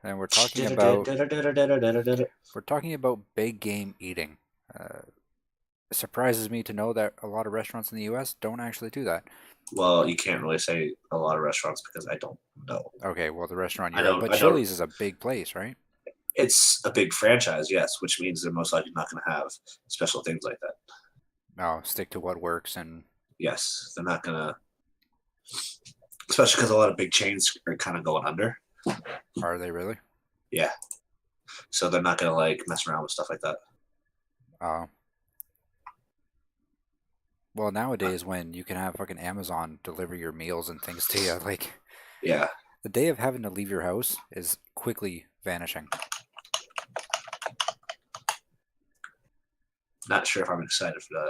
and we're talking about big game eating. Uh, it surprises me to know that a lot of restaurants in the U.S. don't actually do that. Well, you can't really say a lot of restaurants because I don't know. Okay, well, the restaurant I you're at, don't. but I don't. Chili's is a big place, right? It's a big franchise, yes, which means they're most likely not going to have special things like that. No, stick to what works, and Yes, they're not going to, especially because a lot of big chains are kind of going under. are they really? Yeah, so they're not going to like mess around with stuff like that. Uh, well, nowadays when you can have fucking Amazon deliver your meals and things to you, like Yeah, the day of having to leave your house is quickly vanishing. not sure if I'm excited for that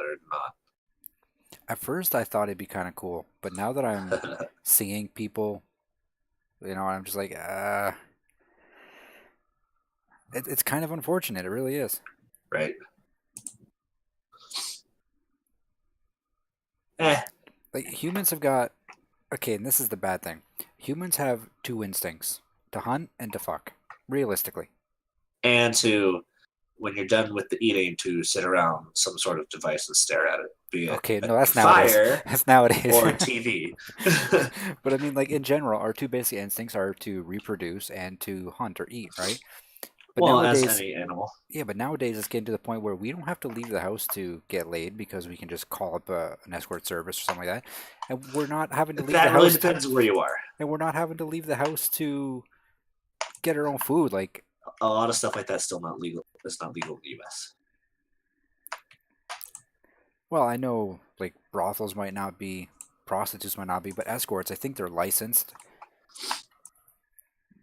At first, I thought it'd be kind of cool, but now that I'm or not. seeing people, I'm just like, it's kind of unfortunate. It really is. Right? Eh. Like humans have got okay, and this is the bad thing. Humans have two instincts: to hunt and to fuck. Realistically. And to when you're done with the eating, to sit around some sort of device and stare at it, be it Okay, a no, that's nowadays. fire That's nowadays. or a TV. But I mean, like in general, our two basic instincts are to reproduce and to hunt or eat, right? But Well, as nowadays, any animal. yeah, but nowadays it's getting to the point where we don't have to leave the house to get laid because we can just call up an escort service or something like that, and we're not having to leave the That really house to, depends where you are. and we're not having to leave the house to get our own food. Like, A lot of stuff like that's still not legal. It's not legal in the U.S. well, I know like brothels might not be, prostitutes might not be, but escorts, I think they're licensed.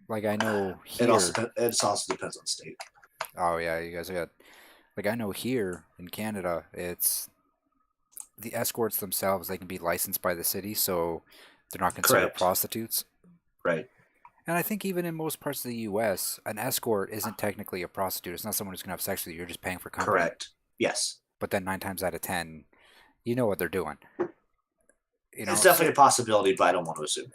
Like I know here. It also depends on state. Oh yeah, you guys got like I know here in Canada, it's the escorts themselves. They can be licensed by the city, so they're not considered Correct. prostitutes. Right. And I think even in most parts of the U.S., an escort isn't technically a prostitute. It's not someone who's gonna have sex with you. You're just paying for company. Correct. Yes. But then 9 times out of 10, you know what they're doing. It's So definitely a possibility, but I don't want to assume.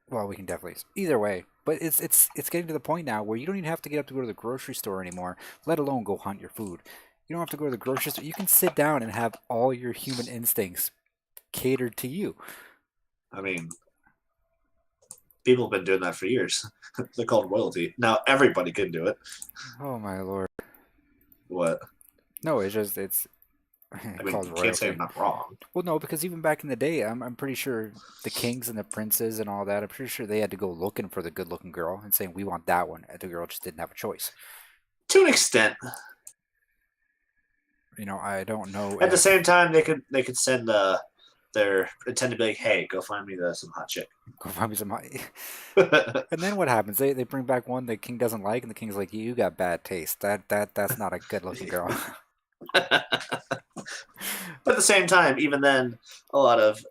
well, we can definitely either way. But it's getting to the point now where you don't even have to get up to go to the grocery store anymore, let alone go hunt your food. You don't have to go to the grocery store. You can sit down and have all your human instincts catered to you. I mean, people have been doing that for years. They're called royalty. Now everybody can do it. Oh my lord. What? No, it's just it's I mean, called you can't say royalty. I'm not wrong. Well, no, because even back in the day, I'm pretty sure the kings and the princes and all that, I'm pretty sure they had to go looking for the good looking girl and saying, we want that one. And the girl just didn't have a choice. To an extent. I don't know At the if. same time, they could send their intend to be like, hey, go find me some hot chick. Go find me some. And then what happens? They bring back one the king doesn't like, and the king's like, you got bad taste. That's not a good looking girl. But at the same time, even then, a lot of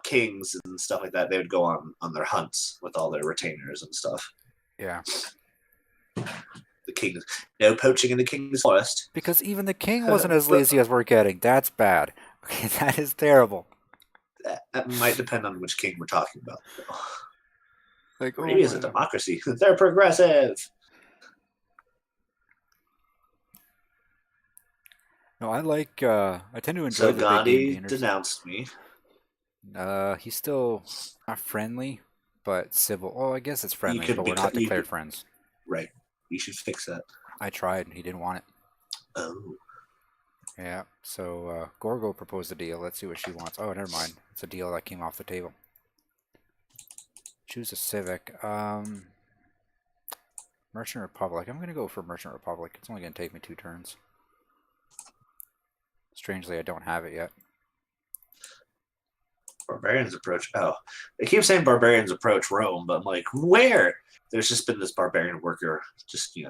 kings and stuff like that, they would go on their hunts with all their retainers and stuff. Yeah. The king's no poaching in the king's forest. Because even the king wasn't as But lazy as we're getting. That's bad. Okay, that is terrible. that might depend on which king we're talking about. Like, oh Arabia is a my. democracy. They're progressive. No, I tend to enjoy So the big game Gandhi dinners. denounced me. He's still not friendly, but civil. Oh, I guess it's You friendly, could but we're be not you declared could, friends. right. You should fix that. I tried, and he didn't want it. Oh, Yeah, so Gorgo proposed a deal. Let's see what she wants. Oh, never mind. It's a deal that came off the table. Choose a civic. Merchant Republic. I'm gonna go for Merchant Republic. It's only gonna take me 2 turns. Strangely, I don't have it yet. barbarians approach. Oh, they keep saying barbarians approach Rome, but I'm like, where? There's just been this barbarian worker just Really?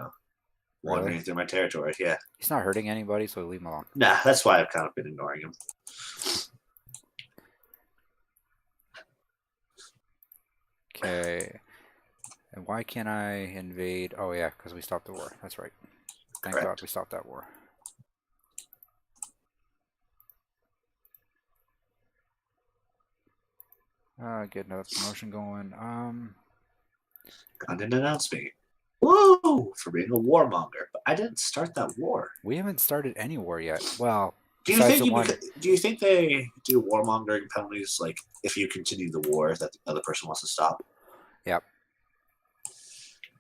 wandering through my territory. Yeah. He's not hurting anybody, so leave him alone. Nah, that's why I've kind of been ignoring him. Okay. And why can't I invade? Oh yeah, because we stopped the war. That's right. Thank God Correct. we stopped that war. Get another promotion going. God didn't announce me. Woo! For being a warmonger. But I didn't start that war. We haven't started any war yet. Well, Do you besides think the one. do you think they do warmongering penalties like if you continue the war that the other person wants to stop? Yep.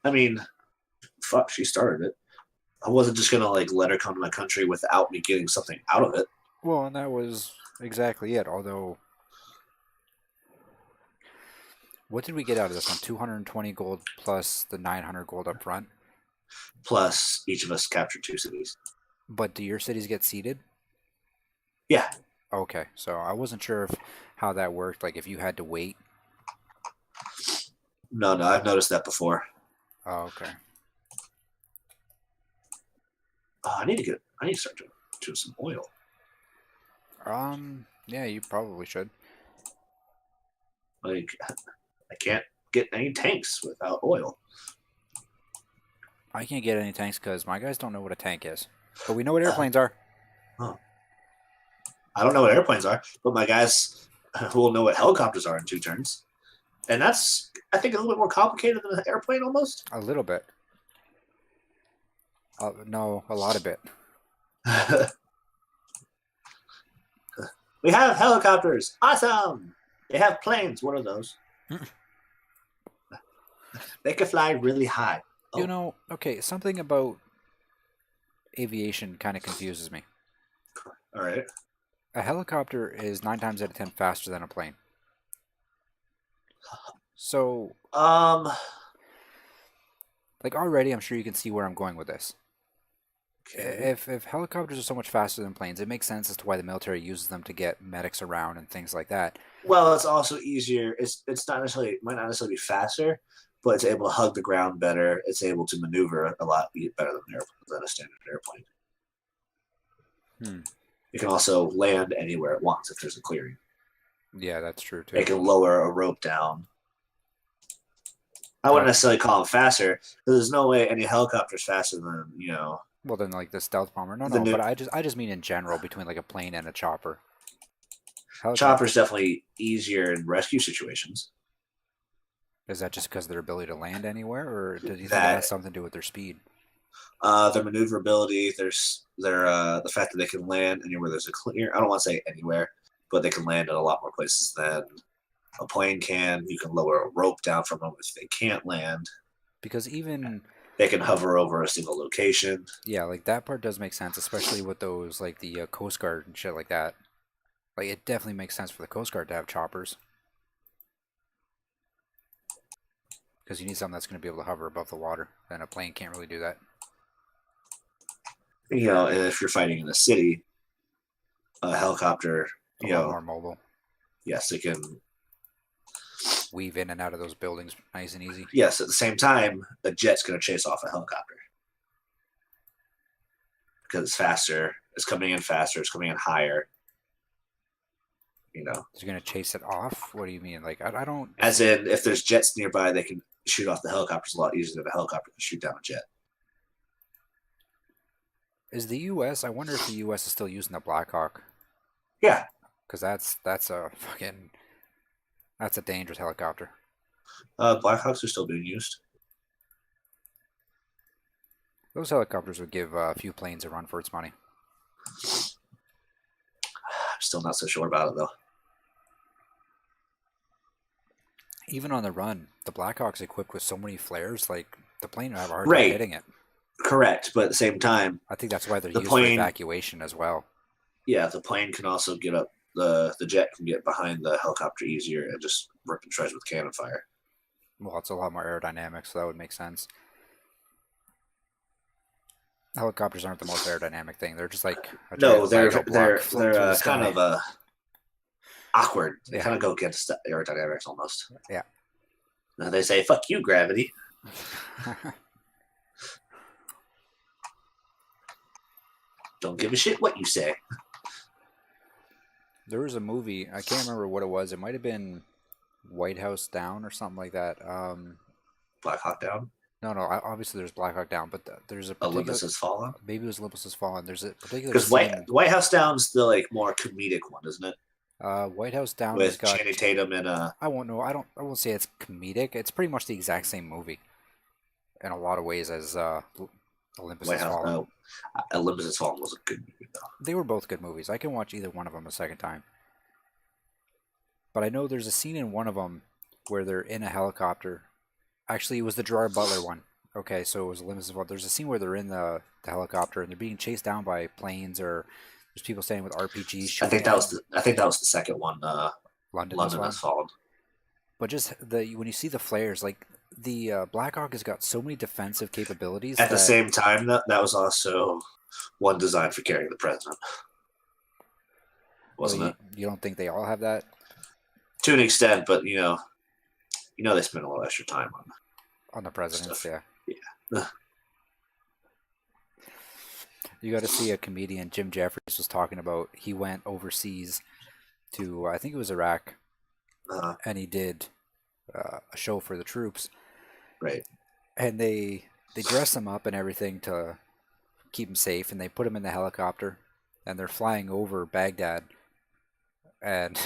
I mean, fuck, she started it. I wasn't just gonna like let her come to my country without me getting something out of it. Well, and that was exactly it. Although, what did we get out of this one? 220 gold plus the 900 gold up front. Plus, each of us captured 2 cities. But do your cities get seeded? Yeah. Okay, so I wasn't sure if how that worked. Like if you had to wait. No, I've noticed that before. Oh, okay. Oh, I need to start doing some oil. Yeah, you probably should. Like, I can't get any tanks without oil. I can't get any tanks because my guys don't know what a tank is. But we know what airplanes are. Huh. I don't know what airplanes are, but my guys will know what helicopters are in 2 turns. And that's, I think, a little bit more complicated than an airplane almost. A little bit. No, a lot of it. We have helicopters. Awesome. They have planes. What are those? They can fly really high. Oh. You know, okay, something about aviation kind of confuses me. All right. A helicopter is 9 times out of 10 faster than a plane. So, like already, I'm sure you can see where I'm going with this. Okay. If helicopters are so much faster than planes, it makes sense as to why the military uses them to get medics around and things like that. Well, it's also easier. It's not necessarily might not necessarily be faster, but it's able to hug the ground better. It's able to maneuver a lot better than a standard airplane. It can also land anywhere it wants if there's a clearing. Yeah, that's true too. It can lower a rope down. I wouldn't necessarily call them faster because there's no way any helicopter's faster than Well, then like the stealth bomber. No, but I just mean in general between like a plane and a chopper. Chopper's definitely easier in rescue situations. Is that just because of their ability to land anywhere, or do you think that has something to do with their speed? Their maneuverability, the fact that they can land anywhere there's a clear. I don't want to say anywhere, but they can land in a lot more places than a plane can. You can lower a rope down from them if they can't land. Because even they can hover over a single location. Yeah, like that part does make sense, especially with those like the Coast Guard and shit like that. Like it definitely makes sense for the Coast Guard to have choppers. Because you need something that's going to be able to hover above the water, and a plane can't really do that. If you're fighting in a city, a helicopter, a lot more mobile. Yes, it can weave in and out of those buildings nice and easy. Yes, at the same time, a jet's going to chase off a helicopter because it's faster. It's coming in faster. It's coming in higher. It's going to chase it off. What do you mean? Like I don't. As in, if there's jets nearby, they can shoot off the helicopters a lot easier than a helicopter can shoot down a jet. Is the U.S. I wonder if the U.S. is still using the Black Hawk. Yeah, because that's a fucking. That's a dangerous helicopter. Black Hawks are still being used. Those helicopters would give a few planes a run for its money. I'm still not so sure about it, though. Even on the run, the Black Hawk's equipped with so many flares, like the plane would have a hard time hitting it. Correct, but at the same time... I think that's why they're used for evacuation as well. Yeah, the plane can also get up. The jet can get behind the helicopter easier and just rip and shreds with cannon fire. Well, it's a lot more aerodynamic, so that would make sense. Helicopters aren't the most aerodynamic thing. They're just like they're kind of awkward. They kind of go against aerodynamics almost. Yeah. They say, "Fuck you, gravity." Don't give a shit what you say. There was a movie, I can't remember what it was. It might have been White House Down or something like that. Black Hawk Down? No, obviously there's Black Hawk Down, but there's a particular... Olympus Has Fallen? Maybe it was Olympus Has Fallen. There's a particular... Because White House Down's the more comedic one, isn't it? White House Down has with got. Channing Tatum and I won't know. I won't say it's comedic. It's pretty much the exact same movie in a lot of ways as Olympus White Has House. Fallen. Olympus Has Fallen was a good movie though. They were both good movies. I can watch either one of them a second time. But I know there's a scene in one of them where they're in a helicopter. Actually, it was the Gerard Butler one. Okay, so it was Olympus Has Fallen. There's a scene where they're in the helicopter and they're being chased down by planes, or there's people standing with RPGs I shooting think at that them. was the second one. London Has London Fallen. Has Fallen. But just when you see the flares, like the Black Hawk has got so many defensive capabilities At the that same time, that was also one designed for carrying the president, well, wasn't it? you don't think they all have that To an extent, but they spend a lot of extra time on the presidents. stuff. Yeah, Yeah. you got to see a comedian. Jim Jeffries was talking about he went overseas to I think it was Iraq, and he did a show for the troops, Right. and they dress him up and everything to keep him safe, and they put him in the helicopter, and they're flying over Baghdad, and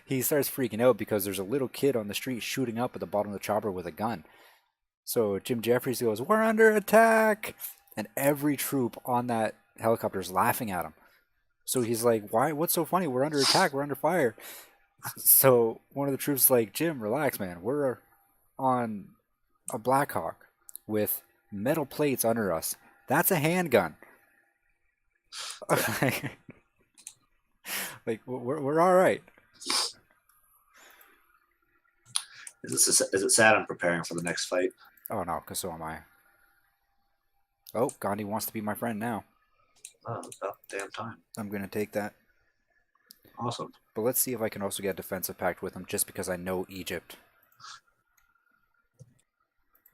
he starts freaking out because there's a little kid on the street shooting up at the bottom of the chopper with a gun. So Jim Jeffries goes, "We're under attack," and every troop on that helicopter is laughing at him. So he's like, "Why? What's so funny? We're under attack. We're under fire." So one of the troops is like, "Jim, relax, man. We're on a Black Hawk with metal plates under us. That's a handgun." Like we're all right. Is it sad I'm preparing for the next fight? Oh no, because so am I. Oh, Gandhi wants to be my friend now. Oh, about damn time. I'm gonna take that. Awesome. But let's see if I can also get a defensive pact with him, just because I know Egypt.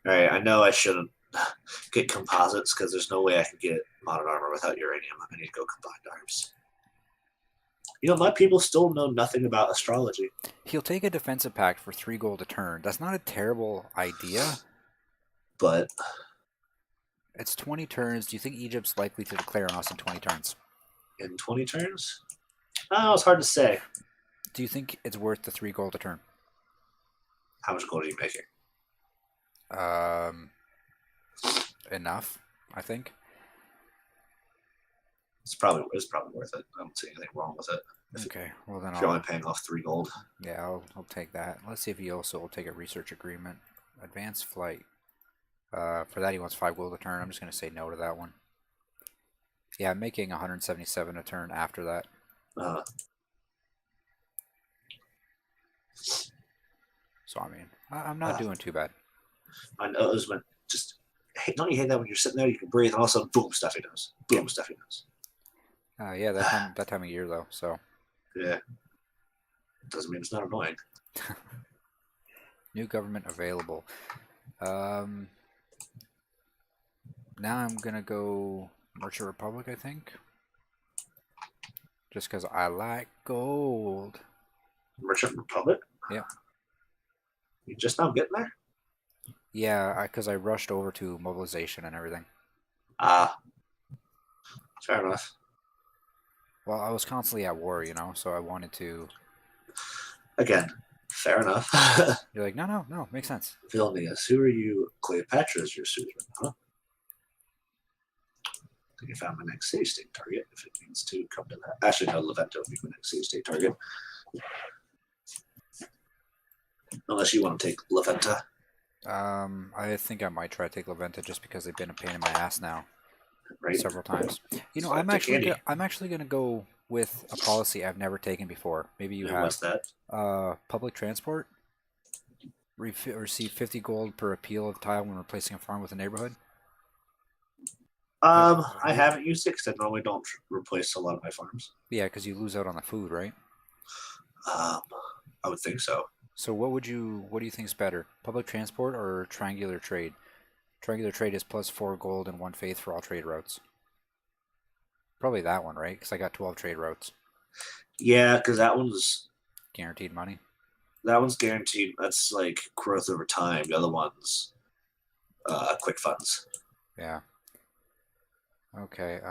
All right, I know I shouldn't get composites because there's no way I can get modern armor without uranium. I need to go combined arms. My people still know nothing about astrology. He'll take a defensive pact for 3 gold a turn. That's not a terrible idea. But it's 20 turns. Do you think Egypt's likely to declare on us in 20 turns? In 20 turns? Oh, it's hard to say. Do you think it's worth the 3 gold a turn? How much gold are you making? Enough, I think. It's probably worth it. I don't see anything wrong with it. Okay, well then if you're only paying off 3 gold. Yeah, I'll take that. Let's see if he also will take a research agreement. Advanced flight. For that he wants 5 gold a turn. I'm just going to say no to that one. Yeah, I'm making 177 a turn after that. So, I mean, I'm not doing too bad. I know it was don't you hate that when you're sitting there, you can breathe, and all of a sudden, boom, stuffy nose. Boom, stuffy nose. Yeah, that time of year, though, so. Yeah. Doesn't mean it's not annoying. New government available. Now I'm going to go Merchant Republic, I think. Just because I like gold. Merchant Republic? Yeah. You just now getting there? Yeah, because I rushed over to mobilization and everything. Fair enough. Well, I was constantly at war, so I wanted to... Again, fair enough. You're like, no, makes sense. Vilnius, who are you? Cleopatra is your suzerain, huh? I think I found my next city state target, if it means to come to that. Actually, no, Levento would be my next city state target. Unless you want to take Leventa. I think I might try to take Leventa just because they've been a pain in my ass now. Right. Several times. I'm actually gonna go with a policy I've never taken before. Maybe you have. What's that? Public transport. Receive 50 gold per appeal of tile when replacing a farm with a neighborhood. I haven't used it because I normally don't replace a lot of my farms. Yeah, because you lose out on the food, right? I would think so. So what do you think is better? Public transport or triangular trade? Triangular trade is plus 4 gold and 1 faith for all trade routes. Probably that one, right? Because I got 12 trade routes. Yeah, because that one's guaranteed money. That one's guaranteed. That's like growth over time. The other one's quick funds. Yeah. Okay.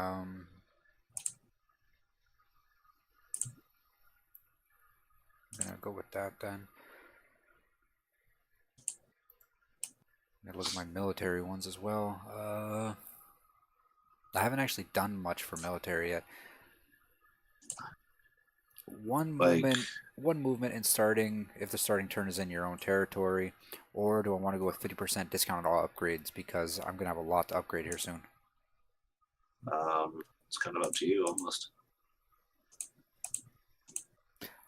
gonna go with that then. I'm gonna look at my military ones as well. I haven't actually done much for military yet. One Like, movement in starting, if the starting turn is in your own territory, or do I want to go with 50% discount on all upgrades because I'm gonna have a lot to upgrade here soon. it's kind of up to you almost.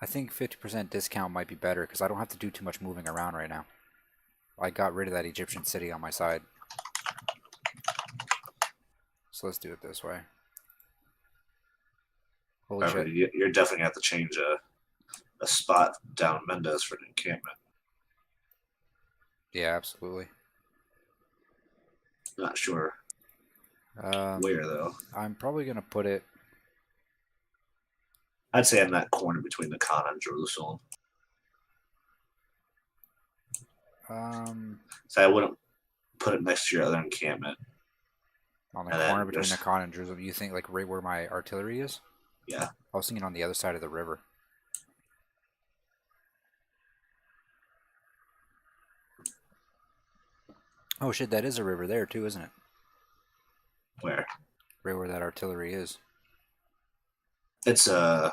I think 50% discount might be better because I don't have to do too much moving around right now. I got rid of that Egyptian city on my side. So let's do it this way. Holy shit. You're definitely gonna have to change a spot down Mendes for an encampment. Yeah, absolutely. Not sure where though. I'm probably gonna put it. I'd say in that corner between the Khan and Jerusalem. So I wouldn't put it next to your other encampment. On the corner between the Khan and Jerusalem. You think like right where my artillery is? Yeah. I was thinking on the other side of the river. Oh shit, that is a river there too, isn't it? Where? Right where that artillery is. It's it'd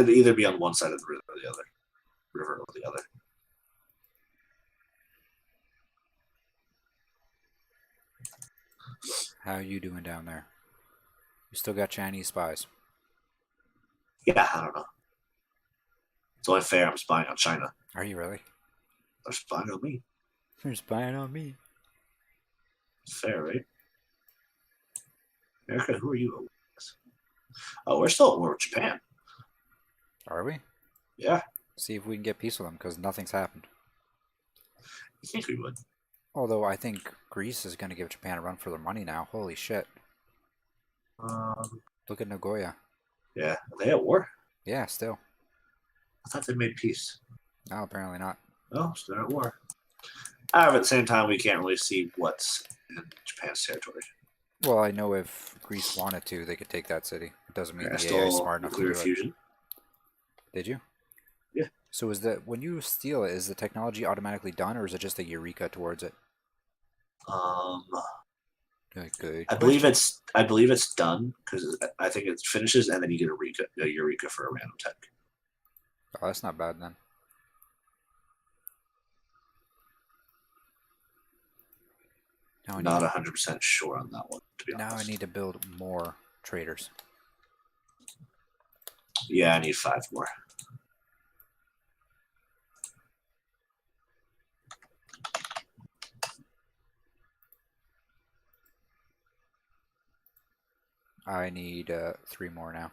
either be on one side of the river or the other. River or the other. How are you doing down there? You still got Chinese spies? Yeah, I don't know. It's only fair I'm spying on China. Are you really? They're spying on me. They're spying on me. It's fair, right? America, who are you? Oh, we're still at war with Japan. Are we? Yeah. See if we can get peace with them because nothing's happened. You think we would? Although I think Greece is going to give Japan a run for their money now. Holy shit. Look at Nagoya. Yeah. Are they at war? Yeah, still. I thought they made peace. No, apparently not. Oh, so they're at war. However, at the same time, we can't really see what's in Japan's territory. Well, I know if Greece wanted to, they could take that city. It doesn't mean the AI is smart enough to do fusion. it. Did you? Yeah. So is that when you steal it, is the technology automatically done, or is it just a eureka towards it? Good. I believe it's done because I think it finishes and then you get a eureka for a random tech. Oh, that's not bad then. Not 100% sure on that one, to be honest. Now I need to build more traders. Yeah, I need 5 more. I need 3 more now.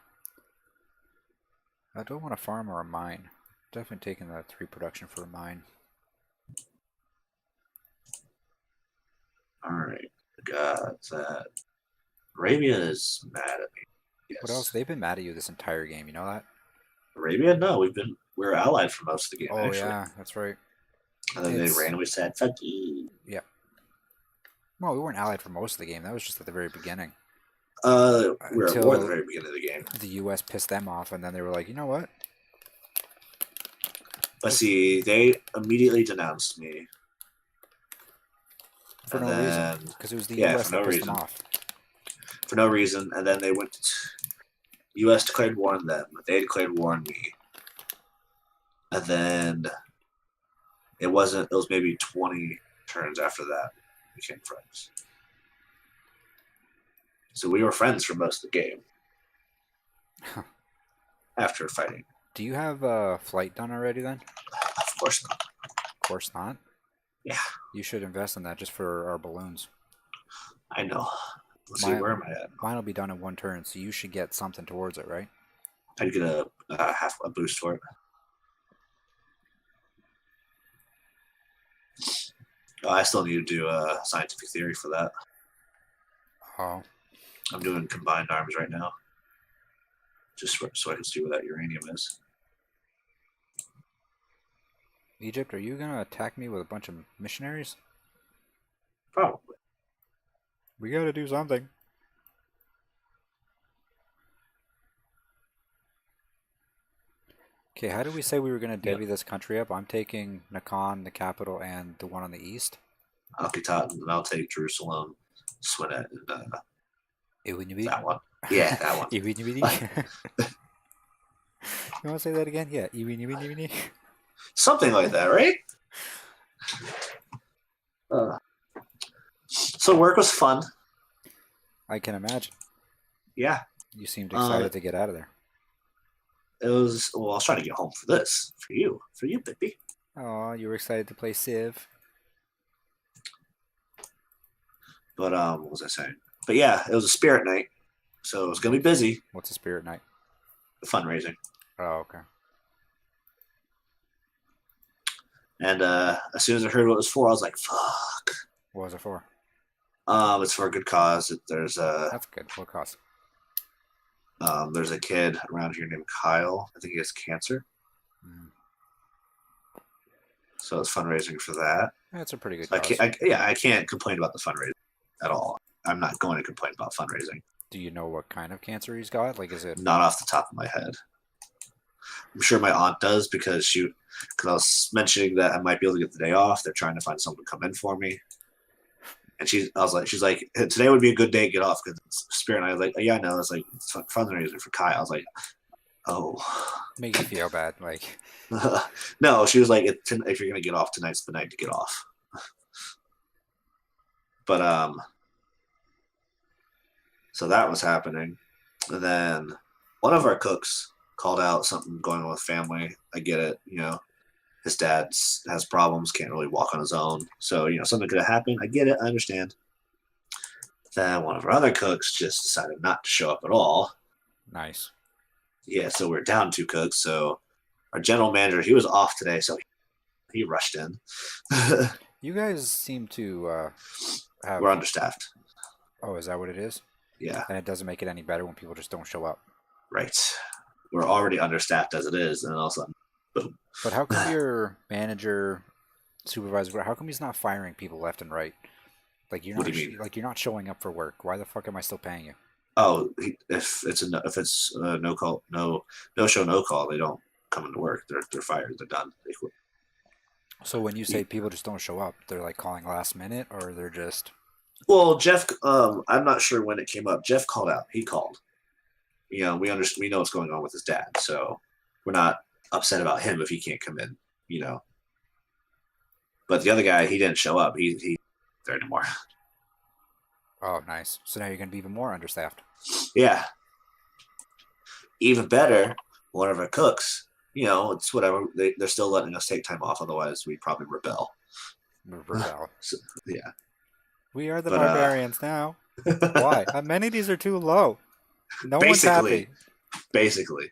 I don't want a farm or a mine. Definitely taking the 3 production for a mine. Alright, got that. Arabia is mad at me. Yes. What else? They've been mad at you this entire game, you know that? Arabia? No, we're allied for most of the game. Oh actually. Yeah, that's right. And then they randomly said, "Fuck you." Yeah. Well, we weren't allied for most of the game. That was just at the very beginning. We were at war at the very beginning of the game. The U.S. pissed them off, and then they were like, you know what? But see, they immediately denounced me. For no reason. Because it was the U.S. that pissed them off. For no reason. And then they went... U.S. declared war on them. They declared war on me. And then... It was maybe 20 turns after that we became friends. So we were friends for most of the game. After fighting. Do you have flight done already then? Of course not. Of course not? Yeah. You should invest in that just for our balloons. I know. Let's see, where am I at? Mine will be done in 1 turn, so you should get something towards it, right? I'd get a half a boost for it. Oh, I still need to do a scientific theory for that. Oh. I'm doing combined arms right now. Just so I can see where that uranium is. Egypt, are you going to attack me with a bunch of missionaries? Probably. We got to do something. Okay, how did we say we were going to Yeah, divvy this country up? I'm taking Nakan, the capital, and the one on the east. Akitat, and I'll take Jerusalem, Swinet, and Iwinibidi? that one. Yeah, that one. Iwinibidi? You want to say that again? Yeah, Iwinibidi. Something like that, right? Uh, so work was fun. I can imagine. Yeah. You seemed Uh, excited to get out of there. it was. Well, I was trying to get home for this, for you, baby. Oh, you were excited to play Civ. But what was I saying? But yeah, it was a spirit night, so it was gonna be busy. What's a spirit night? Fundraising, Oh, okay. and as soon as I heard what it was for, I was like, "Fuck." What was it for? It's for a good cause. That's good. What cost? There's a kid around here named Kyle. I think he has cancer, Mm. so it's fundraising for that. That's a pretty good So cause. I can't complain about the fundraising at all. I'm not going to complain about fundraising. Do you know what kind of cancer he's got? Like, is it? Not off the top of my head. I'm sure my aunt does because I was mentioning that I might be able to get the day off. They're trying to find someone to come in for me. And she's like, today would be a good day to get off because Spirit. And I was like, yeah, I know. It's like fundraising for Kai. I was like, oh, Make you feel bad, like. no. She was like, if you're gonna get off, tonight's the night to get off. But so that was happening, and then one of our cooks called out something going on with family. I get it, his dad has problems, can't really walk on his own. So, something could have happened. I get it. I understand. Then one of our other cooks just decided not to show up at all. Nice. Yeah, so we're down 2 cooks. So our general manager, he was off today, so he rushed in. You guys seem to have. We're understaffed. Oh, is that what it is? Yeah, And it doesn't make it any better when people just don't show up. right. We're already understaffed as it is, and all of a sudden, boom. But how come your manager, supervisor, how come he's not firing people left and right? Like you're What not do you mean? like you're not showing up for work. Why the fuck am I still paying you? Oh, if it's a no call, no show, no call, they don't come into work. They're fired. They're done. They quit. So when you say people just don't show up, they're like calling last minute, or they're just. Well, Jeff, I'm not sure when it came up. Jeff called out. He called. We know what's going on with his dad, so we're not upset about him if he can't come in. But the other guy, he didn't show up. He there anymore. Oh, nice. So now you're gonna be even more understaffed. Yeah. Even better, one of our cooks. It's whatever. They're still letting us take time off. Otherwise, we'd probably rebel. Rebel. So, yeah. We are the But barbarians now. Why? Amenities are too low. No one's happy. Basically,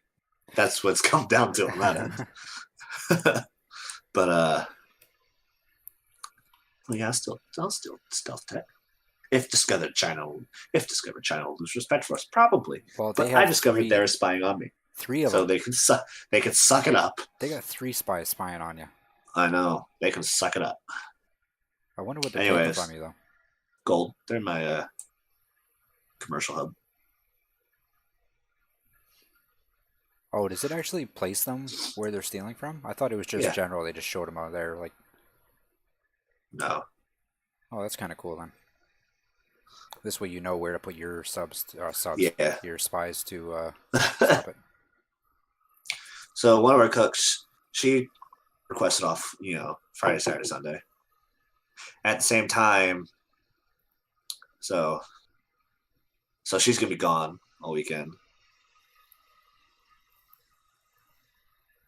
that's what's come down to on that end. But yeah, I'll still stealth tech. If discovered, China will lose respect for us, probably. Well, But I discovered they were spying on me, 3 of so them. they can suck it up. They got 3 spies spying on you. I know they can suck it up. I wonder what they're taking from you though. Gold. They're in my commercial hub. Oh, does it actually place them where they're stealing from? I thought it was just general. They just showed them out there, like. No. Oh, that's kind of cool then. This way you know where to put your Yeah. your spies to stop it. So one of our cooks, she requested off, Friday, Saturday, Sunday. At the same time, so she's gonna be gone all weekend.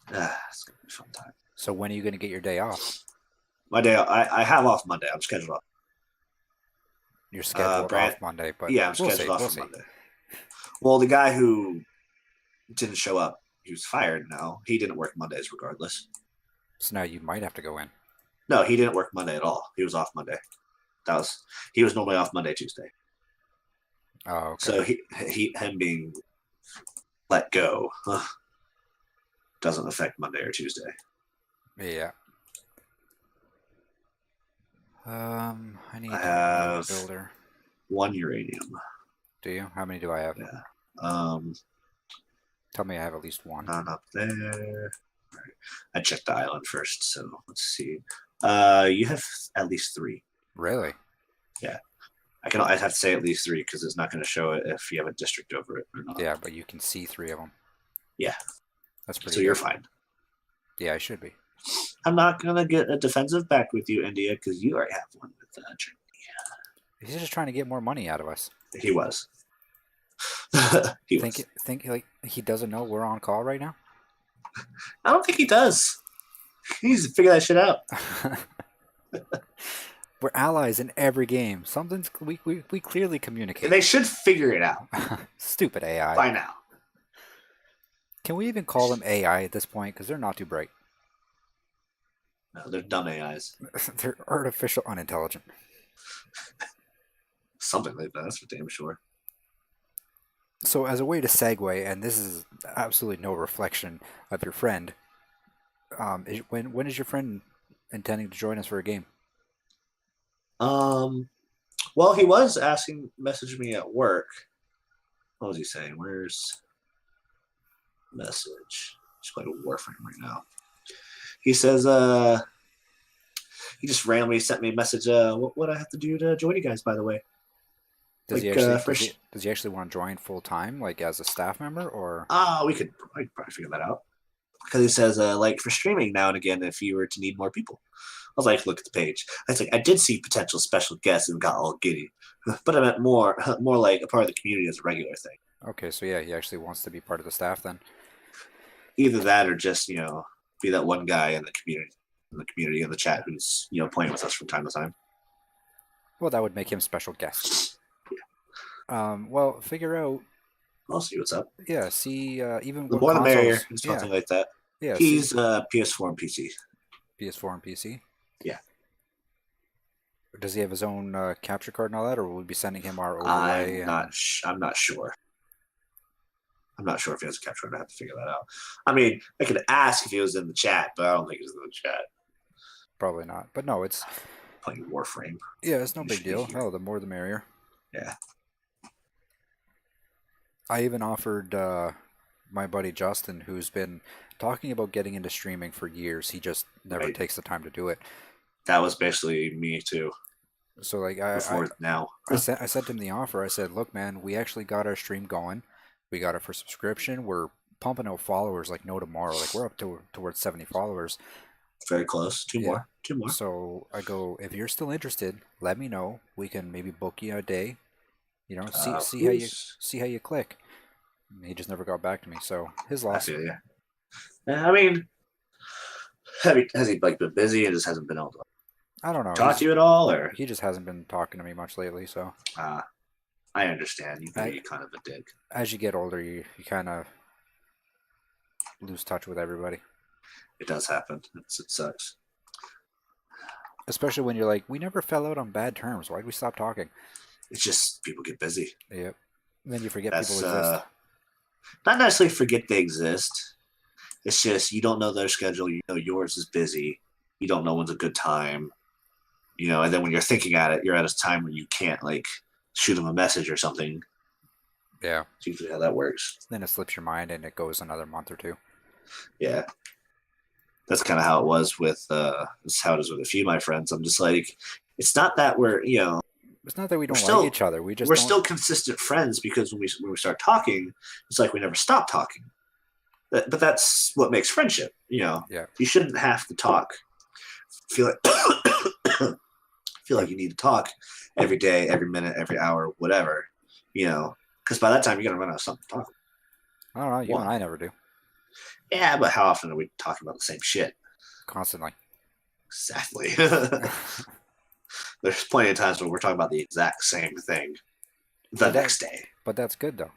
It's gonna be a fun time. So when are you gonna get your day off? My day, I have off Monday. I'm scheduled off. You're scheduled off Monday, but yeah, I'm scheduled off for Monday. Well, the guy who didn't show up, he was fired now. He didn't work Mondays regardless. So now you might have to go in. No, he didn't work Monday at all. He was off Monday. He was normally off Monday, Tuesday. Oh, okay. So him being let go doesn't affect Monday or Tuesday. Yeah. I have a builder. 1 uranium. Do you? How many do I have? Yeah. Tell me I have at least one. None up there. All right. I checked the island first, so let's see. You have at least 3. Really? Yeah. I'd have to say at least 3 because it's not going to show it if you have a district over it or not. Yeah, but you can see 3 of them. Yeah. That's pretty So good. you're fine. Yeah, I should be. I'm not going to get a defensive back with you, India, because you already have one with Germany. He's just trying to get more money out of us. He was. Think like he doesn't know we're on call right now? I don't think he does. He needs to figure that shit out. We're allies in every game. We clearly communicate. And they should figure it out. Stupid AI. By now. Can we even call them AI at this point? Because they're not too bright. No, they're dumb AIs. They're artificial unintelligent. Something like that, that's for damn sure. So as a way to segue, and this is absolutely no reflection of your friend, when is your friend intending to join us for a game? Well, he was messaging me at work. What was he saying? Where's message? He's playing Warframe right now. He says, he just randomly sent me a message. What I have to do to join you guys, by the way? Does he actually want to join full time, like as a staff member, or? I could probably figure that out. Because he says, like for streaming now and again, if you were to need more people. I was like, look at the page. I was like, I did see potential special guests and got all giddy, but I meant more like a part of the community as a regular thing. Okay, so yeah, he actually wants to be part of the staff then. Either that, or just be that one guy in the community in the chat who's playing with us from time to time. Well, that would make him special guest. Yeah. Well, figure out. I'll see what's up. Yeah, see even the more the merrier. Something like that. Yeah, he's PS4 and PC. PS4 and PC. Yeah. Does he have his own capture card and all that, or will we be sending him our overlay? I'm not sure. I'm not sure if he has a capture card. I have to figure that out. I mean, I could ask if he was in the chat, but I don't think he's in the chat. Probably not. But no, it's playing Warframe. Yeah, it's no big deal. Oh, the more the merrier. Yeah. I even offered my buddy Justin, who's been talking about getting into streaming for years. He just never takes the time to do it. That was basically me too. So like I sent him the offer. I said, look, man, we actually got our stream going. We got it for subscription. We're pumping out followers like no tomorrow. Like we're up towards 70 followers. Very close. Two more. So I go, if you're still interested, let me know. We can maybe book you a day. See how you click. He just never got back to me. So his loss. I mean, has he been busy and just hasn't been able to? I don't know. Talk to you at all, or he just hasn't been talking to me much lately. So I understand. You can be kind of a dick. As you get older, you kind of lose touch with everybody. It does happen. It sucks. Especially when you're like, we never fell out on bad terms. Why'd we stop talking? It's just people get busy. Yep. And then you forget people exist. Not necessarily forget they exist. It's just you don't know their schedule. You know yours is busy. You don't know when's a good time. And then when you're thinking at it, you're at a time where you can't like shoot them a message or something. Yeah. It's usually how that works. Then it slips your mind and it goes another month or two. Yeah. That's kind of how it was with that's how it is with a few of my friends. I'm just like, it's not that we're it's not that we don't like each other. We're still consistent friends because when we start talking, it's like we never stop talking. But that's what makes friendship. Yeah. You shouldn't have to talk. Feel like you need to talk every day, every minute, every hour, whatever. Because by that time you're gonna run out of something to talk about. I don't know. You and I never do. Yeah, but how often are we talking about the same shit? Constantly. Exactly. There's plenty of times when we're talking about the exact same thing the next day. But that's good though,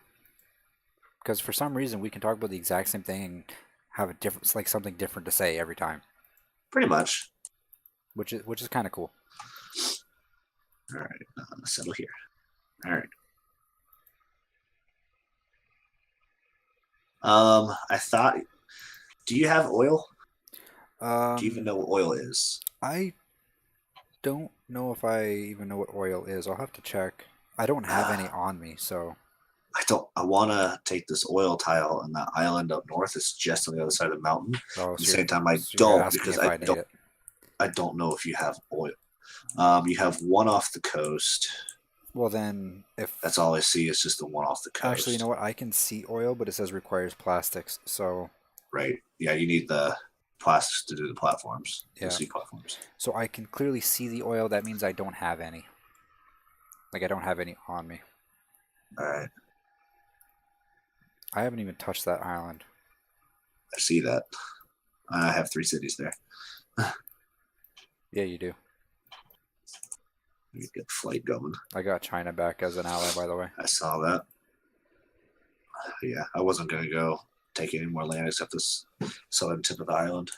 because for some reason we can talk about the exact same thing and have something different to say every time. Pretty much. Which is kind of cool. All right, settle here. All right. I thought. Do you have oil? Do you even know what oil is? I don't know if I even know what oil is. I'll have to check. I don't have any on me, so. I want to take this oil tile, and that island up north is just on the other side of the mountain. Oh, At the same time, I so you're don't asking because if I need it. I don't know if you have oil. You have one off the coast. Well, then, That's all I see is just the one off the actually, you coast. know what? I can see oil, but it says requires plastics. So Right? Yeah, you need the plastics to do the platforms, the yeah, sea platforms. so I can clearly see the oil. That means I don't have any. Like I don't have any on me. All right, I haven't even touched that island. I see that. I have 3 cities there. Yeah, you do. You get flight going. I got China back as an ally, by the way. I saw that. Yeah, I wasn't gonna go take any more land except this southern tip of the island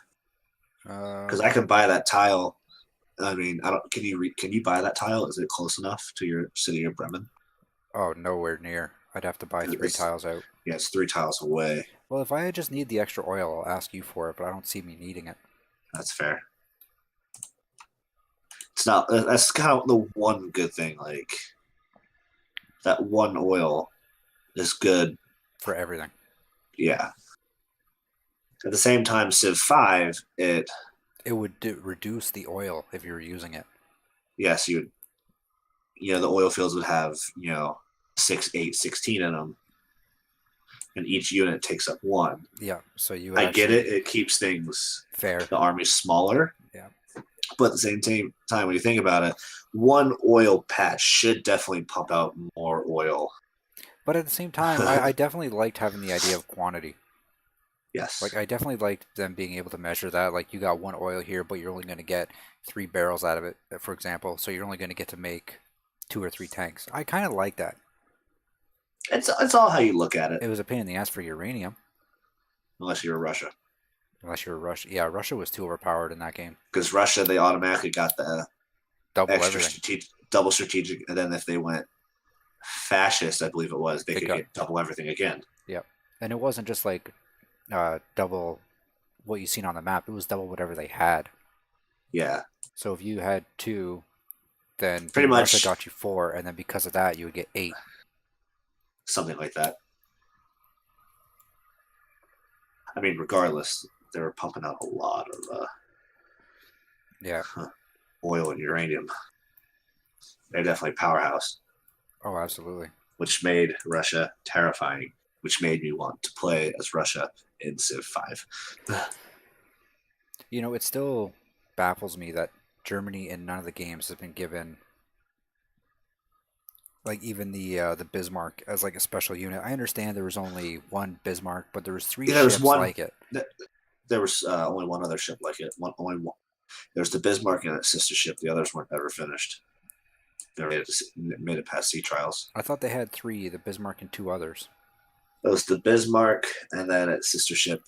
because I can buy that tile. I mean, I don't. Can you buy that tile? Is it close enough to your city of Bremen? oh, nowhere near. I'd have to buy 3 It's tiles out. yeah, it's 3 tiles away. Well, if I just need the extra oil, I'll ask you for it, but I don't see me needing it. That's fair. It's not. That's kind of the one good thing. Like that one oil is good. For everything. Yeah. At the same time, Civ 5, It would reduce the oil if you were using it. yes, the oil fields would have 6, 8, 16 in them, and each unit takes up 1. Yeah, so you would I actually... get it. It keeps things Fair. the army smaller. Yeah. But at the same time, when you think about it, one oil patch should definitely pump out more oil. But at the same time, I definitely liked having the idea of quantity. Yes. Like, I definitely liked them being able to measure that. Like, you got 1 oil here, but you're only going to get 3 barrels out of it, for example. So you're only going to get to make 2 or 3 tanks. I kind of like that. It's all how you look at it. It was a pain in the ass for uranium. Unless you're Russia. Unless you're Russia. Yeah, Russia was too overpowered in that game. Because Russia, they automatically got the Double extra everything. double strategic, and then if they went fascist, I believe it was, they could got... get double everything again. Yep. And it wasn't just like double what you've seen on the map. It was double whatever they had. Yeah. So if you had 2, then pretty much Russia got you 4, and then because of that, you would get 8. Something like that. I mean, regardless, they were pumping out a lot of oil and uranium. They're definitely a powerhouse. Oh, absolutely. Which made Russia terrifying, which made me want to play as Russia in Civ 5. It still baffles me that Germany in none of the games has been given, like, even the Bismarck as like a special unit. I understand there was only 1 Bismarck, but there was 3 ships like it. There was only 1 other ship like it. Only one. There's the Bismarck and its sister ship. The others weren't ever finished. They made it past sea trials. I thought they had 3, the Bismarck and 2 others. It was the Bismarck and then its sister ship,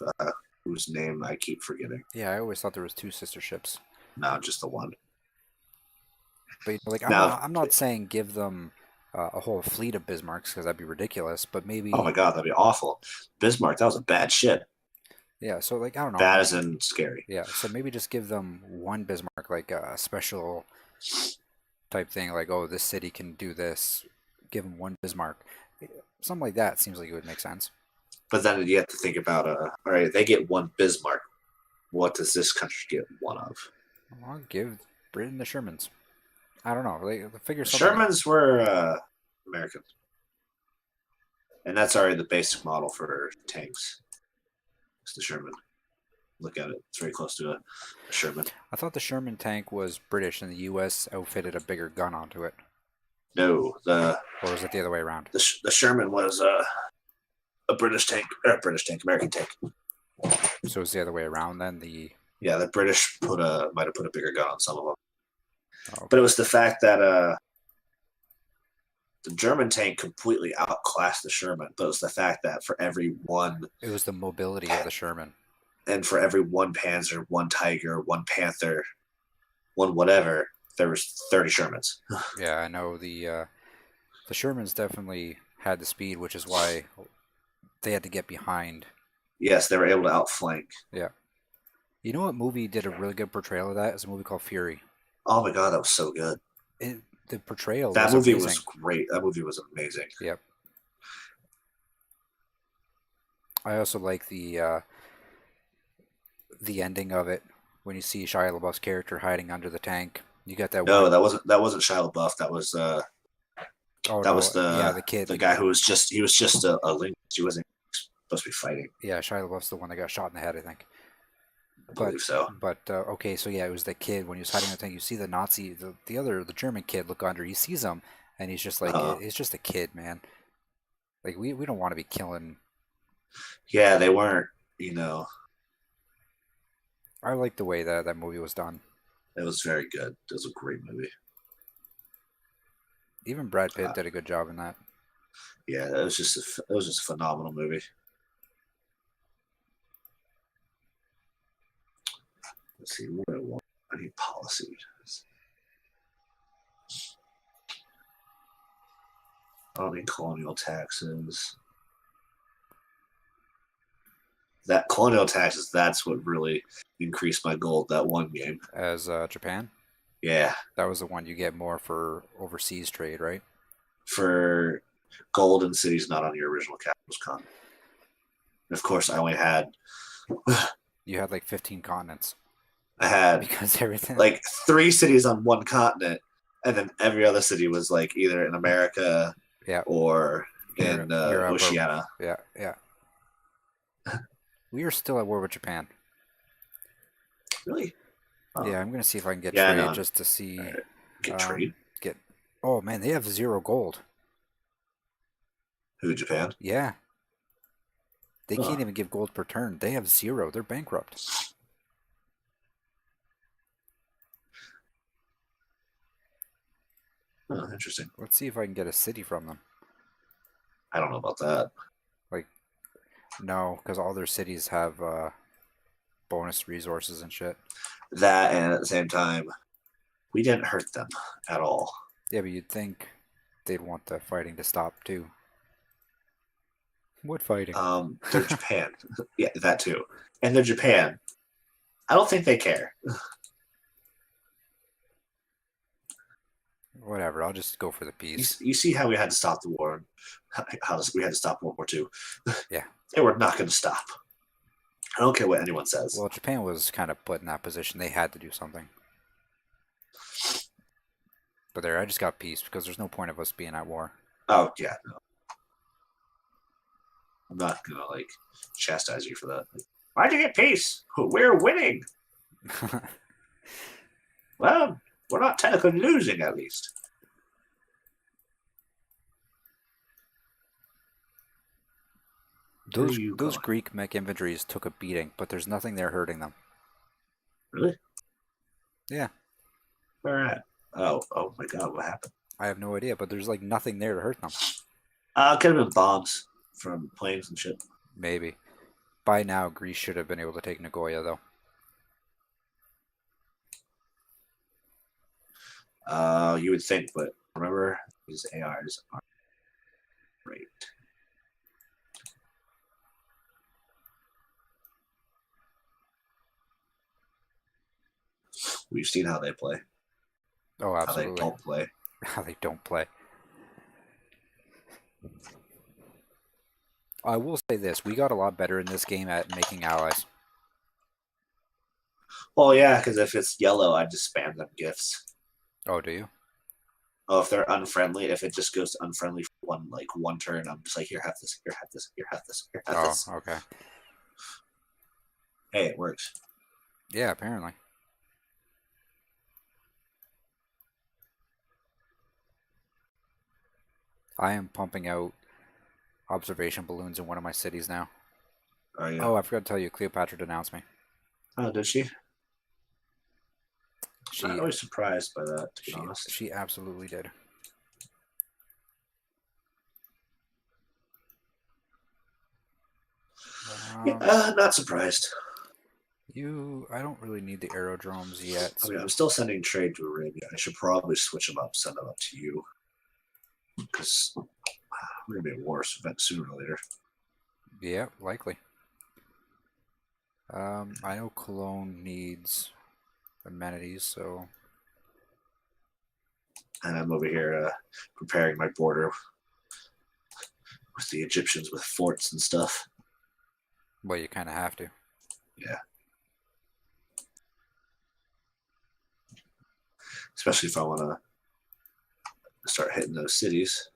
whose name I keep forgetting. Yeah, I always thought there was 2 sister ships. No, just the 1. But like, I'm not saying give them a whole fleet of Bismarcks because that'd be ridiculous. But maybe. Oh my God, that'd be awful. Bismarck, that was a bad ship. Yeah, so like I don't know. Bad as in scary. Yeah, so maybe just give them 1 Bismarck, like a special type thing. Like, oh, this city can do this. Give them 1 Bismarck. Something like that seems like it would make sense. But then you have to think about, all right, they get 1 Bismarck. What does this country get 1 of? Well, I'll give Britain the Shermans. I don't know. They figure The something. Shermans were American. And that's already the basic model for tanks. It's the Sherman. Look at it. It's very close to a Sherman. I thought the Sherman tank was British and the U.S. outfitted a bigger gun onto it. No, or was it the other way around? The Sherman was a British tank, or a British tank, American tank. So it's the other way around then. The British might have put a bigger gun on some of them. Oh, okay. But it was the fact that the German tank completely outclassed the Sherman. But it was the fact that for every 1, it was the mobility of the Sherman. And for every 1 Panzer, 1 Tiger, 1 Panther, 1 whatever, there was 30 Shermans. Yeah, I know the Shermans definitely had the speed, which is why they had to get behind. Yes, they were able to outflank. Yeah. You know what movie did a really good portrayal of that? It's a movie called Fury. Oh my God, that was so good. The portrayal. That movie was great. That movie was amazing. Yep. I also like the ending of it when you see Shia LaBeouf's character hiding under the tank. You got that No, one. that wasn't Shia LaBeouf. Oh That was no, yeah, the kid. the guy who was just he was just a linguist. He wasn't supposed to be fighting. Yeah, Shia LaBeouf's the one that got shot in the head, I think. I But believe so. okay, so yeah, it was the kid when he was hiding in the tank. You see the Nazi, the German kid look under. He sees him, and he's just like, Uh, it's just a kid, man. Like we don't want to be killing. yeah, they weren't. You know, I like the way that movie was done. it was very good. It was a great movie. Even Brad Pitt Uh, did a good job in that. yeah, it was just a phenomenal movie. Let's see what I want. I need policy. I don't need colonial taxes. That colonial taxes, that's what really increased my gold that one game. As Japan, Yeah, that was the one you get more for overseas trade, right? for gold in cities not on your original capital's continent. And of course, You had like 15 continents I had because everything. like 3 cities on one continent, and then every other city was like either in America Yeah, or in Europe or Oceania. yeah, yeah. We are still at war with Japan. Really? Oh, Yeah, I'm gonna see if I can get yeah, I trade know. just to see. Right. Get trade. Get. Oh man, they have 0 gold. Who, Japan? Yeah, they Oh, can't even give gold per turn. They have 0. They're bankrupt. oh, interesting. Let's see if I can get a city from them. I don't know about that. Like, no, because all their cities have bonus resources and shit. That, and at the same time, we didn't hurt them at all. Yeah, but you'd think they'd want the fighting to stop too. What fighting? They're Japan. Yeah, that too. And they're Japan. I don't think they care. Whatever, I'll just go for the peace. You see how we had to stop the war, how we had to stop World War II. Yeah. They were not going to stop. I don't care what anyone says. Well, Japan was kind of put in that position. They had to do something. But there, I just got peace because there's no point of us being at war. Oh yeah, no. I'm not gonna like chastise you for that. Why'd you get peace? We're winning. Well, we're not technically losing, at least. Those Greek mech inventories took a beating, but there's nothing there hurting them. Really? Yeah. Where at? Oh my God, what happened? I have no idea, but there's like nothing there to hurt them. Could have been bombs from planes and shit. Maybe. By now, Greece should have been able to take Nagoya, though. You would think, but remember, these ARs are great. We've seen how they play. Oh, How they absolutely. don't play. How they don't play. I will say this: we got a lot better in this game at making allies. Well, yeah, because if it's yellow, I just spam them gifts. Oh, do you? Oh, if they're unfriendly, if it just goes to unfriendly for one turn, I'm just like, here, have this, here, have this, here, have this, here, have Oh, this. okay. Hey, it works. Yeah, apparently. I am pumping out observation balloons in one of my cities now. Oh, yeah. Oh, I forgot to tell you, Cleopatra denounced me. Oh, did she? She, I'm not always surprised by that, to be honest. she absolutely did. Yeah, not surprised. I don't really need the aerodromes yet. I mean, I'm still sending trade to Arabia. I should probably switch them up, send them up to you. Because we're going to be at war sooner or later. Yeah, likely. I know Cologne needs amenities, so... And I'm over here preparing my border with the Egyptians with forts and stuff. Well, you kind of have to. Yeah. Especially if I want to start hitting those cities.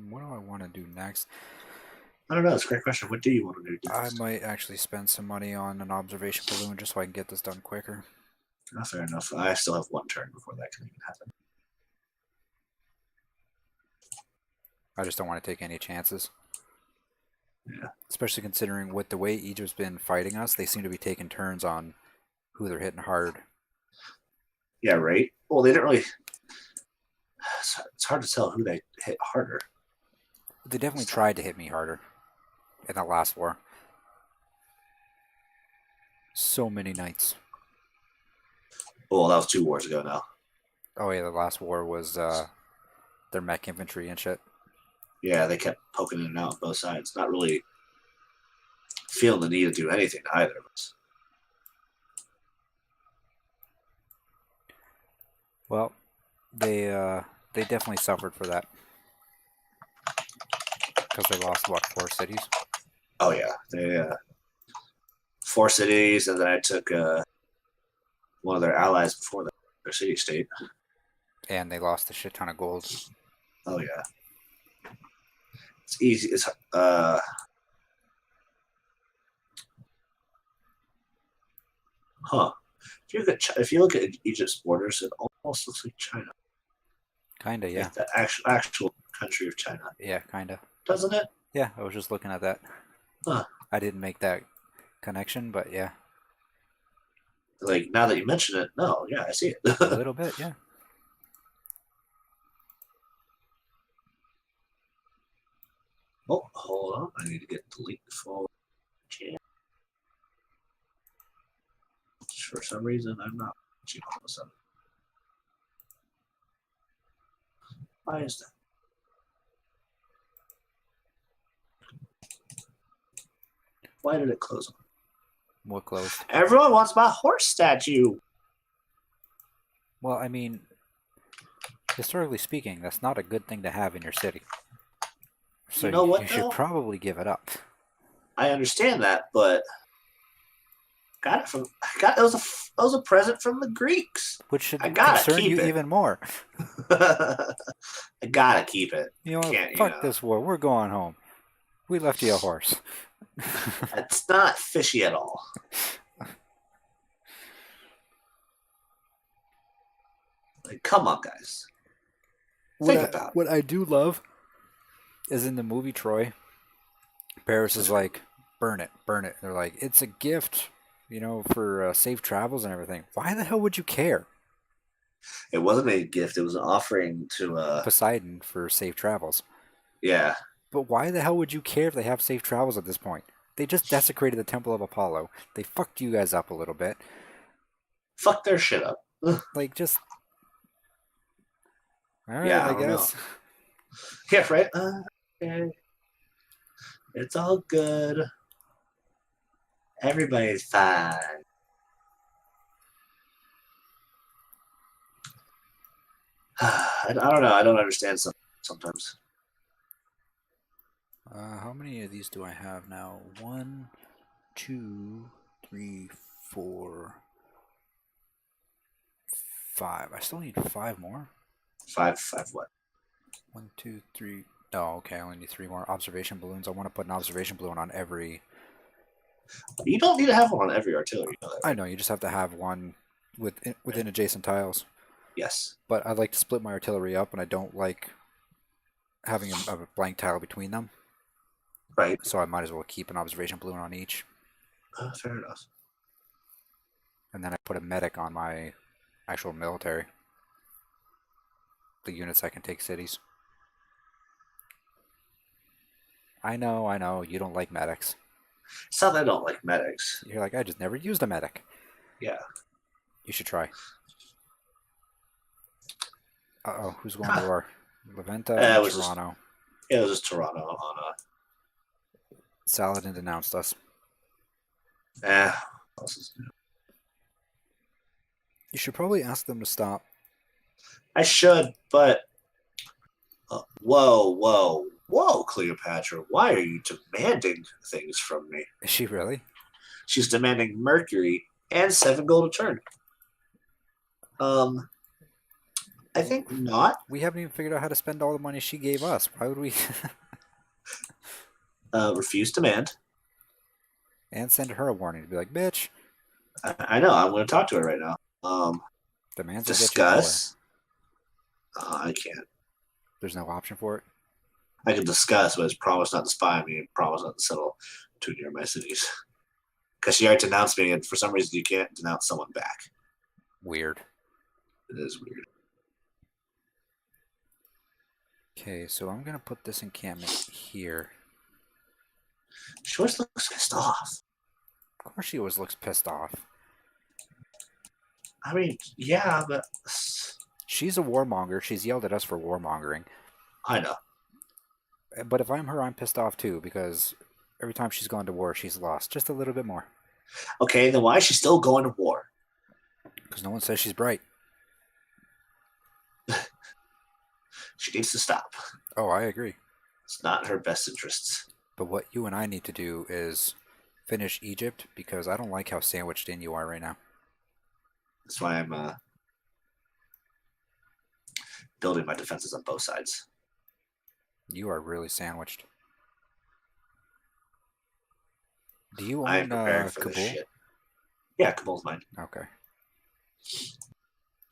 What do I want to do next? I don't know. It's a great question. What do you want to do I next? might actually spend some money on an observation balloon just so I can get this done quicker. Oh, fair enough. I still have one turn before that can even happen. I just don't want to take any chances. Yeah. Especially considering with the way Egypt's been fighting us, they seem to be taking turns on who they're hitting hard. Yeah, right? Well, they didn't really. It's hard to tell who they hit harder. They definitely tried to hit me harder in that last war. So many knights. Well, that was 2 wars ago now. Oh yeah, the last war was their mech infantry and shit. Yeah, they kept poking in and out on both sides. Not really feeling the need to do anything to either of us. Well, they definitely suffered for that because they lost what 4 cities. Oh yeah, they 4 cities, and then I took one of their allies before that, their city state. And they lost a shit ton of gold. Oh yeah, it's easy. It's huh. If you look at Egypt's borders, it almost looks like China, Kinda, yeah. like the actual country of China, Yeah, kinda. doesn't it? Yeah, I was just looking at that. Huh. I didn't make that connection, but yeah, Like now that you mention it, no, yeah, I see it. a little bit, yeah. Oh, hold on, I need to get delete for. For some reason, I'm not watching all of a sudden. Why is that? Why did it close on? What closed? Everyone wants my horse statue. Well, I mean, historically speaking, that's not a good thing to have in your city. So You know what, you should though? probably give it up. I understand that, but it was a present from the Greeks. Which should I gotta concern you keep it. even more. I gotta keep it. You know, Can't, fuck this war. We're going home. We left you a horse. It's not fishy at all. Like, come on, guys. Think about it. What I do love is in the movie Troy, Paris is like, burn it, burn it. They're like, it's a gift, for safe travels and everything. Why the hell would you care? It wasn't a gift. It was an offering to, Poseidon for safe travels. yeah. But why the hell would you care if they have safe travels at this point? They just desecrated the Temple of Apollo. They fucked you guys up a little bit. Fuck their shit up. Like, just... Alright, Yeah, I I don't know. guess. Yeah, right? Okay. It's all good. Everybody's fine. I don't know. I don't understand sometimes. How many of these do I have now? 1, 2, 3, 4, 5. I still need 5 more. Five what? 1, 2, 3. Oh, okay. I only need 3 more observation balloons. I want to put an observation balloon on every. You don't need to have one on every artillery. You know that, right? I know you just have to have one within adjacent tiles. Yes. But I like to split my artillery up, and I don't like having a blank tile between them. Right. So I might as well keep an observation balloon on each. Fair enough. And then I put a medic on my actual military. The units I can take cities. I know, you don't like medics. It's not that I don't like medics. You're like, I just never used a medic. Yeah. You should try. Uh-oh, who's going to war? Leventa or Toronto? It was just Toronto on Saladin denounced us. Eh. You should probably ask them to stop. I should, but whoa, Cleopatra! Why are you demanding things from me? Is she really? She's demanding Mercury and 7 gold a turn. I think not. We haven't even figured out how to spend all the money she gave us. Why would we? Refuse demand. And send her a warning to be like, bitch. I know. I'm going to talk to her right now. Demands will get you nowhere. Discuss. I can't. There's no option for it. I can discuss, but it's promise not to spy on me and promise not to settle too near my cities. Because she already denounced me, and for some reason you can't denounce someone back. Weird. It is weird. Okay, so I'm going to put this encampment here. She always looks pissed off. Of course she always looks pissed off. I mean, yeah, but... She's a warmonger. She's yelled at us for warmongering. I know. But if I'm her, I'm pissed off too, because every time she's gone to war, she's lost just a little bit more. Okay, then why is she still going to war? Because no one says she's bright. She needs to stop. Oh, I agree. It's not in her best interests. But what you and I need to do is finish Egypt, because I don't like how sandwiched in you are right now. That's why I'm building my defenses on both sides. You are really sandwiched. Do you I am own prepared for Kabul? this shit. Yeah, Kabul's mine. Okay.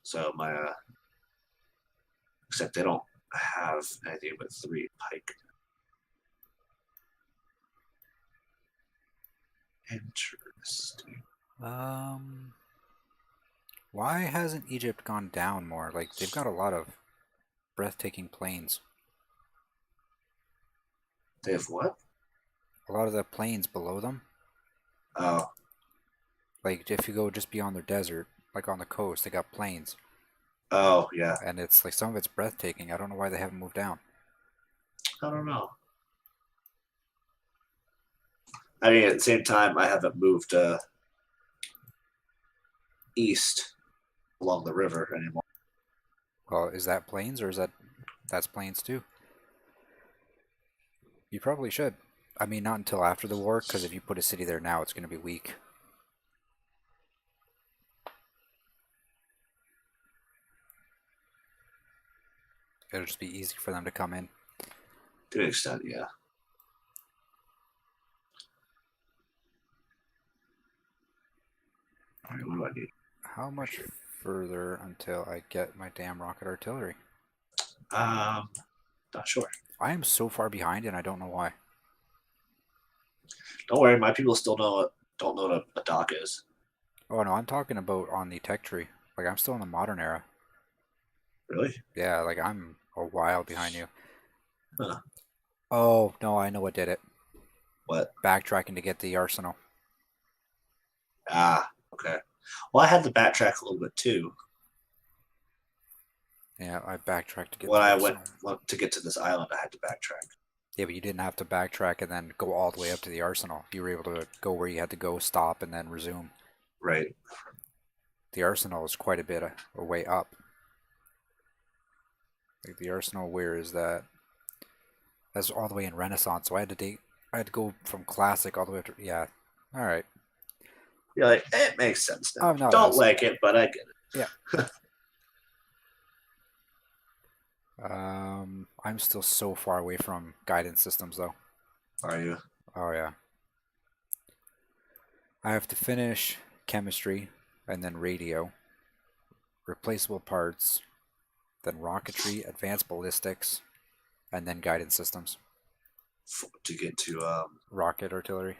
So my except they don't have anything but 3 pike. Interesting. Why hasn't Egypt gone down more? Like, they've got a lot of breathtaking plains. They have what? A lot of the plains below them. Oh. Like, if you go just beyond their desert, like on the coast, they got plains. Oh, yeah. And it's like, some of it's breathtaking. I don't know why they haven't moved down. I don't know. I mean, at the same time, I haven't moved east along the river anymore. Well, is that plains, or is that's plains too? You probably should. I mean, not until after the war, because if you put a city there now, it's going to be weak. It'll just be easy for them to come in. To an extent, yeah. All right, what do I need? How much further until I get my damn rocket artillery? Not sure. I am so far behind, and I don't know why. Don't worry, my people still don't know what a dock is. Oh no, I'm talking about on the tech tree. Like, I'm still in the modern era. Really? Yeah, like, I'm a while behind you. Huh. Oh, no, I know what did it. What? Backtracking to get the arsenal. Ah, okay. Well, I had to backtrack a little bit too. Yeah, I backtracked to get When the I arsenal. went to get to this island, I had to backtrack. Yeah, but you didn't have to backtrack and then go all the way up to the arsenal. You were able to go where you had to go, stop, and then resume. Right. The arsenal is quite a bit a way up. Like, the arsenal, where is that? That's all the way in Renaissance, so I had to go from classic all the way up to, yeah. All right. You're like, it makes sense now. Oh, no, Don't like it, but I get it. Yeah. I'm still so far away from guidance systems, though. Are you? Oh, yeah. I have to finish chemistry, and then radio, replaceable parts, then rocketry, advanced ballistics, and then guidance systems. To get to Rocket artillery.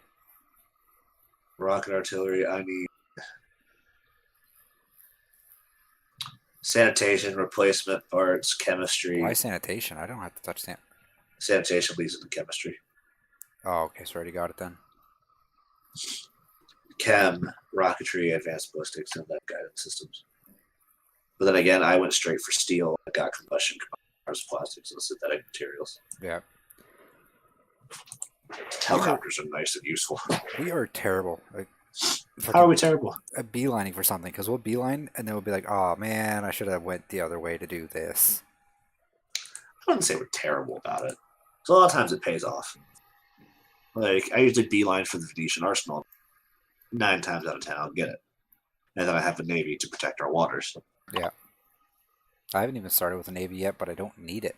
rocket artillery, I need sanitation, replacement parts, chemistry. Why sanitation? I don't have to touch Sanitation leads into chemistry. Oh, okay, so I already got it then. Chem, rocketry, advanced ballistics, and then guidance systems. But then again, I went straight for steel. I got combustion cars, plastics, and synthetic materials. Yeah. Helicopters are nice and useful. We are terrible. Like, How are we freaking terrible? beelining for something, because we'll beeline and then we'll be like, oh man, I should have went the other way to do this. I wouldn't say we're terrible about it. So a lot of times it pays off. Like I usually beeline for the Venetian Arsenal. 9 times out of 10, I'll get it, and then I have the Navy to protect our waters. Yeah. I haven't even started with a Navy yet, but I don't need it.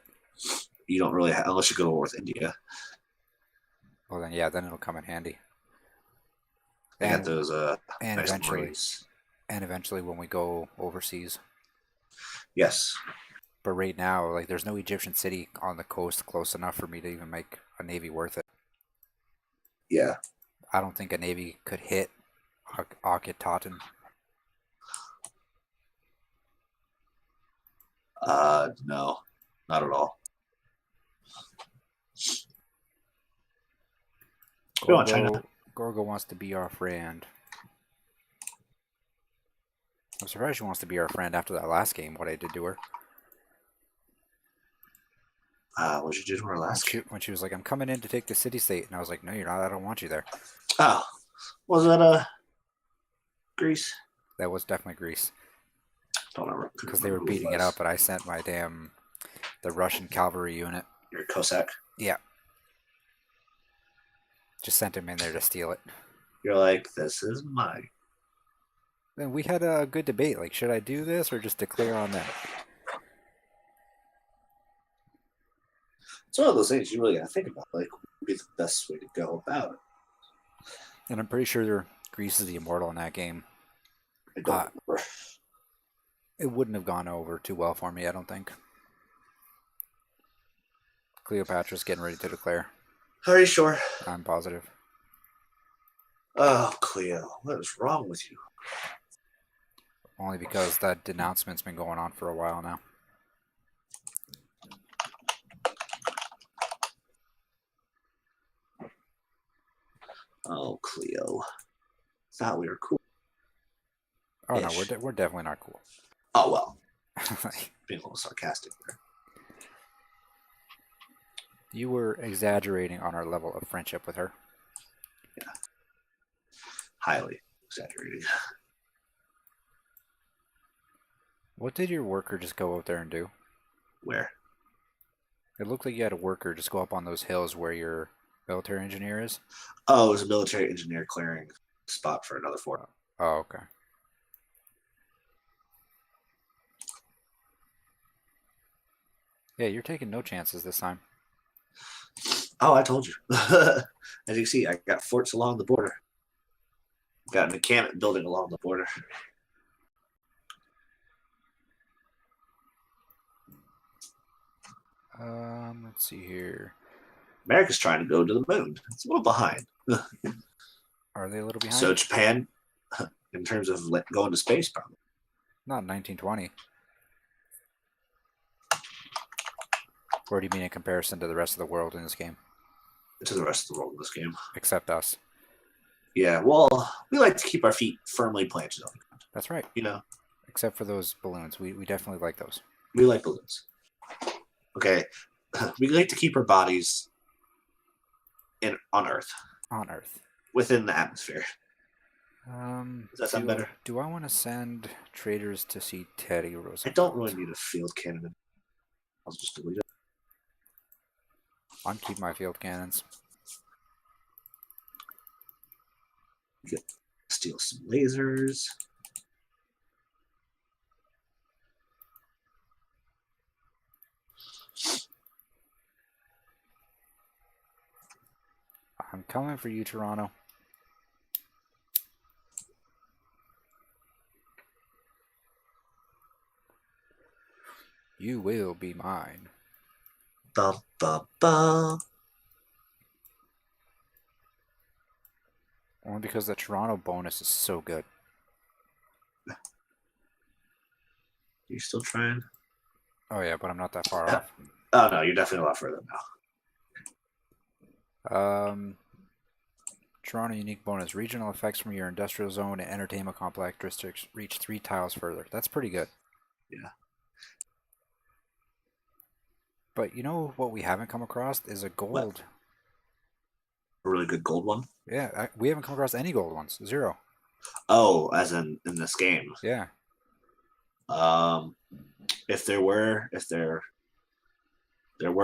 You don't really unless you go to war with India. Well then, yeah, then it'll come in handy. They got And those and nice eventually, Marines. and eventually when we go overseas. Yes. But right now, like, there's no Egyptian city on the coast close enough for me to even make a Navy worth it. Yeah. I don't think a Navy could hit Akhetaten. No, not at all. We want China. Gorgo wants to be our friend. I'm surprised she wants to be our friend after that last game, what I did to her. What did you do to her last game? When she was like, I'm coming in to take the city-state. And I was like, no, you're not. I don't want you there. Oh, was that Greece? That was definitely Greece. Don't remember. Because they were beating it up, but I sent my the Russian cavalry unit. Your Cossack? Yeah. Just sent him in there to steal it. You're like, this is mine. Then we had a good debate. Like, should I do this or just declare on them? It's one of those things you really got to think about. Like, what would be the best way to go about it? And I'm pretty sure Greece is the immortal in that game. I don't remember. It wouldn't have gone over too well for me, I don't think. Cleopatra's getting ready to declare. Are you sure? I'm positive. Oh, Cleo, what is wrong with you? Only because that denouncement has been going on for a while now. Oh, Cleo. Thought we were cool. Oh, no, we're definitely not cool. Oh, well. Being a little sarcastic there. You were exaggerating on our level of friendship with her. Yeah. Highly exaggerating. What did your worker just go out there and do? Where? It looked like you had a worker just go up on those hills where your military engineer is. Oh, it was a military engineer clearing spot for another fort. Oh, okay. Yeah, you're taking no chances this time. Oh, I told you. As you can see, I got forts along the border. Got an encampment building along the border. Let's see here. America's trying to go to the moon. It's a little behind. Are they a little behind? So Japan, in terms of going to space, probably. Not in 1920. Or do you mean in comparison to the rest of the world in this game? To the rest of the world in this game. Except us. Yeah, well, we like to keep our feet firmly planted on the ground. That's right. You know? Except for those balloons. We definitely like those. We like balloons. Okay. We like to keep our bodies on Earth. On Earth. Within the atmosphere. Does that sound better? Do I want to send traders to see Teddy Roosevelt? I don't really need a field cannon. I'll just delete it. I'm keeping my field cannons. Steal some lasers. I'm coming for you, Toronto. You will be mine. Ba ba ba. Only because the Toronto bonus is so good. You still trying? Oh yeah, but I'm not that far off. Oh no, you're definitely a lot further now. Toronto unique bonus. Regional effects from your industrial zone and entertainment complex districts reach 3 tiles further. That's pretty good. Yeah. But you know what we haven't come across is a gold. What? A really good gold one? Yeah, we haven't come across any gold ones. 0. Oh, as in this game. Yeah. Um, if there were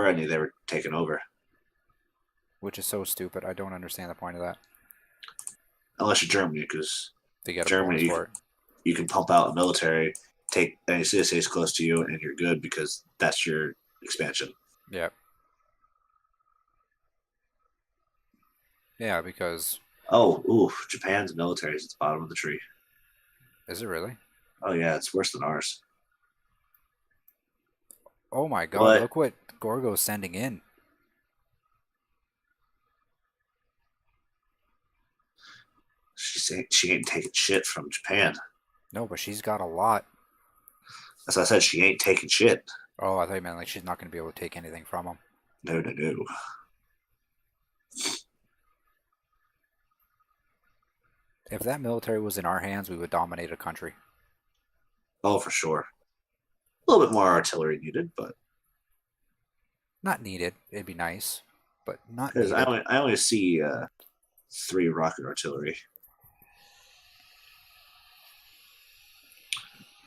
any, they were taken over. Which is so stupid. I don't understand the point of that. Unless you're Germany, because They get a bonus Germany for it. you can pump out a military, take any city states close to you, and you're good because that's your expansion. Yeah. Yeah, because Oh, ooh, Japan's military is at the bottom of the tree. is it really? Oh yeah, it's worse than ours. Oh my god, What? look what Gorgo's sending in. She ain't taking shit from Japan. No, but she's got a lot. As I said, she ain't taking shit. Oh, I thought you meant like she's not going to be able to take anything from him. No, no, no. If that military was in our hands, we would dominate a country. Oh, for sure. A little bit more artillery needed, but Not needed. It'd be nice, but not because needed. I only see 3 rocket artillery.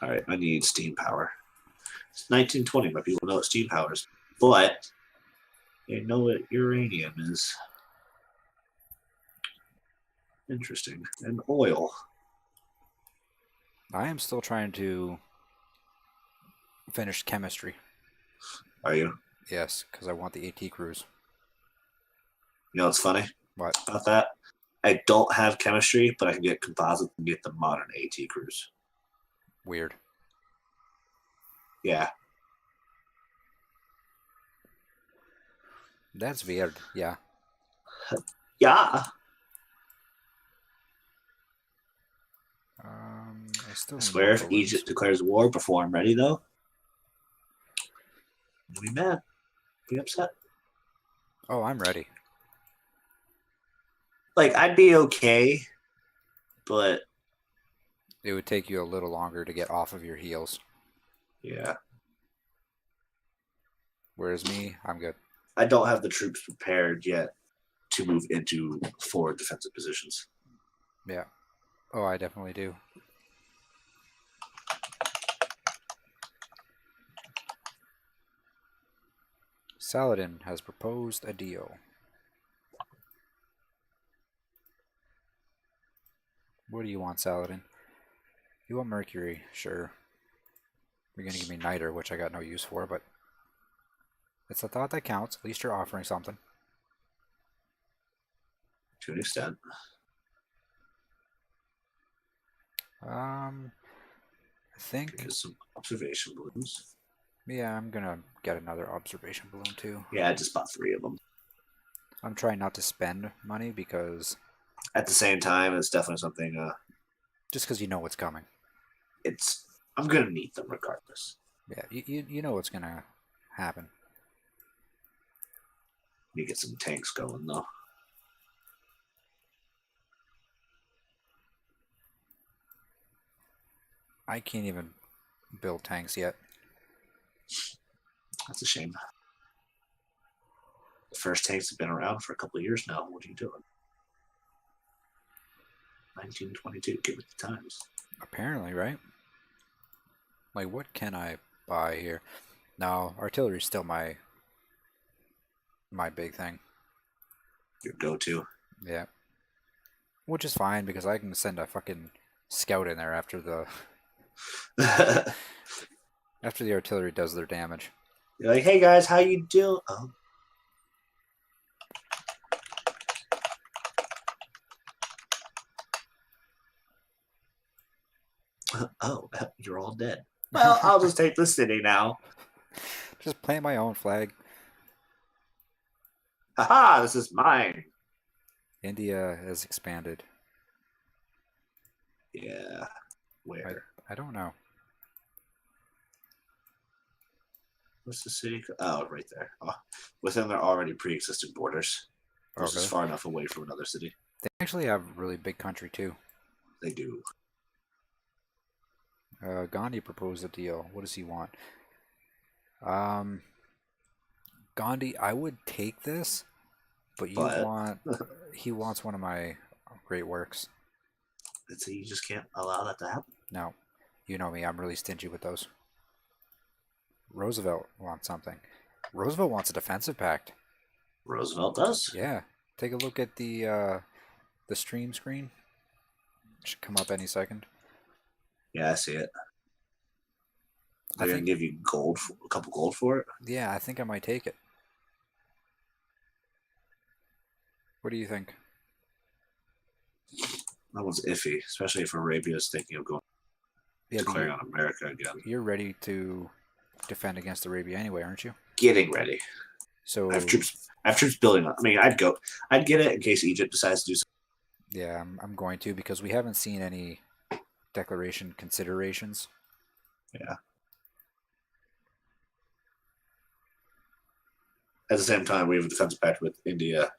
All right, I need steam power. It's 1920. My people know what steam power is, but they know what uranium is. Interesting. And oil. I am still trying to finish chemistry. Are you? Yes, because I want the AT cruise. You know what's funny What? about that? I don't have chemistry, but I can get composite and get the modern AT cruise. Weird. Yeah. That's weird. Yeah. Yeah. I still I need swear more if balloons. Egypt declares war before I'm ready, though, I'll be mad. Be upset. Oh, I'm ready. Like, I'd be okay, but It would take you a little longer to get off of your heels. yeah. Whereas me, I'm good. I don't have the troops prepared yet to move into forward defensive positions. Yeah. Oh, I definitely do. Saladin has proposed a deal. What do you want, Saladin? You want Mercury, sure. You're gonna give me Niter, which I got no use for, but it's a thought that counts. At least you're offering something. To an extent. I think, Here's some observation balloons. yeah, I'm gonna get another observation balloon too. Yeah, I just bought 3 of them. I'm trying not to spend money because At the same time, it's definitely something. just because you know what's coming. I'm gonna need them regardless. Yeah, you know what's gonna happen. Need to get some tanks going though. I can't even build tanks yet. That's a shame. The first tanks have been around for a couple of years now. What are you doing? 1922. Get with the times. Apparently, right? Like, what can I buy here? No, artillery's still my big thing. Your go-to. Yeah. Which is fine because I can send a fucking scout in there after the after the artillery does their damage. You're like, hey guys, how you doing? Oh, you're all dead. Well, I'll just take the city now. Just plant my own flag. Haha, this is mine. India has expanded. Yeah. Where? I don't know. What's the city? Oh, right there. Oh, within their already pre-existing borders. This Okay. is far enough away from another city. They actually have a really big country too. They do. Gandhi proposed a deal. What does he want? Gandhi, I would take this, but But he wants one of my great works. So you just can't allow that to happen. No. You know me, I'm really stingy with those. Roosevelt wants something. Roosevelt wants a defensive pact. Roosevelt does. Yeah. Take a look at the stream screen. It should come up any second. Yeah, I see it. I They're think, gonna give you gold, a couple gold for it. yeah, I think I might take it. What do you think? That one's iffy, especially if Arabia is thinking of going Yeah, but declaring on America again. you're ready to defend against Arabia anyway, aren't you? Getting ready. So I have troops building up. I mean, I'd get it in case Egypt decides to do something. yeah, I'm going to because we haven't seen any declaration considerations. Yeah. At the same time, we have a defensive pact with India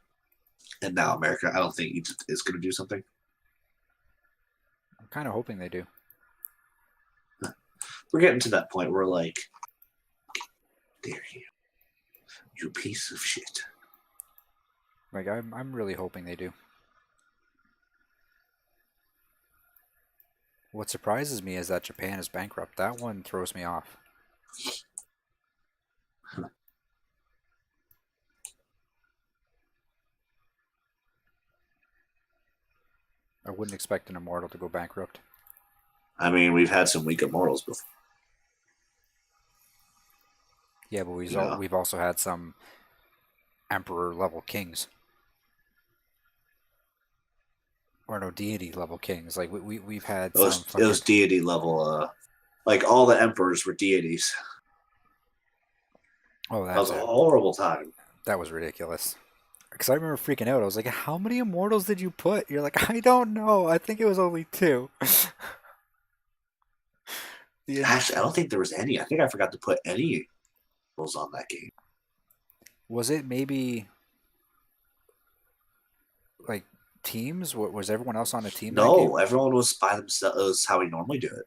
and now America. I don't think Egypt is going to do something. I'm kind of hoping they do. We're getting to that point where, like, dare you piece of shit. Like I'm really hoping they do. What surprises me is that Japan is bankrupt. That one throws me off. I wouldn't expect an immortal to go bankrupt. I mean, we've had some weak immortals before. Yeah, but Yeah. we've also had some emperor level kings. Or no, deity level kings. Like we've had It some was, fucking... it was deity level. Like, all the emperors were deities. Oh, That was that's a it. horrible time. That was ridiculous. Because I remember freaking out. I was like, how many immortals did you put? You're like, I don't know. I think it was only 2. Actually, I don't think there was any. I think I forgot to put any rules on that game. Was it maybe like teams? Was everyone else on a team that game? No, everyone was by themselves. It was how we normally do it.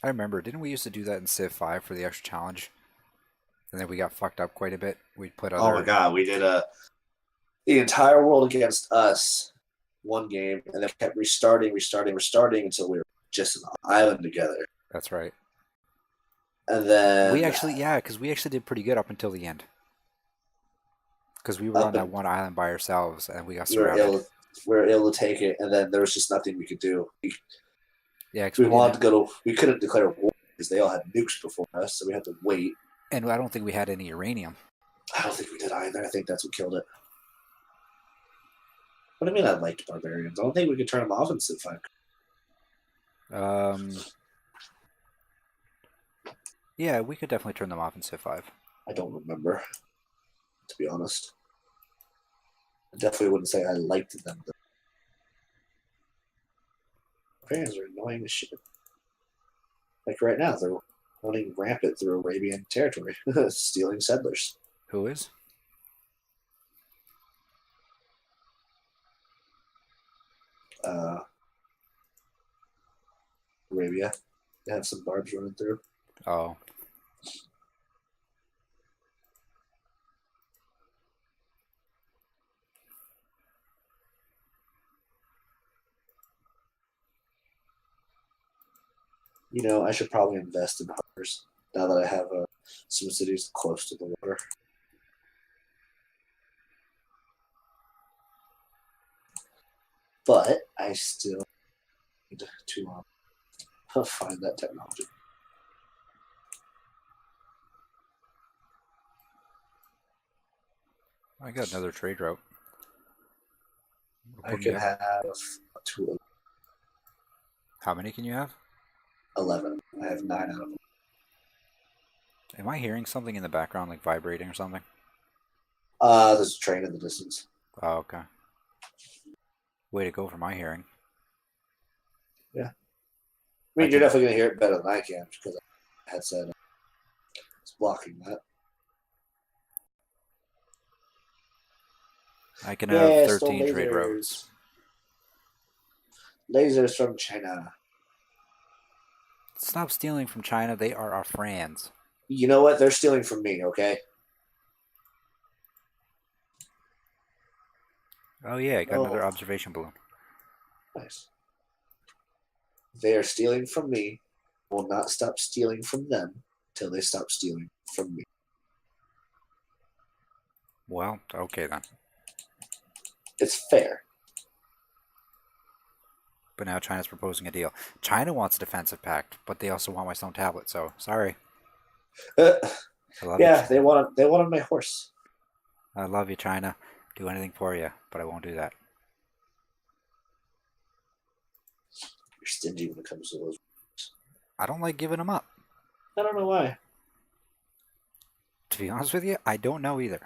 I remember. Didn't we used to do that in Civ 5 for the extra challenge? And then we got fucked up quite a bit. We'd put other... Oh my god, we did the entire world against us one game, and then kept restarting until we were just an island together. That's right. And then We actually, yeah, because we actually did pretty good up until the end. Because we were on that one island by ourselves, and we got surrounded. We were able to take it, and then there was just nothing we could do. Yeah, we couldn't declare war because they all had nukes before us, so we had to wait. And I don't think we had any uranium. I don't think we did either. I think that's what killed it. What do you mean I liked barbarians? I don't think we could turn them off in Civ 5. Yeah, we could definitely turn them off in Civ 5. I don't remember, to be honest. I definitely wouldn't say I liked them. Barbarians are annoying as shit. Like right now, they're running rampant through Arabian territory, stealing settlers. Who is? Arabia. They have some barbs running through. Oh. You know, I should probably invest in hunters now that I have some cities close to the water. But I still need to find that technology. I got another trade route. I can have 2. How many can you have? 11. I have 9 out of them. Am I hearing something in the background, like vibrating or something? There's a train in the distance. Oh, okay. Way to go for my hearing. Yeah. I mean, you're definitely going to hear it better than I can because the headset is blocking that. I can have 13 trade routes. Lasers from China. Stop stealing from China. They are our friends. You know what? They're stealing from me, okay? Oh yeah, I got Oh, another observation balloon. nice. They are stealing from me. I will not stop stealing from them until they stop stealing from me. Well, okay then. It's fair. But now China's proposing a deal. China wants a defensive pact, but they also want my stone tablet. So sorry. Uh, I love you. yeah, they wanted my horse. I love you, China. Do anything for you, but I won't do that. You're stingy when it comes to those. I don't like giving them up. I don't know why. To be honest with you, I don't know either.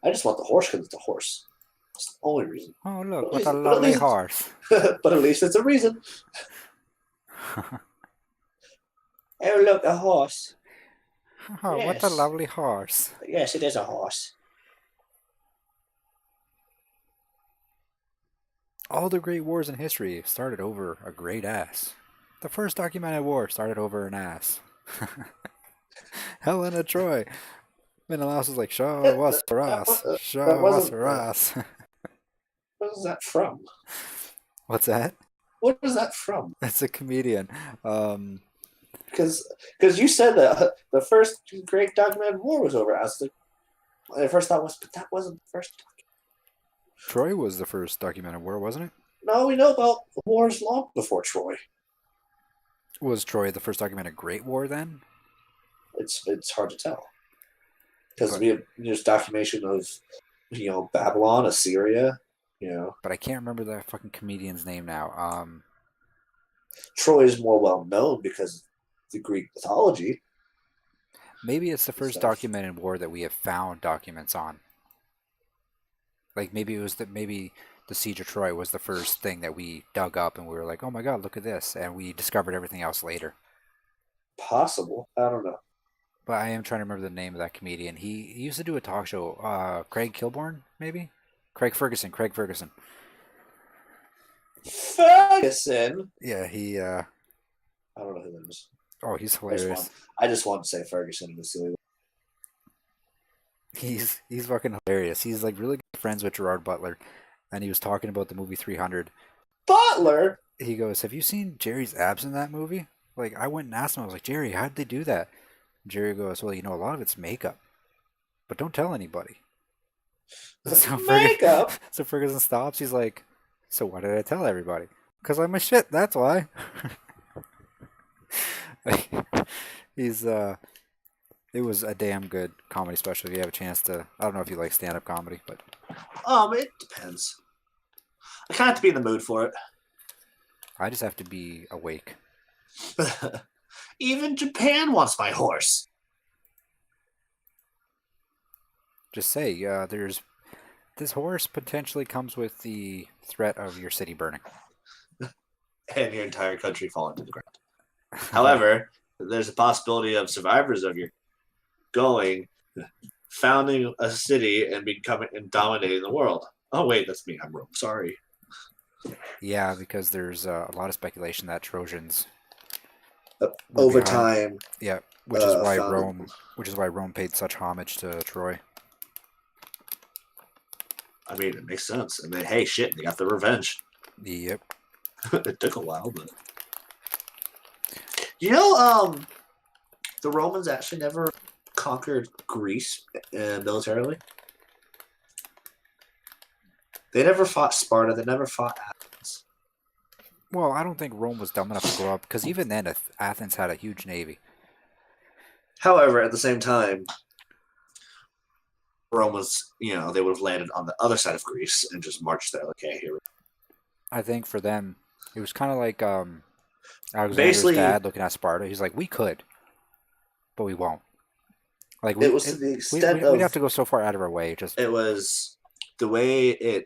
I just want the horse because it's a horse. That's the only reason. Oh But look, at what a least, but at lovely least horse. but at least it's a reason. Oh look, a horse. Oh, what a Yes, lovely horse. yes, it is a horse. All the great wars in history started over a great ass. The first documented war started over an ass. Helena Troy. Menelaus was like, show us for us. That Show us wasn't. for us. What is that from? What's that? What is that from? That's a comedian. Because you said that the first great documented war was over. I was like, my first thought was, but that wasn't the first. Troy was the first documented war, wasn't it? No, we know about wars long before Troy. Was Troy the first documented Great War then? It's hard to tell because But we have there's documentation of Babylon, Assyria. but I can't remember that fucking comedian's name now. Troy is more well known because of the Greek mythology Maybe it's the and first stuff. documented war that we have found documents on. Like maybe the siege of Troy was the first thing that we dug up and we were like, oh my god, look at this, and we discovered everything else later. Possible. I don't know. But I am trying to remember the name of that comedian. He used to do a talk show. Craig Kilborn, maybe? Craig Ferguson. Craig Ferguson. Ferguson. Yeah, he. I don't know who that is. Oh, he's I just want hilarious. I just want to say Ferguson in the silly. He's fucking hilarious. He's like really good friends with Gerard Butler, and he was talking about the movie 300. Butler. He goes, "Have you seen Jerry's abs in that movie?" Like I went and asked him. I was like, "Jerry, how did they do that?" Jerry goes, "Well, a lot of it's makeup, but don't tell anybody." So Makeup. Ferguson stops. He's like, "So why did I tell everybody?" Because I'm a shit. That's why. He's It was a damn good comedy special. If you have a chance to, I don't know if you like stand-up comedy, but It depends. I kind of have to be in the mood for I just have to be awake. it. Even Japan wants my horse. Just say, there's this horse potentially comes with the threat of your city burning. And your entire country falling to the ground. However, there's a possibility of survivors of your going, founding a city and becoming and dominating the world. Oh wait, that's me. I'm Rome. Sorry. Yeah, because there's a lot of speculation that Trojans were Over behind. time, Yeah, which is why founded. Rome paid such homage to Troy. I mean, it makes sense. And then, hey, shit, they got their revenge. Yep. It took a while, but the Romans actually never conquered Greece militarily. They never fought Sparta. They never fought Athens. Well, I don't think Rome was dumb enough to go up because even then, Athens had a huge navy. However, at the same time, Rome was, they would have landed on the other side of Greece and just marched there. Like, hey, here we go. I think for them, it was kind of like Alexander's Basically, dad looking at Sparta. He's like, we could, but we won't. Like it was to the extent we'd have to go so far out of our way. It was the way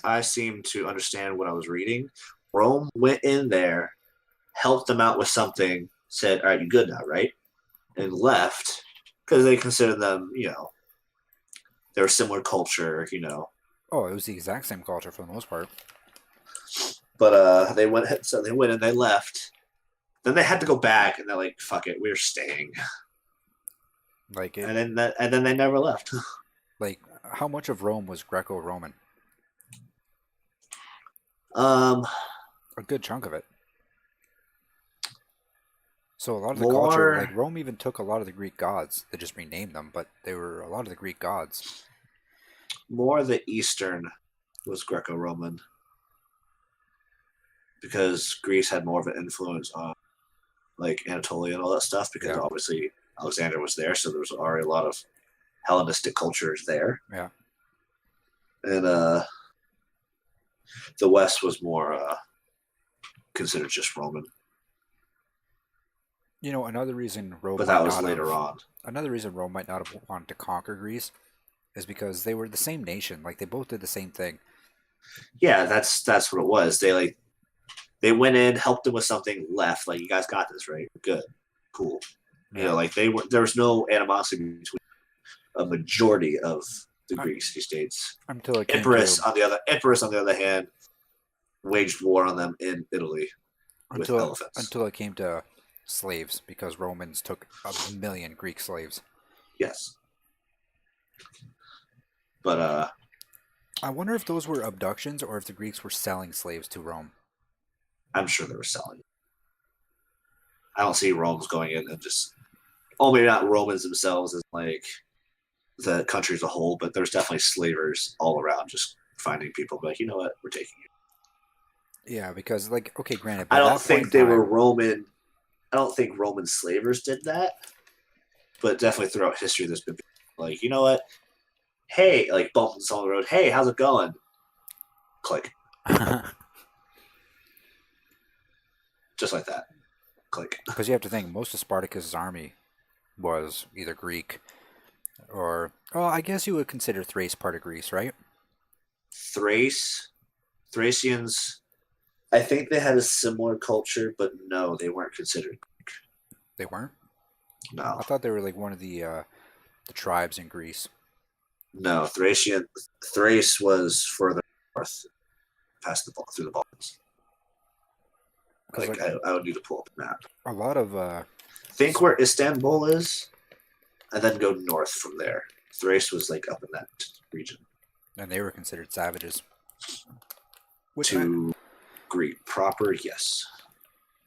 I seem to understand what I was reading. Rome went in there, helped them out with something, said, all right, you good now, right? And left because they considered them, they were similar culture, Oh, it was the exact same culture for the most part. But they went and they left. Then they had to go back, and they're like, "Fuck it, we're staying." Like it, And then they never left. like How much of Rome was Greco-Roman? Um, A good chunk of it. So a lot of the culture, like more Rome, even took a lot of the Greek gods. They just renamed them, but they were a lot of the Greek gods. more the Eastern was Greco-Roman because Greece had more of an influence on like Anatolia and all that stuff because Yeah, obviously Alexander was there, so there was already a lot of Hellenistic cultures there, yeah. and the West was more considered just Roman, You know, but that was later on. another reason Rome might not have wanted to conquer Greece is because they were the same nation. Like they both did the same thing. Yeah, that's what it was. They went in, helped them with something, left. Like you guys got this, right? Good, cool. You Yeah. know, like there was no animosity between a majority of the Un- Greek states. Until it came to Empress on the other hand, waged war on them in Italy with elephants. until it came to slaves because Romans took 1 million Greek slaves. Yes, but I wonder if those were abductions or if the Greeks were selling slaves to Rome. I'm sure they were selling. I don't see Romans going in and just. Oh, maybe not Romans themselves as like the country as a whole, but there's definitely slavers all around just finding people. But you know what? We're taking it. Yeah, because like okay, granted, I by don't that point in think they were time, Roman. I don't think Roman slavers did that, but definitely throughout history, there's been like, you know what? Hey, like bumping someone on the road. Hey, how's it going? Click, just like that. Click. because you have to think most of Spartacus's army was either Greek or, oh, I guess you would consider Thrace part of Greece, right? Thrace, Thracians. I think they had a similar culture, but no, they weren't considered. They weren't. No, I thought they were like one of the tribes in Greece. no. Thrace was further north, past the through the Balkans. Because Like like I would need to pull up a map. a lot of Think where Istanbul is, and then go north from there. Thrace was like up in that region. and they were considered savages. Which I, To Greek proper, yes.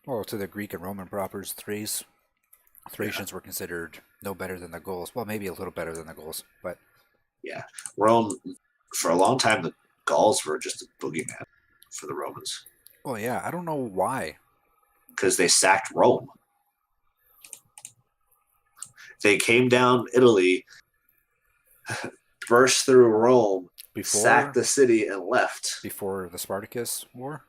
well, to the Greek and Roman propers, Yeah, Thracians were considered no better than the Gauls. Well, maybe a little better than the Gauls, but yeah. Rome, for a long time, the Gauls were just a boogeyman for the Romans well, yeah, I don't know why. because they sacked Rome. They came down Italy, burst through Rome, sacked Before the city, and left. before the Spartacus War.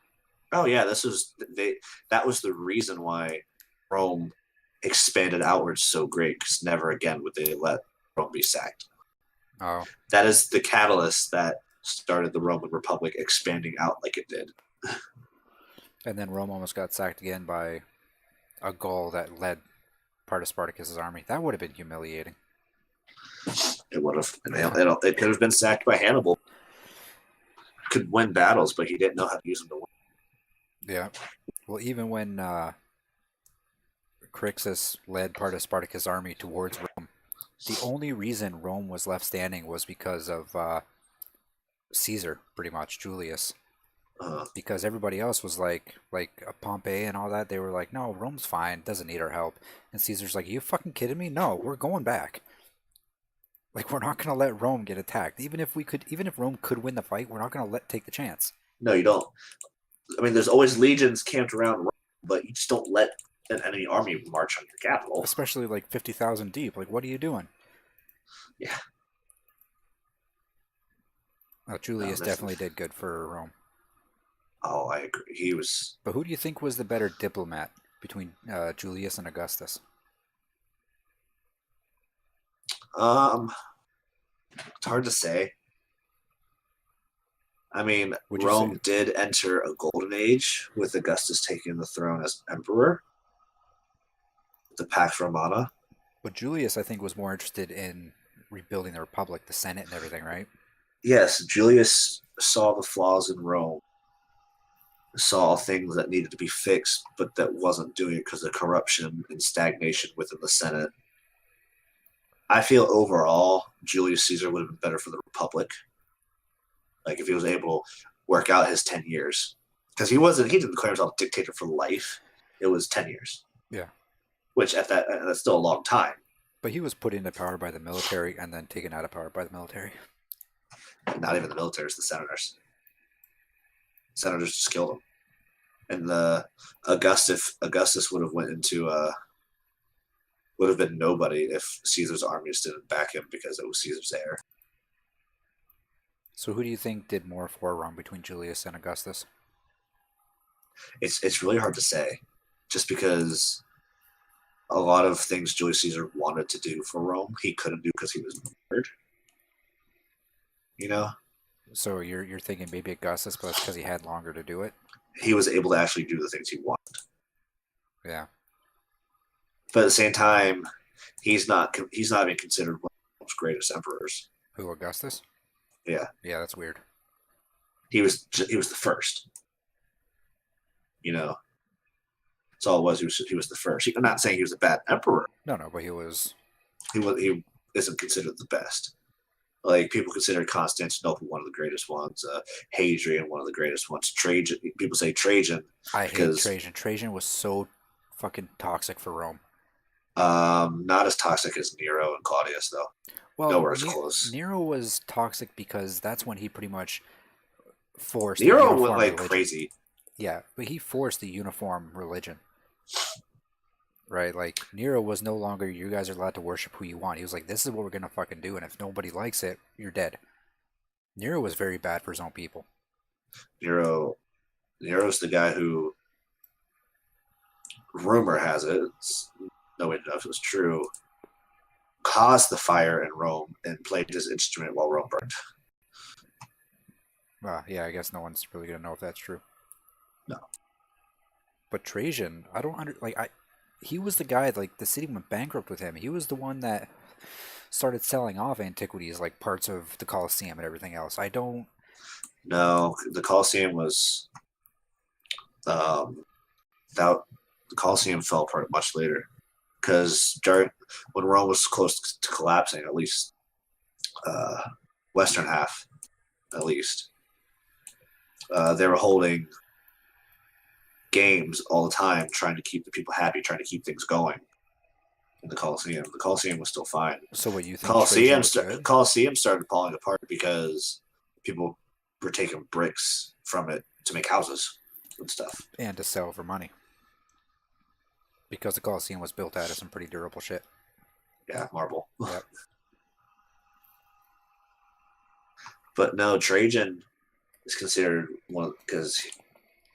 Oh yeah, this was they. That was the reason why Rome expanded outwards so great. Because never again would they let Rome be sacked. Oh, That is the catalyst that started the Roman Republic expanding out like it did. and then Rome almost got sacked again by a Gaul that led part of Spartacus's army. That would have been humiliating. It would have. It could have been sacked by Hannibal. Could win battles, but he didn't know how to use them to win. Yeah. Well, even when Crixus led part of Spartacus' army towards Rome, the only reason Rome was left standing was because of Caesar, pretty much Julius. Uh, Because everybody else was like Pompey and all that. They were like, no, Rome's fine, doesn't need our help. And Caesar's like, you fucking kidding me? No, we're going back. Like we're not gonna let Rome get attacked. Even if Rome could win the fight, we're not gonna let take the chance. no, you don't. I mean, there's always legions camped around Rome, but you just don't let an enemy army march on your capital. Especially like 50,000 deep. Like, what are you doing? Yeah. No, Julius definitely did good for Rome. Oh, I agree. He was. But who do you think was the better diplomat between Julius and Augustus? Um, it's hard to say. I mean, Would you say? Rome did enter a golden age with Augustus taking the throne as emperor, the Pax Romana. But Julius, I think, was more interested in rebuilding the Republic, the Senate, and everything, right? Yes, Julius saw the flaws in Rome, saw things that needed to be fixed, but that wasn't doing it because of corruption and stagnation within the Senate. I feel overall Julius Caesar would have been better for the Republic. Like if he was able to work out his 10 years, because he didn't declare himself dictator for life. It was 10 years. Yeah. Which that's still a long time. But he was put into power by the military and then taken out of power by the military. Not even the military, it's the senators. Senators just killed him. And the Augustus would have would have been nobody if Caesar's armies didn't back him because it was Caesar's heir. So who do you think did more for Rome between Julius and Augustus? It's really hard to say, just because a lot of things Julius Caesar wanted to do for Rome, he couldn't do because he was murdered. You know? So you're thinking maybe Augustus, but it's because he had longer to do it? He was able to actually do the things he wanted. Yeah. But at the same time, he's not even considered one of the most greatest emperors. Who, Augustus? Yeah. Yeah, that's weird. He was the first. You know? That's all it was. He was the first. I'm not saying he was a bad emperor. No, but he was. He isn't considered the best. Like people consider Constantinople one of the greatest ones. Hadrian one of the greatest ones. Trajan. People say Trajan. I hate Trajan. Trajan was so fucking toxic for Rome. Not as toxic as Nero and Claudius though. Well, nowhere as close. Nero was toxic because that's when he pretty much forced. Nero went like crazy. Yeah, but he forced the uniform religion. Right, like Nero was no longer, you guys are allowed to worship who you want. He was like, this is what we're gonna fucking do, and if nobody likes it, you're dead. Nero was very bad for his own people. Nero's the guy who, rumor has it, no way to know if it was true, caused the fire in Rome and played his instrument while Rome burned. Yeah, I guess no one's really gonna know if that's true. No. But Trajan, I don't he was the guy, like, the city went bankrupt with him. He was the one that started selling off antiquities, like parts of the Colosseum and everything else. No, the Colosseum was... the Colosseum fell apart much later. Because when Rome was close to collapsing, at least western half, at least, they were holding games all the time, trying to keep the people happy, trying to keep things going in the Colosseum. The Colosseum was still fine. So what you think? Colosseum started falling apart because people were taking bricks from it to make houses and stuff. And to sell for money. Because the Colosseum was built out of some pretty durable shit. Yeah, marble. Yep. But no, Trajan is considered one because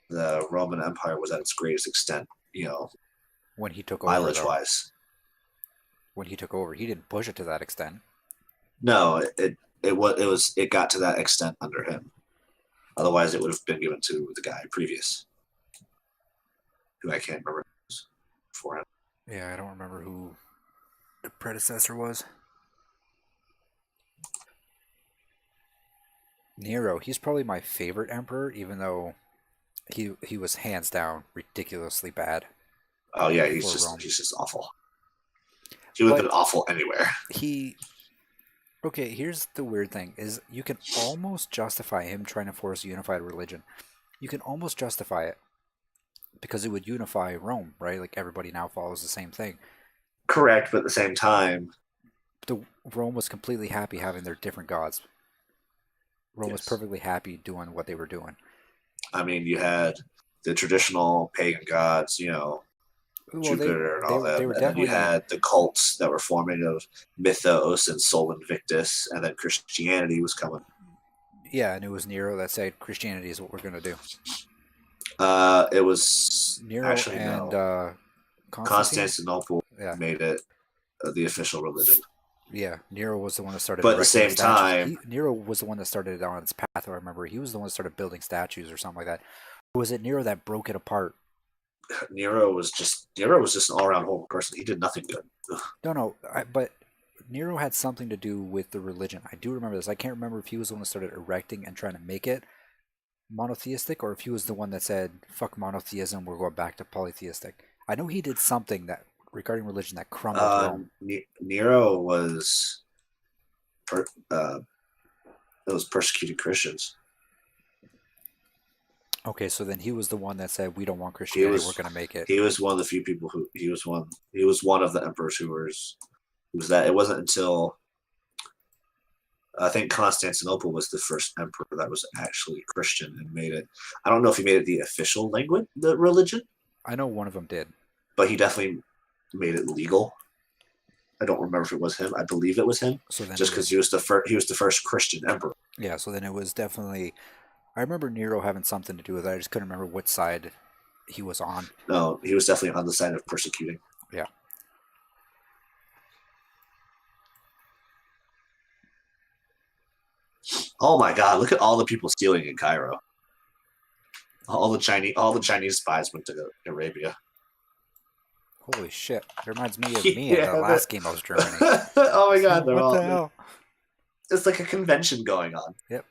the Roman Empire was at its greatest extent, when he took over, mileage-wise. When he took over, he didn't push it to that extent. No, it got to that extent under him. Otherwise, it would have been given to the guy previous, who I can't remember before him. Yeah, I don't remember who the predecessor was. Nero, he's probably my favorite emperor, even though he was hands down ridiculously bad. Oh yeah, he's just awful. He would have been awful anywhere. Okay, here's the weird thing, is you can almost justify him trying to force a unified religion. You can almost justify it because it would unify Rome, right? Like everybody now follows the same thing. Correct, but at the same time, Rome was completely happy having their different gods. Rome was perfectly happy doing what they were doing. I mean, you had the traditional pagan gods, Jupiter and all that. And then you had the cults that were forming of Mythos and Sol Invictus, and then Christianity was coming. Yeah, and it was Nero that said Christianity is what we're going to do. It was Nero and Constantinople made it the official religion. Yeah, Nero was the one that started. But at the same time, Nero was the one that started it on its path. I remember he was the one that started building statues or something like that. Or was it Nero that broke it apart? Nero was just an all-around horrible person. He did nothing good. No, but Nero had something to do with the religion. I do remember this. I can't remember if he was the one that started erecting and trying to make it monotheistic, or if he was the one that said, fuck monotheism, we're going back to polytheistic. I know he did something that religion that crumbled Rome? Nero was those persecuted Christians. Okay, so then he was the one that said, "We don't want He Christianity. We're was going to make it." he was one of the few people who he was one of the emperors who was that. It wasn't until I think Constantinople was the first emperor that was actually Christian and made it. I don't know if he made it the official language, the religion, I know one of them did. but he definitely made it legal. I don't remember if it was him. I believe it was him, So then just because he was the first Christian emperor. yeah. So then it was definitely. I remember Nero having something to do with it. I just couldn't remember what side he was on. No, he was definitely on the side of persecuting. Yeah. Oh my God! Look at all the people stealing in Cairo. All the Chinese spies went to Arabia. Holy shit! It reminds me of me Yeah, at the last game I was Germany. Oh my God! What the hell? It's like a convention going on. Yep.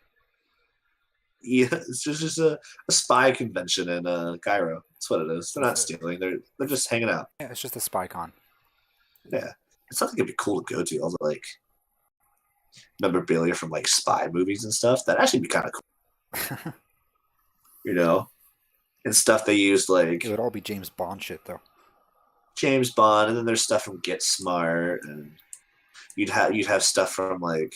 Yeah, it's just a spy convention in Cairo. That's what it is. They're not stealing. They're just hanging out. Yeah, it's just a spy con. Yeah, it's something it'd be cool to go to. All the like memorabilia from like spy movies and stuff. That'd actually be kind of cool. You know, and stuff they used like It would all be James Bond shit, though. James Bond, and then there's stuff from Get Smart, and you'd have stuff from like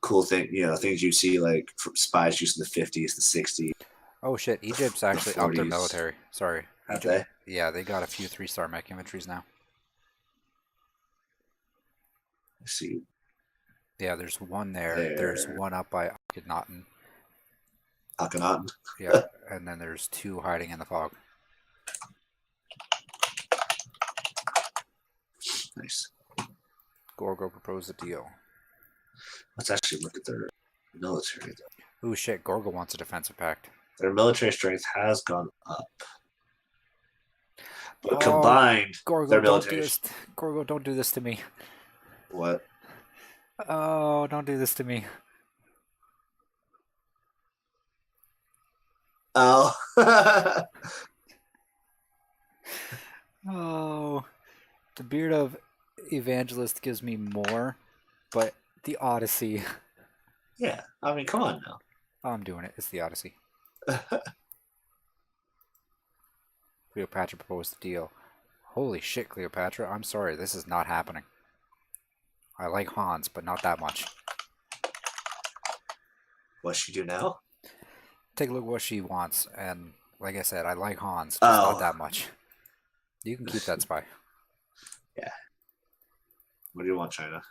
cool things you see like from spies used in the 50s, the 60s. Oh shit! Egypt's actually upped their 40s. military. Sorry. Have Egypt, yeah, they got a few 3-star mech infantries now. Let's see. Yeah, there's one there. There's one up by Akhenaten. Akhenaten. Yeah, and then there's 2 hiding in the fog. Nice. Gorgo proposed a deal. Let's actually look at their military. Ooh shit! Gorgo wants a defensive pact. Their military strength has gone up, but Oh, combined, Gorgo, their don't military. do this. Gorgo, don't do this to me. What? Oh, don't do this to me. Oh. Oh, the Beard of Evangelist gives me more, but the Odyssey. Yeah, I mean, come on now. Oh, I'm doing it. It's the Odyssey. Cleopatra proposed the deal. Holy shit, Cleopatra. I'm sorry. This is not happening. I like Hans, but not that much. What's she do now? Take a look at what she wants, and like I said, I like Hans, just not that much. You can keep that spy. Yeah. What do you want, China?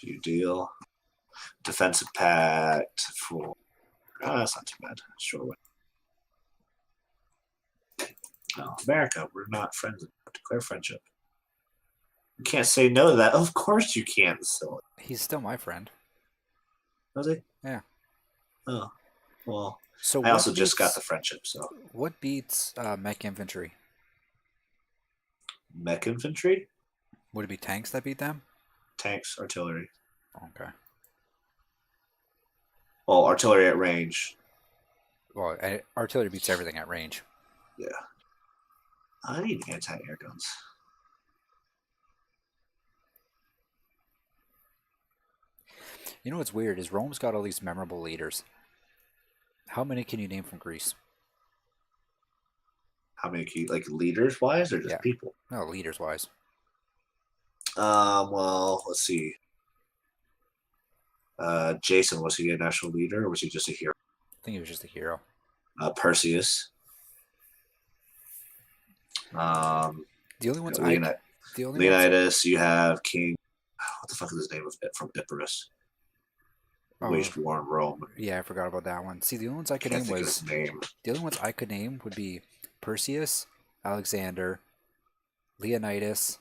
View deal. Defensive pact for. Oh, that's not too bad. Sure. No, America, we're not friends. Declare friendship. You can't say no to that. Of course you can't. So. He's still my friend. Was he? Yeah. Oh, well. So I also just got the friendship. So. What beats mech infantry? Mech infantry? Would it be tanks that beat them? Tanks, artillery. Okay. Well, artillery at range. Well, artillery beats everything at range. Yeah. I need anti-air guns. You know what's weird is Rome's got all these memorable leaders. How many can you name from Greece? How many like leaders wise or just people? No, leaders wise. Well, let's see. Jason, was he a national leader or was he just a hero? I think he was just a hero. Perseus. The only ones Leonidas, you have King. What the fuck is his name from Epirus? Waged war in Rome. Yeah, I forgot about that one. See, the only ones I could name was the only ones I could name would be Perseus, Alexander, Leonidas,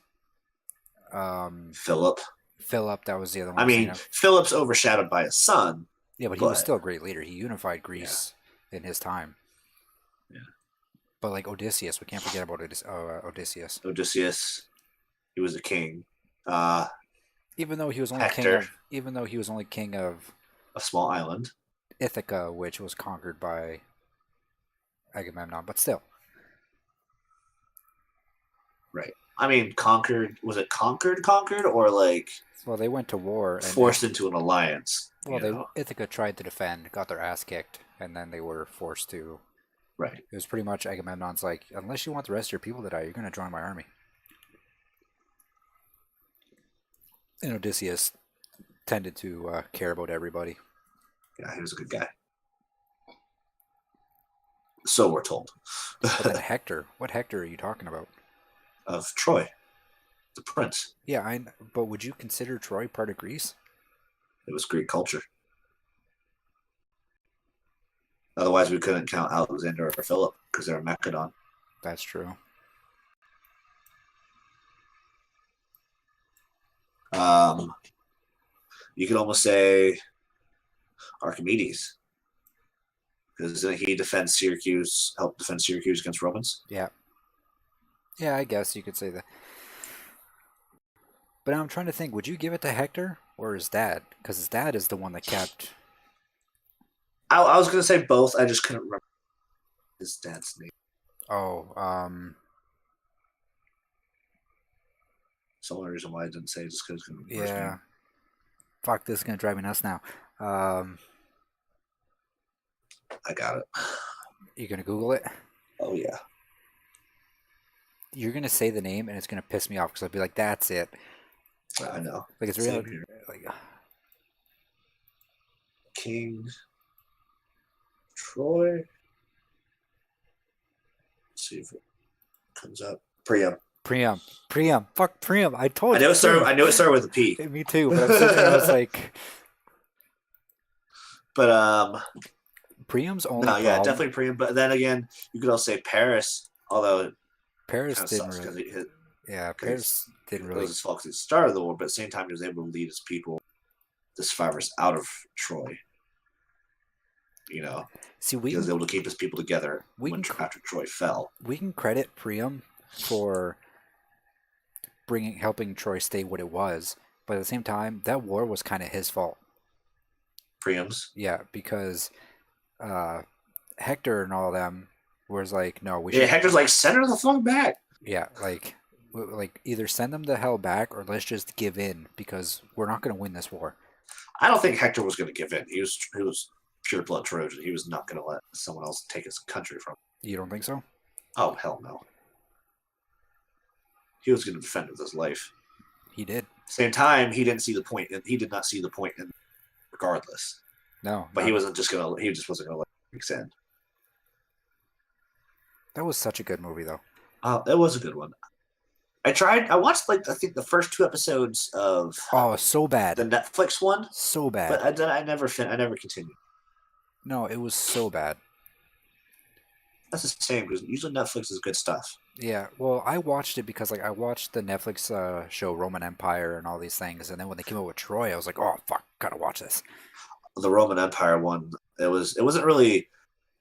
Philip. Philip, that was the other one. I mean, Philip's overshadowed by his son. Yeah, but he was still a great leader. He unified Greece in his time. Yeah. But like Odysseus, we can't forget about Odysseus. Odysseus, he was a king. Even though he was only king of a small island, Ithaca, which was conquered by Agamemnon, but still. Right. I mean, conquered. Was it conquered, or like Well, they went to war, and forced into an alliance? Ithaca tried to defend, got their ass kicked, and then they were forced to. Right. It was pretty much Agamemnon's like, unless you want the rest of your people to die, you're going to join my army. And Odysseus tended to care about everybody. Yeah, he was a good guy. So we're told. But then Hector, what Hector are you talking about? Of Troy, the prince. Yeah, but would you consider Troy part of Greece? It was Greek culture. Otherwise, we couldn't count Alexander or Philip because they're Macedon. That's true. You could almost say Archimedes, because didn't he help defend Syracuse against Romans? Yeah. Yeah, I guess you could say that. But I'm trying to think, would you give it to Hector or his dad? Because his dad is the one that kept... I was going to say both. I just couldn't remember his dad's name. Oh, Some other reason why I didn't say it just because it's going to be yeah. Fuck, this is going to drive me nuts now. I got it. You going to Google it? Oh, yeah. You're going to say the name and it's going to piss me off because I'll be like, that's it. I know. Like, it's really... Like, King Troy. Let's see if it comes up. Priam. Fuck Priam. I told you. I know it started with a P. Me too, but I'm sitting there, I was like... But, Priam's only no, yeah, problem... definitely Priam. But then again, you could also say Paris, although Paris didn't really... Paris didn't really... It was his fault because he started the war, but at the same time, he was able to lead his people, the survivors, out of Troy. You know, See, he was able to keep his people together after Troy fell. We can credit Priam for helping Troy stay what it was, but at the same time, that war was kind of his fault. Priam's? Yeah, because Hector and all of them was like, no, we should... Yeah, Hector's like, send her the fuck back. Yeah, like either send them the hell back or let's just give in because we're not going to win this war. I don't think Hector was going to give in. He was pure blood Trojan. He was not going to let someone else take his country from him. You don't think so? Oh, hell no. He was going to defend with his life. He did. Same time, he didn't see the point. He did not see the point in regardless. No. But he wasn't just going to, he just wasn't going to let Greeks in. That was such a good movie, though. That was a good one. I watched, I think the first 2 episodes of... Oh, so bad. The Netflix one. So bad. But I never continued. No, it was so bad. That's the same, because usually Netflix is good stuff. Yeah, well, I watched it because I watched the Netflix show Roman Empire and all these things, and then when they came out with Troy, I was like, oh fuck, gotta watch this. The Roman Empire one, it wasn't really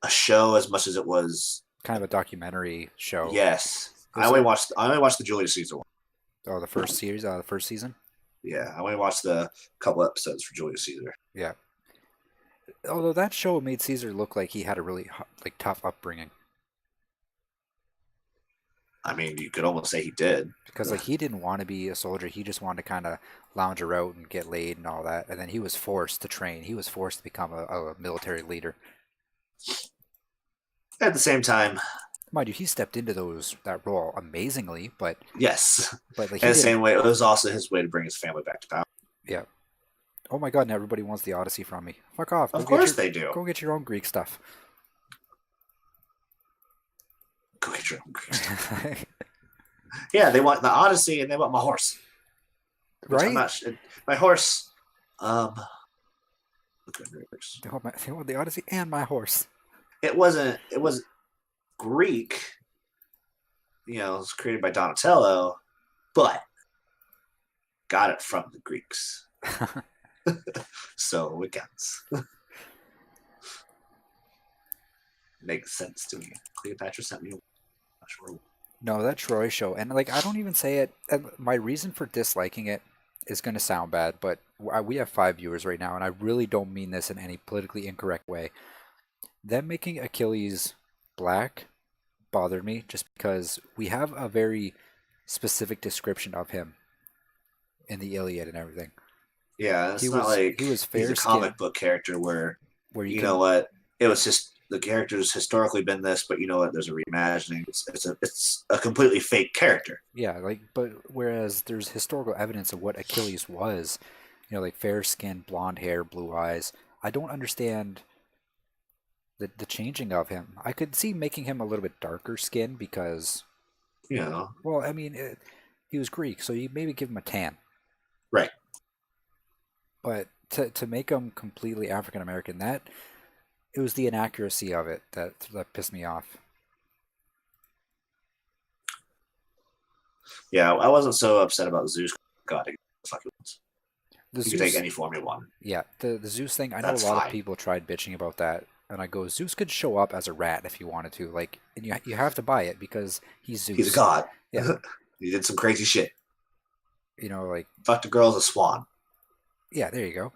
a show as much as it was kind of a documentary show. Yes, I only watched the Julius Caesar one. Oh, the first series, the first season. Yeah, I only watched the couple episodes for Julius Caesar. Yeah. Although that show made Caesar look like he had a really tough upbringing. I mean, you could almost say he did. Because he didn't want to be a soldier. He just wanted to kind of lounge around and get laid and all that. And then he was forced to train. He was forced to become a military leader. At the same time... Mind you, he stepped into that role amazingly, but... Yes. But in the same way, it was also his way to bring his family back to power. Yeah. Oh my god, and everybody wants the Odyssey from me. Fuck off. Of course they do. Go get your own Greek stuff. Go get your own Greek stuff. Yeah, they want the Odyssey and they want my horse. Right? My horse... They want the Odyssey and my horse. It was Greek. You know, it was created by Donatello, but got it from the Greeks. So it counts. Makes sense to me. Cleopatra sent me. Not sure. No, that Troy show, and I don't even say it. My reason for disliking it is going to sound bad, but we have 5 viewers right now, and I really don't mean this in any politically incorrect way. Them making Achilles black bothered me just because we have a very specific description of him in the Iliad and everything. Yeah, He it's not was like he was he's fair a skinned comic book character where where you you know can what it was just the character's historically been this, but you know what? There's a reimagining. It's a completely fake character. yeah, like but whereas there's historical evidence of what Achilles was, like fair skin, blonde hair, blue eyes. I don't understand the changing of him. I could see making him a little bit darker skin because, You know, well, I mean, he was Greek, so you maybe give him a tan. right? But to make him completely African American, that it was the inaccuracy of it that pissed me off. Yeah, I wasn't so upset about Zeus. God, fuck it. The You can take Zeus, any form you want. yeah, the Zeus thing. I know a That's lot of fine. people tried bitching about that, and I go, Zeus could show up as a rat if he wanted to, like, and you have to buy it because he's He's a Zeus. god. Yeah, He did some crazy shit. like, Fucked a girl as a swan. yeah, there you go.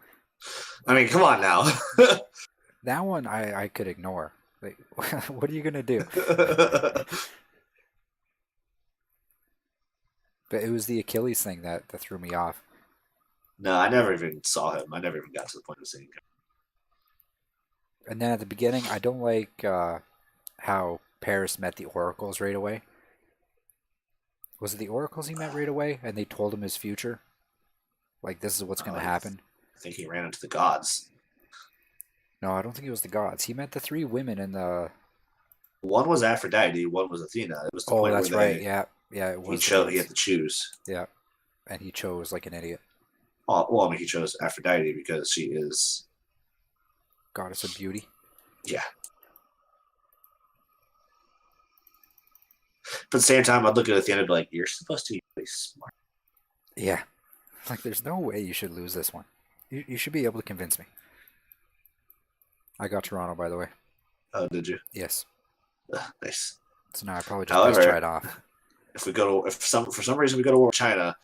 I mean, come on now. That one I could ignore. Like, what are you gonna do? But it was the Achilles thing that threw me off. No, I never even saw him. I never even got to the point of seeing him. And then at the beginning, I don't like how Paris met the oracles right away. Was it the oracles he met right away, and they told him his future? Like, this is what's going to happen. I think he ran into the gods. No, I don't think it was the gods. He met the three women in the. One was Aphrodite. One was Athena. It was the Oh, point that's where right. Yeah, it he was. chose. He had to choose. Yeah, and he chose like an idiot. Oh, well, I mean, he chose Aphrodite because she is Goddess of beauty. Yeah. But at the same time, I'd look at it at the end and be like, you're supposed to be really smart. Yeah, like there's no way you should lose this one. You should be able to convince me. I got Toronto, by the way. Oh, did you? Yes. Nice. So now I probably just However, best try it off. If for some reason we go to war with China,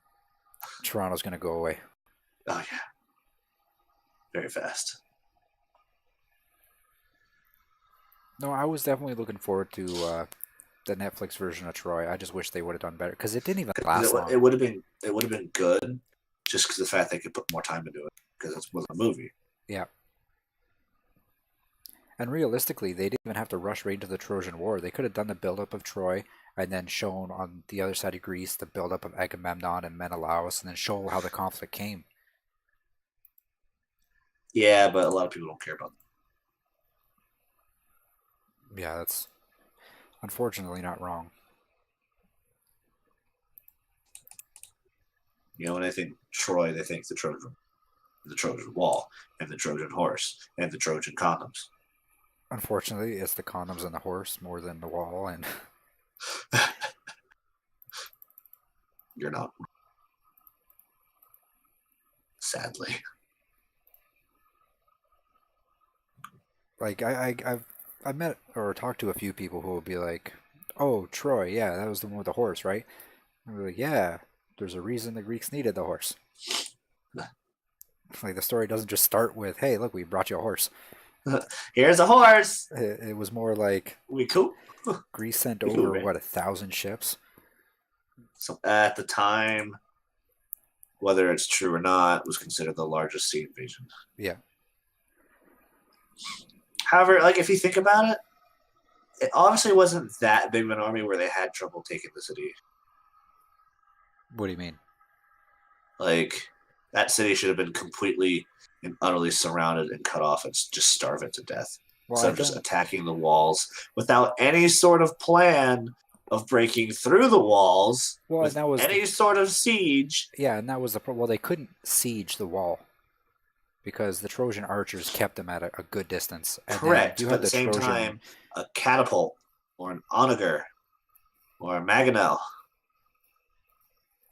Toronto's gonna go away. oh yeah, very fast. No, I was definitely looking forward to the Netflix version of Troy. I just wish they would have done better because it didn't even last long. It would have been good, just because the fact they could put more time into it because it was a movie. Yeah. And realistically, they didn't even have to rush right into the Trojan War. They could have done the buildup of Troy and then shown on the other side of Greece the buildup of Agamemnon and Menelaus and then show how the conflict came. Yeah, but a lot of people don't care about that. Yeah, that's unfortunately not wrong. When they think Troy, they think the Trojan Wall, and the Trojan horse, and the Trojan condoms. Unfortunately, it's the condoms and the horse more than the wall, and You're not. Sadly. like I've met or talked to a few people who will be like, "Oh, Troy, yeah, that was the one with the horse, right?" And we're like, "Yeah, there's a reason the Greeks needed the horse." Like the story doesn't just start with, "Hey, look, we brought you a horse." Here's a horse. It was more like We cool. Greece sent We over cool, 1,000 ships. So at the time, whether it's true or not, was considered the largest sea invasion. Yeah. However, like if you think about it, it obviously wasn't that big of an army where they had trouble taking the city. What do you mean? Like that city should have been completely and utterly surrounded and cut off and just starve it to death. Well, Instead of just attacking the walls without any sort of plan of breaking through the walls with that was any sort of siege. Yeah, and that was the well, they couldn't siege the wall because the Trojan archers kept them at a good distance. And Correct. You but had at the same time, a catapult or an onager or a mangonel,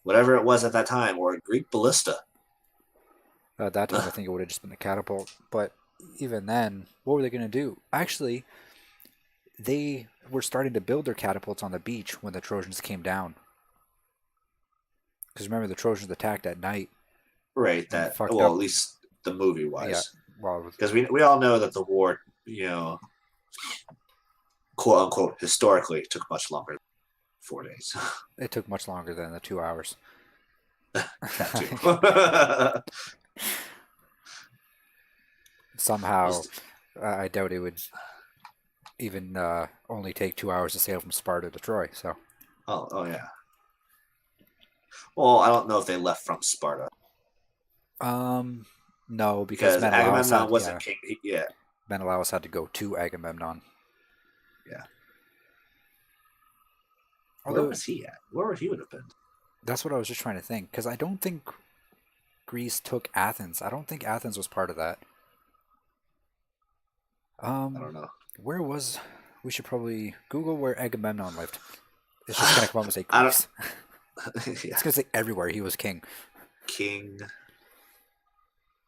whatever it was at that time, or a Greek ballista. At that time, I think it would have just been the catapult. But even then, what were they going to do? Actually, they were starting to build their catapults on the beach when the Trojans came down. Because remember, the Trojans attacked at night. Right. That well, at least the movie wise. Yeah. Well, because we all know that the war, quote unquote historically took much longer than 4 days. It took much longer than the 2 hours. That too. Somehow, I doubt it would even only take 2 hours to sail from Sparta to Troy. So, oh yeah. Well, I don't know if they left from Sparta no, because because Menelaus Agamemnon had wasn't king. Yeah, Menelaus had to go to Agamemnon. yeah. Where Although was he at? Where would he would have been? that's what I was just trying to think, because I don't think Greece took Athens. I don't think Athens was part of that. I don't know. Where was? We should probably Google where Agamemnon lived. It's just gonna come up and say I don't. Greece. Yeah. It's gonna say everywhere he was king. King.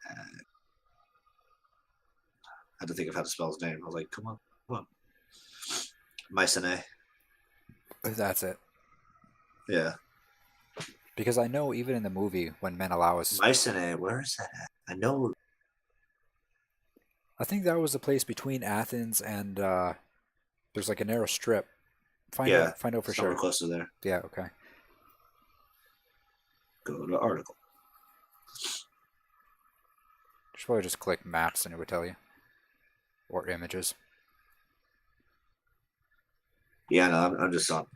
I had to think of how to spell his name. I was like, come on, come on. Mycenae. That's it. Yeah. Because I know even in the movie when Menelaus, Mycenae, where is that at? I know. I think that was the place between Athens and there's like a narrow strip. Yeah. Find out for Somewhere sure. close to there. Yeah, okay. Go to article. Should probably just click maps and it would tell you, or images. Yeah, no, I'm just on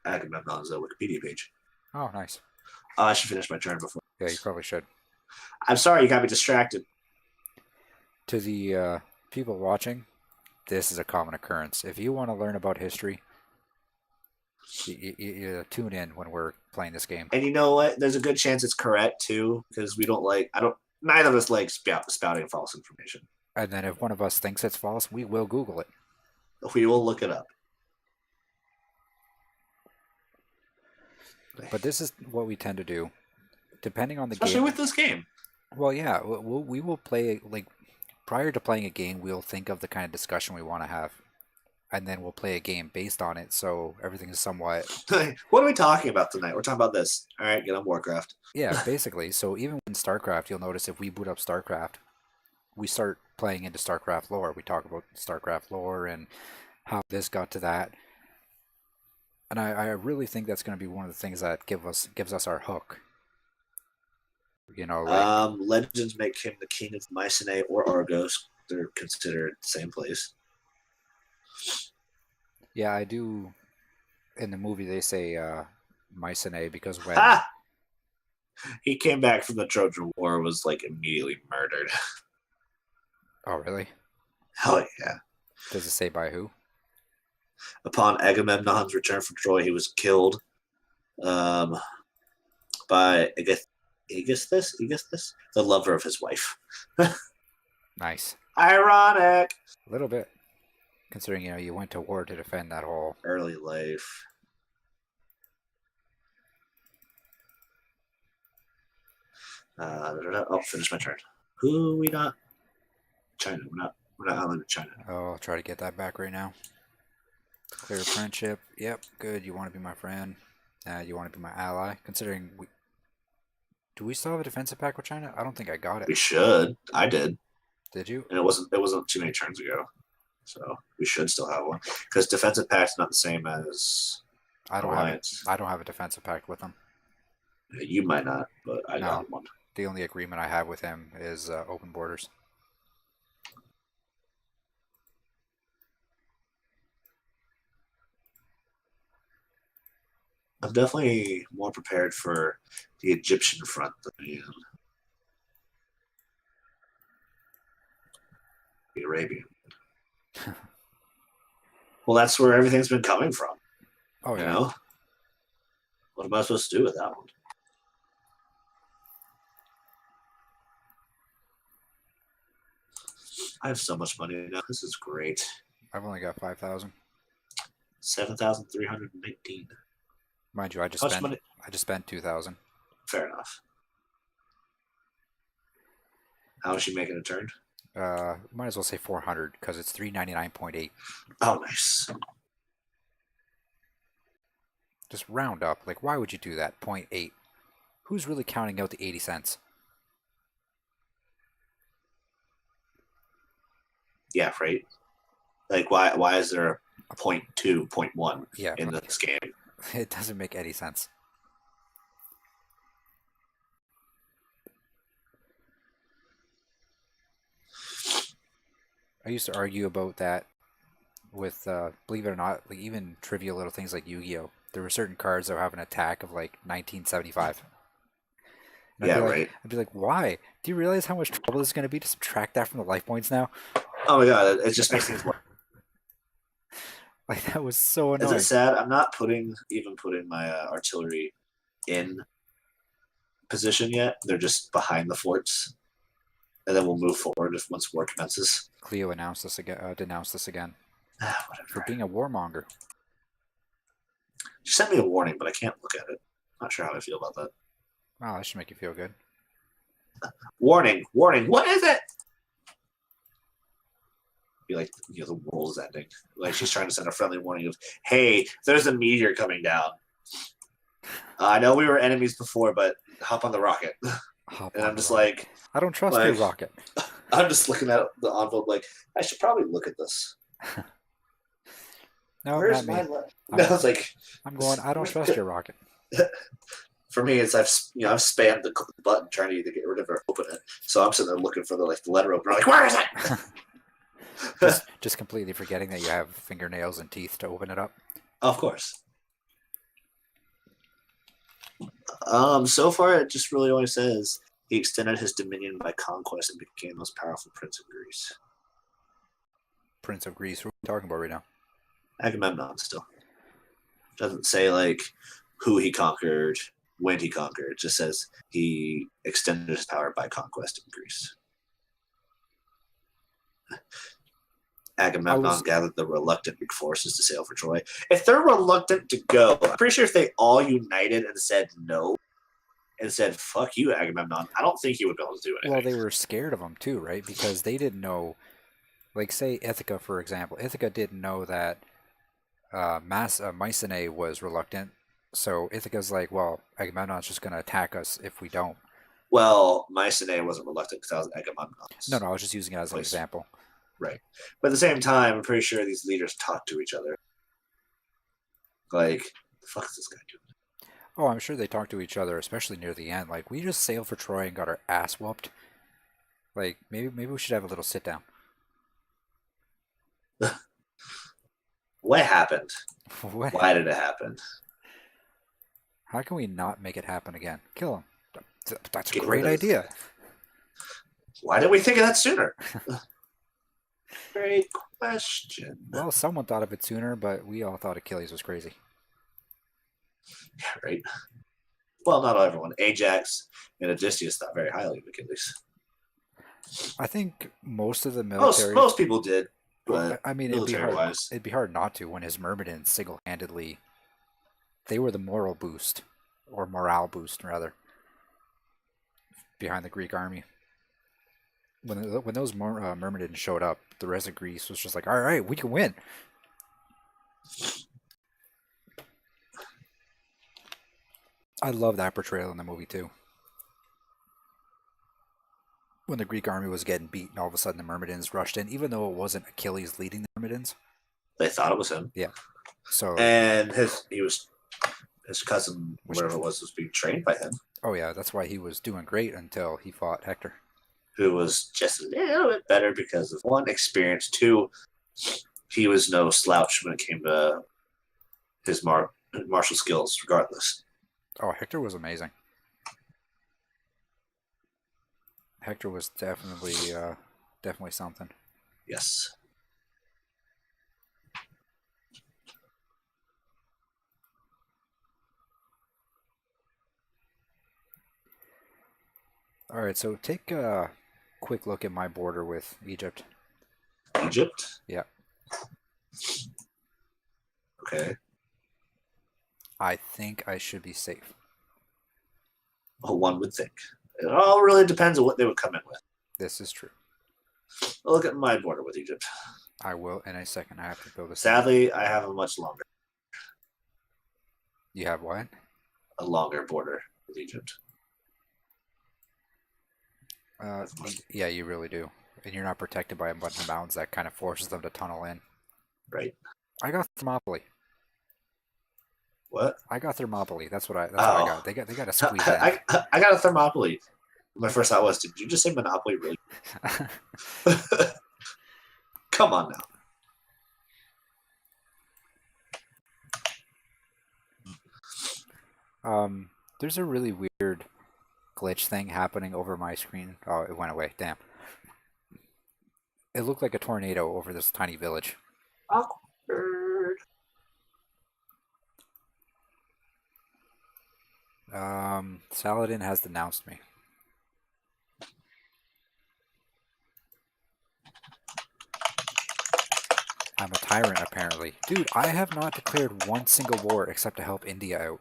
Agamemnon's Wikipedia page. Oh, nice. I should finish my turn before. Yeah, you probably should. I'm sorry, you got me distracted. To the people watching, this is a common occurrence. If you want to learn about history, you tune in when we're playing this game. And you know what? There's a good chance it's correct too, because we don't like. I don't. Neither of us like spouting false information. And then if one of us thinks it's false, we will Google it. We will look it up. But this is what we tend to do, depending on the Especially game. with this game. Well, yeah, we will play, like, prior to playing a game, we'll think of the kind of discussion we want to have. And then we'll play a game based on it, so everything is somewhat... What are we talking about tonight? We're talking about this. All right, get on Warcraft. Yeah, basically. So even in StarCraft, you'll notice if we boot up StarCraft, we start playing into StarCraft lore. We talk about StarCraft lore and how this got to that. And I really think that's going to be one of the things that gives us our hook. You know, like... Legends make him the king of Mycenae or Argos. They're considered the same place. Yeah, I do. In the movie, they say Mycenae because when... Ha! He came back from the Trojan War, was like immediately murdered. Oh, really? Hell yeah. Does it say by who? Upon Agamemnon's return from Troy, he was killed by Aegisthus, the lover of his wife. Nice. Ironic. A little bit. Considering, you went to war to defend that whole... Early life. I'll finish my turn. Who we not? China. We're not island of China. Oh, I'll try to get that back right now. Clear friendship. Yep, good. You want to be my friend. You want to be my ally. Considering do we still have a defensive pact with China? I don't think I got it. We should. I did. Did you? And it wasn't too many turns ago. So we should still have one. Because defensive pact's not the same as alliance. I don't have a defensive pact with them. You might not, but I No. got one. The only agreement I have with him is open borders. I'm definitely more prepared for the Egyptian front than I am the Arabian. Well, that's where everything's been coming from. Oh, yeah. You know? What am I supposed to do with that one? I have so much money now. This is great. I've only got 5,000. 7,319. Mind you, I just How much money? spent 2,000. Fair enough. How is she making a turn? Might as well say 400 because it's 399.8. Oh, nice. Just round up. Like, why would you do that? 0.8. Who's really counting out the 80 cents? Yeah, right. Like, why is there 0.2, 0.1 Yeah, in this game. it doesn't make any sense. I used to argue about that with, believe it or not, like even trivial little things like Yu-Gi-Oh! There were certain cards that would have an attack of like 1975. And Yeah, right. I'd be like, why? Do you realize how much trouble it's going to be to subtract that from the life points now? Oh my god, it just makes things more. Like that was so Is it annoying. sad? I'm not putting my artillery in position yet. They're just behind the forts, and then we'll move forward if once war commences. Cleo announced this again, denounced this again for Whatever. being a warmonger. She sent me a warning, but I can't look at it. Not sure how I feel about that. Wow, that should make you feel good. Warning, warning. What is it? Be like, the world is ending. Like she's trying to send a friendly warning of, "Hey, there's a meteor coming down. I know we were enemies before, but hop on the rocket." Hop And on I'm the just rocket. I don't trust your rocket. I'm just looking at the envelope like, I should probably look at this. No, Where's not me. I was like, I'm going. I don't trust your rocket. for me, it's I've spammed the button trying to either get rid of it or open it. So I'm sitting there looking for the letter opener. Like, where is it? just completely forgetting that you have fingernails and teeth to open it up. Of course. So far, it just really only says he extended his dominion by conquest and became the most powerful prince of Greece. Prince of Greece. What are we talking about right now? Agamemnon still doesn't say like who he conquered, when he conquered. It just says he extended his power by conquest in Greece. Agamemnon gathered the reluctant Greek forces to sail for Troy. If they're reluctant to go, I'm pretty sure if they all united and said no, and said, "Fuck you, Agamemnon," I don't think he would be able to do anything. Well, they were scared of him too, right? Because they didn't know, like, say Ithaca, for example. Ithaca didn't know that Mycenae was reluctant. So Ithaca's like, well, Agamemnon's just going to attack us if we don't. Well, Mycenae wasn't reluctant because that was Agamemnon's. No, I was just using it as an example. Right. But at the same time, I'm pretty sure these leaders talk to each other. Like, the fuck is this guy doing? Oh, I'm sure they talk to each other, especially near the end. Like, we just sailed for Troy and got our ass whooped. Like, maybe we should have a little sit down. What happened? What? Why did it happen? How can we not make it happen again? Kill him. That's a great idea. Why didn't we think of that sooner? Great question. Well, someone thought of it sooner, but we all thought Achilles was crazy. Yeah, right. Well, not everyone. Ajax and Odysseus thought very highly of Achilles. I think most of the military... Most people did, but I mean, it'd be hard not to when his Myrmidons single-handedly... They were the moral boost, or morale boost, rather, behind the Greek army. When those Myrmidons showed up, the rest of Greece was just like, all right, we can win. I love that portrayal in the movie, too. When the Greek army was getting beat, and all of a sudden the Myrmidons rushed in, even though it wasn't Achilles leading the Myrmidons. They thought it was him. Yeah. So. And his cousin, whatever it was being trained by him. Oh yeah, that's why he was doing great until he fought Hector. Who was just a little bit better because of one, experience, two, he was no slouch when it came to his martial skills, regardless. Oh, Hector was amazing. Hector was definitely something. Yes. All right, so take a quick look at my border with Egypt. Egypt? Yeah. Okay. I think I should be safe. Well, one would think. It all really depends on what they would come in with. This is true. I'll look at my border with Egypt. I will in a second. I have to build a... Sadly, I have a much longer. You have what? A longer border with Egypt. Yeah, you really do. And you're not protected by a bunch of mountains that kind of forces them to tunnel in. Right. I got Thermopylae. What? I got Thermopylae. That's what I Oh, got. They got to squeeze in. I got a Thermopylae. My first thought was, did you just say Monopoly? Really? Come on now. There's a really weird glitch thing happening over my screen. Oh, it went away. Damn. It looked like a tornado over this tiny village. Awkward. Saladin has denounced me. I'm a tyrant, apparently. Dude, I have not declared one single war except to help India out.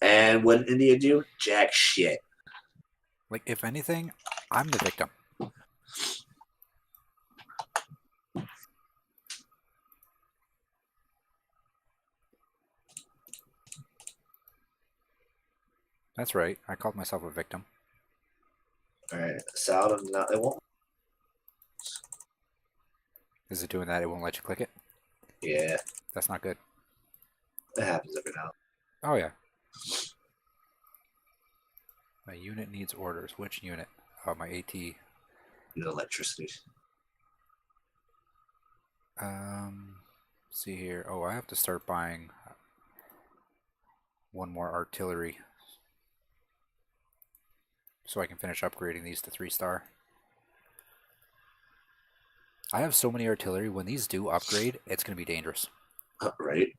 And what did India do? Jack shit. Like, if anything, I'm the victim. That's right. I called myself a victim. Alright, Saladin, it won't. Is it doing that? It won't let you click it? Yeah, That's not good. it happens every now. Oh, yeah. My unit needs orders. Which unit? Oh, my AT. You know, electricity. See here. Oh, I have to start buying one more artillery so I can finish upgrading these to 3-star. I have so many artillery. When these do upgrade, it's going to be dangerous. Right?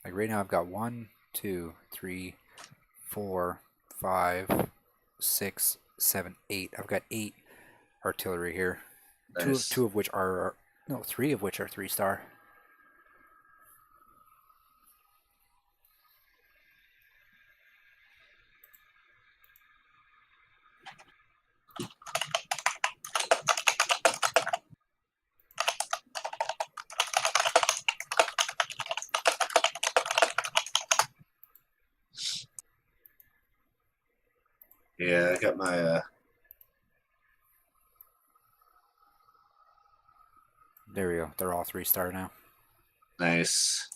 Like right now, I've got 1, 2, 3, 4, 5, 6, 7, 8. I've got 8 artillery here. Nice. Two of which are no, 3 of which are 3-star. Yeah, I got my. There we go. They're all 3-star now. Nice.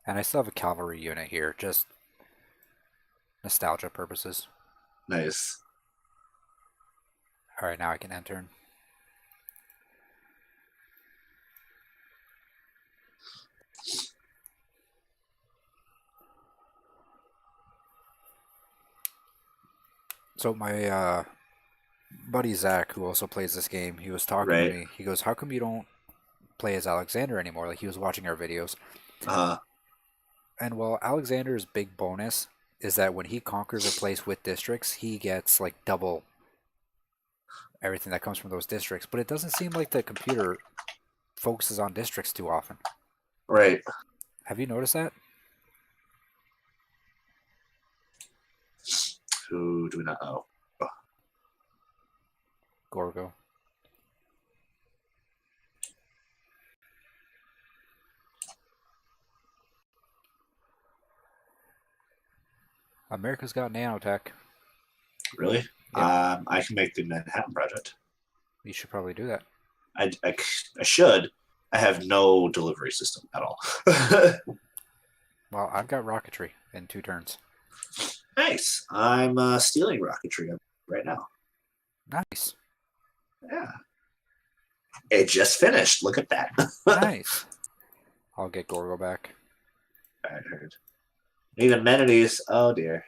And I still have a cavalry unit here, just nostalgia purposes. Nice. Alright, now I can enter. So my buddy Zach, who also plays this game, he was talking to Right. me. He goes, "How come you don't play as Alexander anymore?" Like he was watching our videos. Uh, And well, Alexander's big bonus is that when he conquers a place with districts, he gets like double everything that comes from those districts. But it doesn't seem like the computer focuses on districts too often. right. Have you noticed that? Who do we not know? Gorgo. America's got nanotech. Really? Yep. I can make the Manhattan Project. You should probably do that. I should. I have no delivery system at all. Well, I've got rocketry in 2 turns. Nice. I'm stealing rocketry right now. Nice. Yeah. It just finished. Look at that. Nice. I'll get Gorgo back. I heard. Need amenities. Oh dear.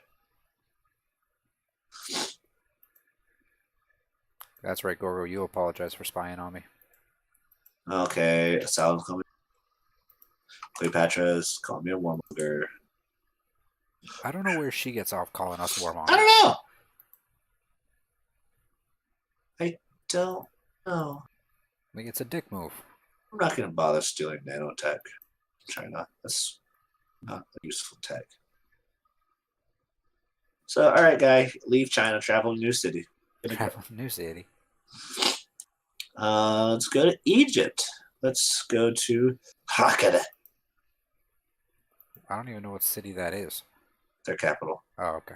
That's right, Gorgo. You apologize for spying on me. Okay. Saladin's calling me. Cleopatra's calling me a warmonger. I don't know where she gets off calling us I warmongers. don't know. I don't know. Like, it's a dick move. I'm not going to bother stealing nanotech from China. That's not a useful tech. So, all right, guy, leave China, travel to new city. Travel New City. Let's go to Egypt. Let's go to Hakata, I don't even know what city that is. their capital. Oh, okay.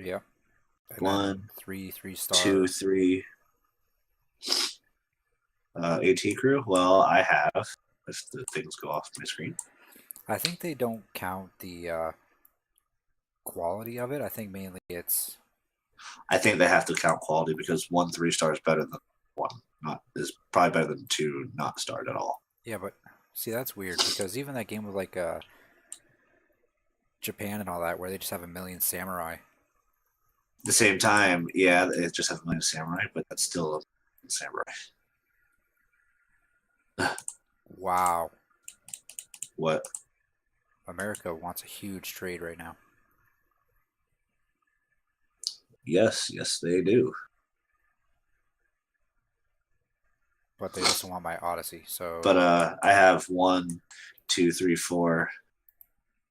Yep. And then One, three two, star. three. AT crew. Well, I have. If the things go off my screen. I think they don't count the quality of it. I think mainly it's. I think they have to count quality because 1 3-star is better than 1. Not is probably better than 2 not starred at all. Yeah, but see, that's weird because even that game with like Japan and all that, where they just have a million samurai. At the same time, yeah, it just has a million samurai, but that's still a samurai. Wow. What? America wants a huge trade right now. Yes, they do. But they also want my Odyssey, so But I have 1, 2, 3, 4,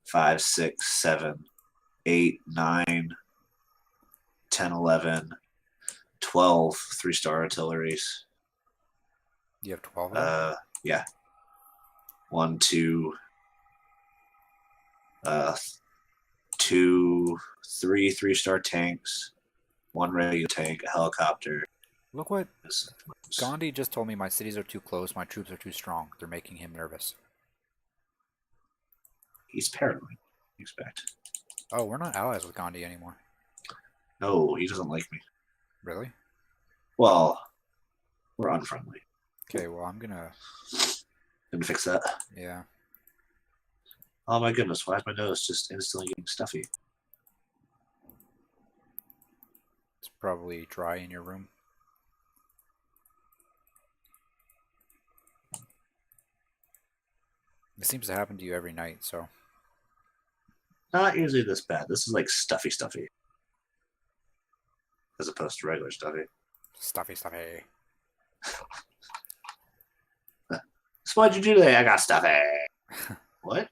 5, 6, 7, 8, 9, 10, 11, 12 3-star artilleries. you have 12 of them? Yeah. 1, 2, 2, 3 3-star tanks, 1 regular tank, a helicopter. Look what Gandhi just told me. My cities are too close, my troops are too strong. They're making him nervous. He's paranoid. Expect. Oh, we're not allies with Gandhi anymore. No, he doesn't like me. Really? Well, we're unfriendly. Okay, well, I'm gonna. Gonna fix that. Yeah. Oh my goodness, why is my nose just instantly getting stuffy? It's probably dry in your room. It seems to happen to you every night, so. Not usually this bad. This is like stuffy, as opposed to regular stuffy. Stuffy, stuffy. So what'd you do today? I got stuffy. What?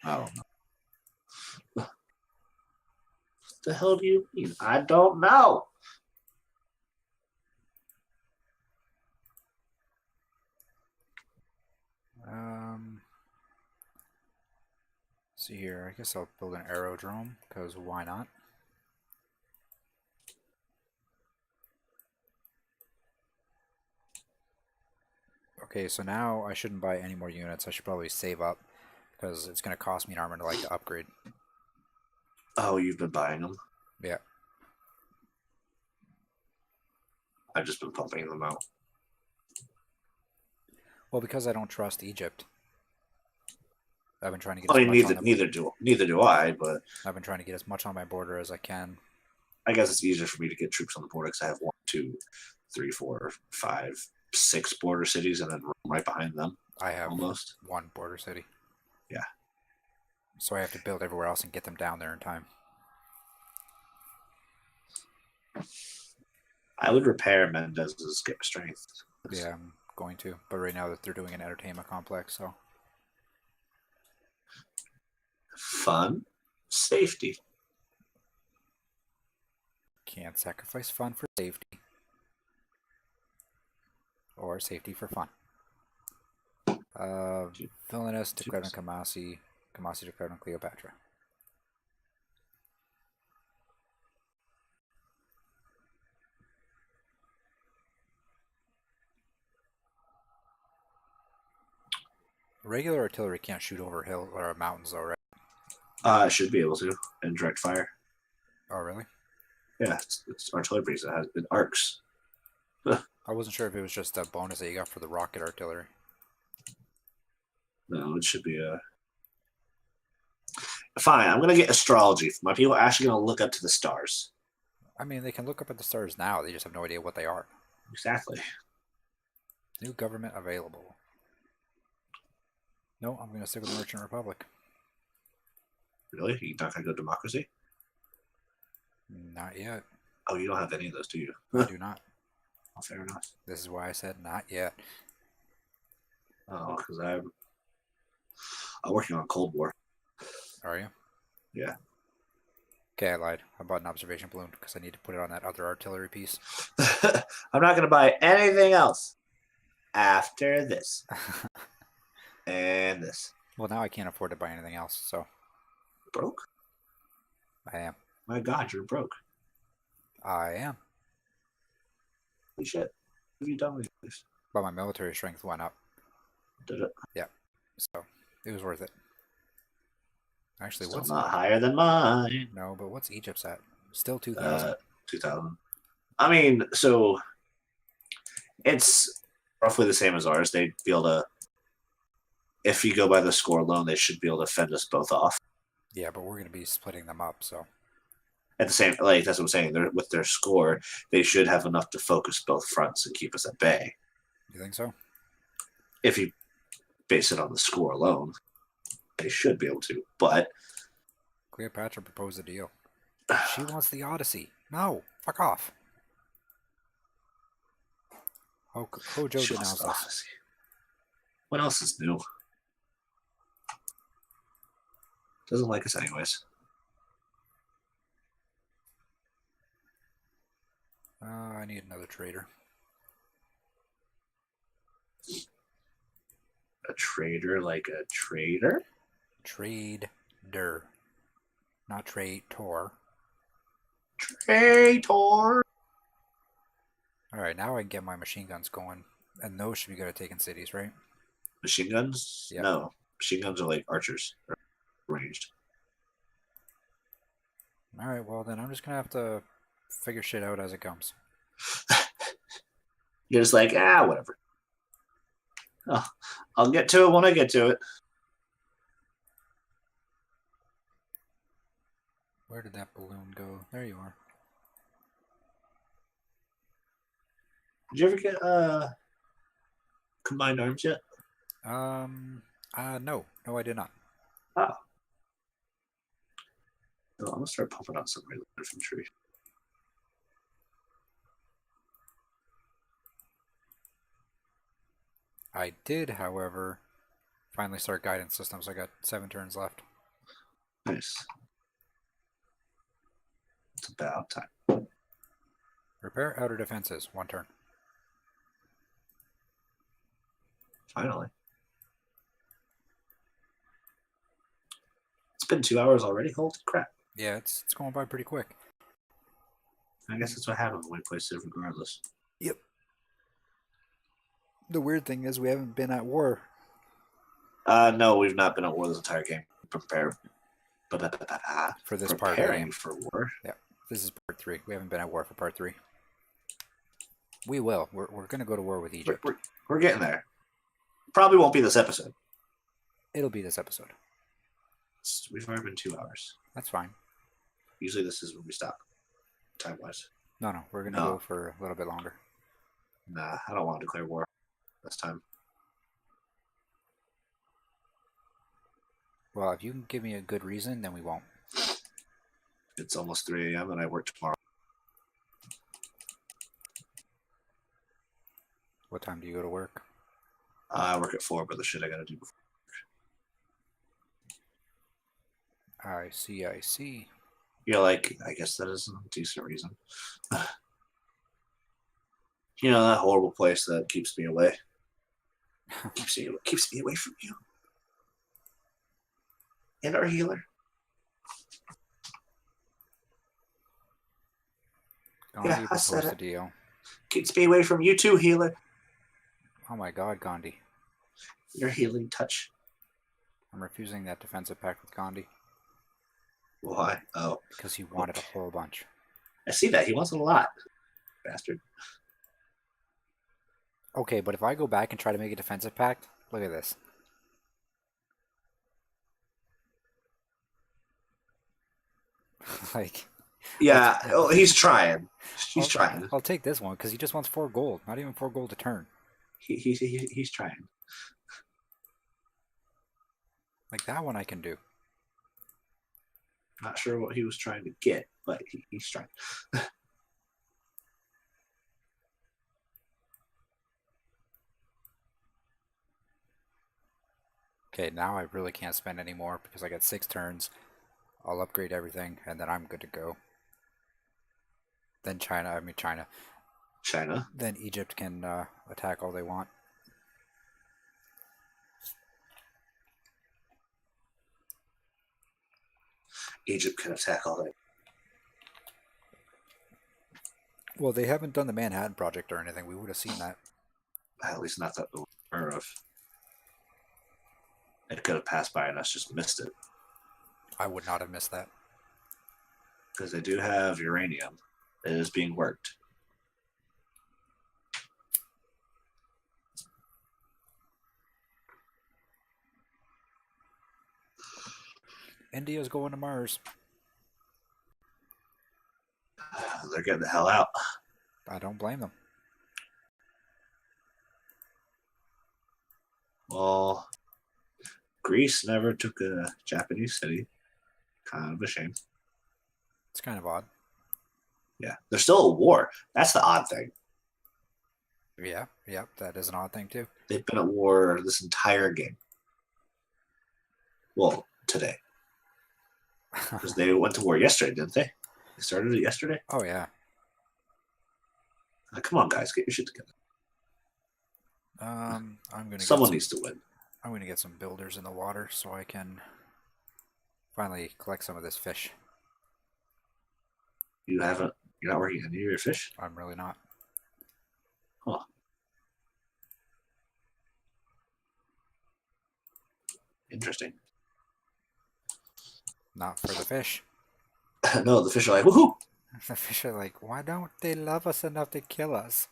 I don't know. What the hell do you mean? I don't know. See here. I guess I'll build an aerodrome, because why not? Okay, so now I shouldn't buy any more units. I should probably save up, because it's going to cost me an armor to like to upgrade. Oh, you've been buying them? Yeah. I've just been pumping them out. Well, because I don't trust Egypt. I've been trying to get I as mean, much on neither do I. But I've been trying to get as much on my border as I can. I guess it's easier for me to get troops on the border because I have 1, 2, 3, 4, 5, 6 border cities, and then Rome right behind them. I have almost 1 border city. Yeah. So I have to build everywhere else and get them down there in time. I would repair Mendez's strength. Yeah, I'm going to. But right now they're doing an entertainment complex, so. Fun, safety. Can't sacrifice fun for safety. Or safety for fun. Villainous declared on Kamasi. Kamasi declared on Cleopatra. Regular artillery can't shoot over hills or mountains, though, right? Should be able to and direct fire. Oh, really? Yeah, it's artillery piece that has been arcs. I wasn't sure if it was just a bonus that you got for the rocket artillery. No, it should be a. Fine, I'm gonna get astrology. My people are actually gonna look up to the stars. I mean, they can look up at the stars now. They just have no idea what they are. Exactly. New government available. No, I'm going to stick with the Merchant Republic. Really? You're not gonna go democracy? Not yet. Oh, you don't have any of those, do you? I do not. Oh, fair enough. This is why I said not yet. Oh, because I'm working on Cold War. Are you? Yeah. Okay, I lied. I bought an observation balloon because I need to put it on that other artillery piece. I'm not gonna buy anything else after this. And this. Well, now I can't afford to buy anything else, so. Broke? I am. My God, you're broke. I am. Holy shit. What have you done with this? But my military strength went up. Did it? Yeah. So it was worth it. Actually, Still what's not higher than mine. no, but what's Egypt's at? Still 2,000. 2,000. I mean, so it's roughly the same as ours. They'd be able to, if you go by the score alone, they should be able to fend us both off. Yeah, but we're gonna be splitting them up, so At the same, like that's what I'm saying. They're, with their score, they should have enough to focus both fronts and keep us at bay. you think so? If you base it on the score alone, they should be able to. But Cleopatra proposed a deal. She wants the Odyssey. No, fuck off. Hojo she wants denounced the us. Odyssey. What else is new? Doesn't like us anyways. I need another trader. A trader like a trader? Trader. Not traitor. Traitor! Alright, now I can get my machine guns going. And those should be good at taking cities, right? Machine guns? Yep. No. Machine guns are like archers. They're ranged. Alright, well then I'm just gonna have to figure shit out as it comes. You're just like, whatever. Oh, I'll get to it when I get to it. Where did that balloon go? There you are. Did you ever get combined arms yet? No, I did not. Oh. No, I'm gonna start pumping out some regular infantry. I did, however, finally start guidance systems. I got 7 turns left. Nice. It's about time. Repair outer defenses, 1 turn. Finally. It's been 2 hours already? Holy crap. Yeah, it's going by pretty quick. I guess that's what happens when we play Civ regardless. Yep. The weird thing is we haven't been at war. No, we've not been at war this entire game. Prepare. For this part of the Preparing game. for war. Yeah, this is part 3. We haven't been at war for part 3. We will. We're going to go to war with Egypt. We're getting there. Probably won't be this episode. It'll be this episode. We've already been 2 hours. That's fine. Usually this is when we stop, time-wise. No, we're going to go for a little bit longer. Nah, I don't want to declare war this time. Well, if you can give me a good reason, then we won't. It's almost 3 a.m. and I work tomorrow. What time do you go to work? I work at 4, but the shit I gotta do before. I see. You're like, I guess that is a decent reason. You know, that horrible place that keeps me away. keeps me away from you. And our healer. Gandhi proposed a deal. Keeps me away from you too, healer. Oh my god, Gandhi. Your healing touch. I'm refusing that defensive pact with Gandhi. Why? Oh. Because he wanted a whole bunch. I see that. He wants it a lot. Bastard. Okay, but if I go back and try to make a defensive pact, look at this. Like... Yeah, he's trying. He's trying. I'll take this one, because he just wants 4 gold. Not even 4 gold a turn. He's trying. Like that one I can do. Not sure what he was trying to get, but he's trying. Okay, now I really can't spend any more because I got 6 turns. I'll upgrade everything, and then I'm good to go. Then China. Then Egypt can attack all they want. Egypt can attack all that. Well, they haven't done the Manhattan Project or anything. We would have seen that. At least not that we're aware of. It could have passed by and us just missed it. I would not have missed that. Because they do have uranium that is being worked. India's going to Mars. They're getting the hell out. I don't blame them. Well, Greece never took a Japanese city. Kind of a shame. It's kind of odd. Yeah, there's still a war. That's the odd thing. Yeah, that is an odd thing too. They've been at war this entire game. Well, today. Because they went to war yesterday, didn't they? They started it yesterday? Oh, yeah. Come on, guys, get your shit together. Someone needs to win. I'm going to get some builders in the water so I can finally collect some of this fish. You're not working any of your fish? I'm really not. Huh. Interesting. Not for the fish. No, the fish are like, woohoo! The fish are like, why don't they love us enough to kill us?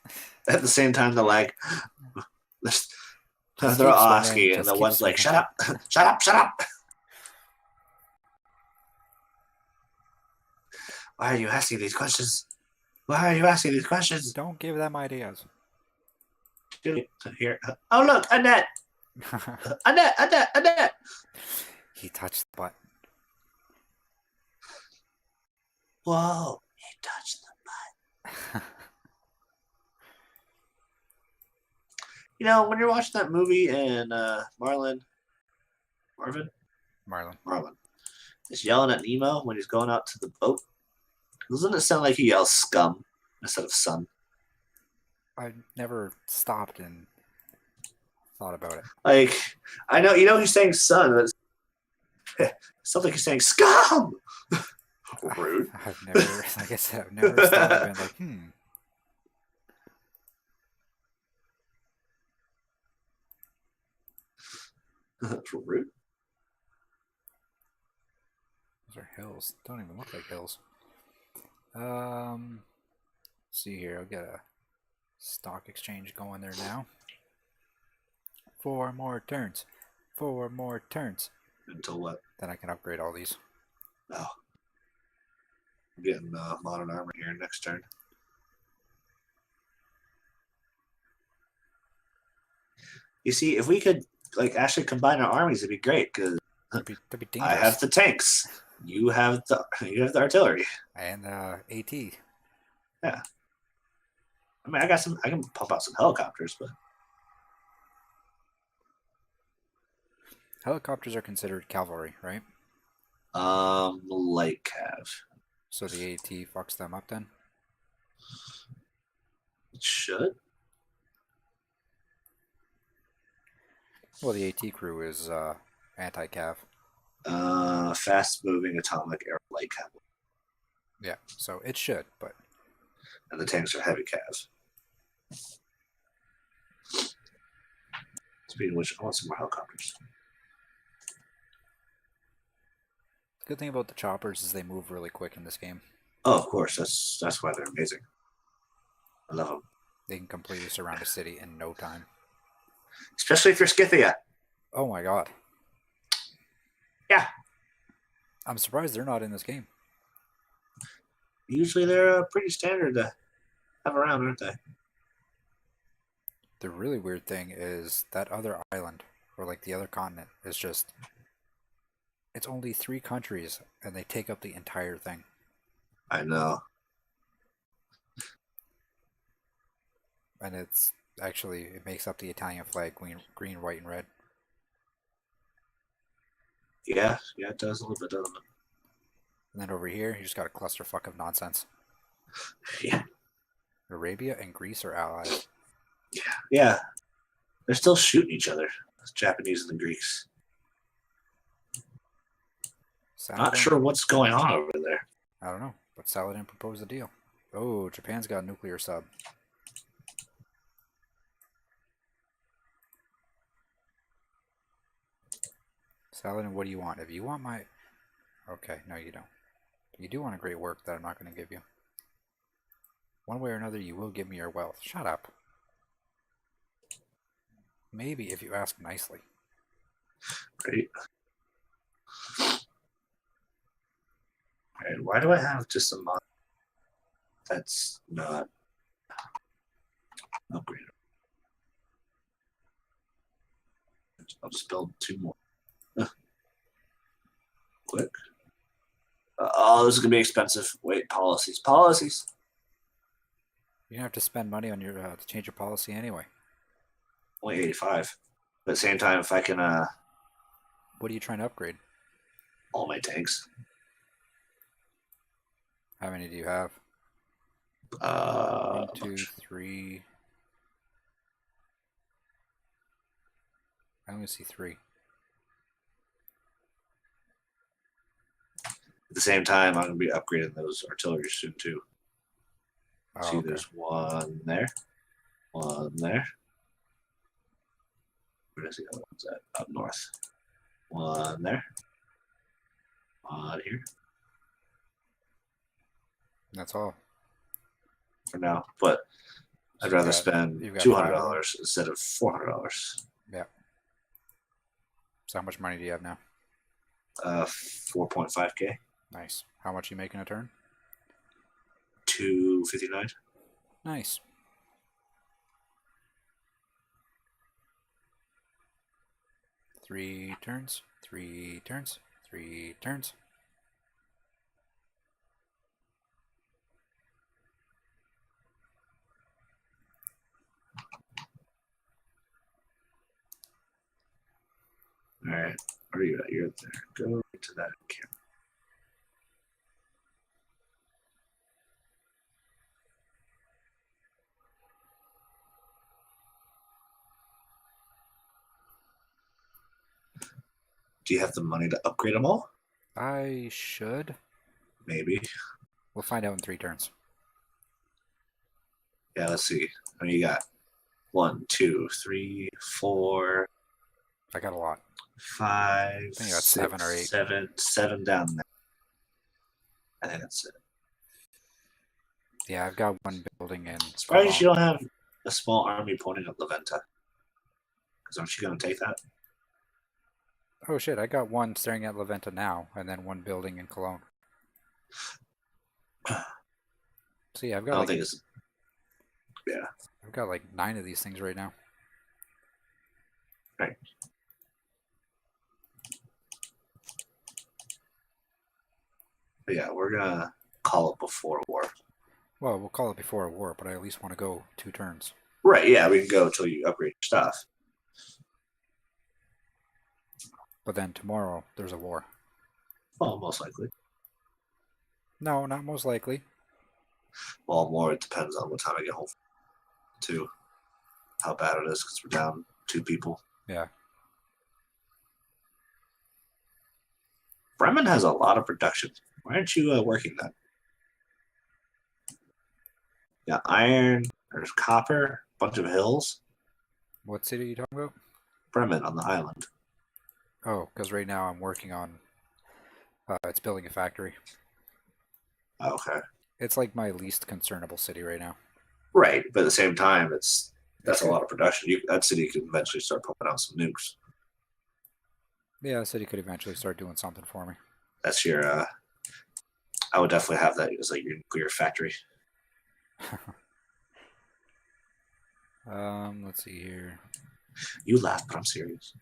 At the same time, they're like, they're keep asking, swimming, and just the keep one's like, swimming. shut up, shut up, shut up. Why are you asking these questions? Why are you asking these questions? Don't give them ideas. Here. Oh, look, a net. A net, a net, a net. He touched the button. Whoa, he touched the butt. You know, when you're watching that movie and Marlin is yelling at Nemo when he's going out to the boat, doesn't it sound like he yells scum instead of son? I never stopped and thought about it. Like, I know, he's saying son, but it sounds like he's saying scum. Rude. I've never, like I said, I've never stopped and been like, That's rude. Those are hills. Don't even look like hills. See here, I'll get a stock exchange going there now. 4 more turns. 4 more turns. Until what? Then I can upgrade all these. Oh. I'm getting modern armor here next turn. You see, if we could actually combine our armies, it'd be great because That'd be dangerous. I have the tanks. You have the artillery and AT. Yeah. I mean, I can pump out some helicopters, but Helicopters are considered cavalry, right? light cav. So the AT fucks them up then? It should. Well, the AT crew is anti-cav. Fast moving atomic air light cav. Yeah, so it should, but And the tanks are heavy cav. Speaking of which, I want some more helicopters. the good thing about the choppers is they move really quick in this game. Oh, of course. That's why they're amazing. I love them. They can completely surround a city in no time. Especially if you're Scythia. Oh my god. Yeah. I'm surprised they're not in this game. Usually they're pretty standard to have around, aren't they? The really weird thing is that other island, or like the other continent, is just... It's only 3 countries, and they take up the entire thing. I know. And it's actually, it makes up the Italian flag, green, white, and red. Yeah, it does a little bit, doesn't it? And then over here, you just got a clusterfuck of nonsense. Yeah. Arabia and Greece are allies. Yeah. They're still shooting each other, the Japanese and the Greeks. Saladin, Not sure what's going on over there. I don't know, but Saladin proposed a deal. Oh, Japan's got a nuclear sub. Saladin, what do you want? If you want my... Okay, no you don't. You do want a great work that I'm not going to give you. One way or another, you will give me your wealth. Shut up. Maybe if you ask nicely. Great. Alright, why do I have just a mod that's not upgraded? I'll just build 2 more. Quick. Oh, this is going to be expensive. Wait, policies. Policies. You don't have to spend money on your to change your policy anyway. Only 85. But at the same time, if I can, What are you trying to upgrade? all my tanks. How many do you have? 1, 2, 3. I only see 3. At the same time, I'm going to be upgrading those artillery soon, too. Oh, See, okay. there's 1 there. 1 there. Where does the other one's at? Up north. 1 there. 1 here. That's all. For now, but I'd rather spend you've got $200 instead of $400. Yeah. So how much money do you have now? 4.5k. Nice. How much are you making a turn? 259. Nice. Three turns. 3 turns. 3 turns. All right, where are you at? You're there. Go to that camp. Do you have the money to upgrade them all? I should. Maybe. We'll find out in 3 turns. Yeah, let's see. How many you got? 1, 2, 3, 4, I got a lot. 5, I think I got 6, 7 or 8. 7 down there. I think that's it. Yeah, I've got 1 building in. Surprised you don't have a small army pointing at Laventa. Because aren't you going to take that? Oh shit, I got 1 staring at Laventa now, and then 1 building in Cologne. See, I've got I don't think it's... Yeah. I've got like 9 of these things right now. Right. But yeah, we're going to call it before war. Well, we'll call it before a war, but I at least want to go 2 turns. Right, yeah, we can go until you upgrade your stuff. But then tomorrow, there's a war. Well, most likely. No, not most likely. Well, more it depends on what time I get home, too. How bad it is, because we're down 2 people. Yeah. Bremen has a lot of production. Why aren't you working that? Yeah, iron, there's copper, bunch of hills. What city are you talking about? Bremen on the island. Oh, because right now I'm working on... it's building a factory. Okay. It's like my least concernable city right now. Right, but at the same time, that's a lot of production. That city could eventually start pumping out some nukes. Yeah, the city could eventually start doing something for me. That's your... I would definitely have that as like your nuclear factory. Let's see here. You laugh, but I'm serious.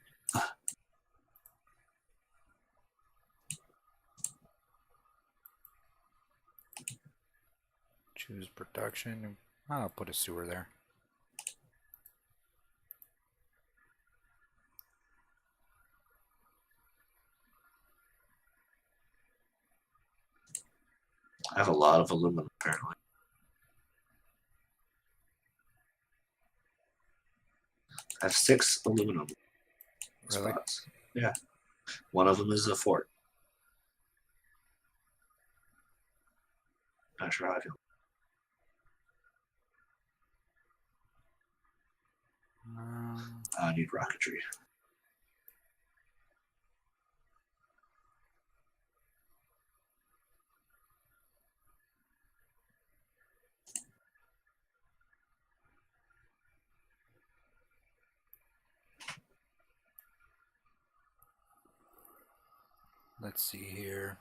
Choose production. I'll put a sewer there. I have a lot of aluminum, apparently. I have 6 aluminum Really? spots. Yeah. One of them is a fort. Not sure how I feel. I need rocketry. Let's see here.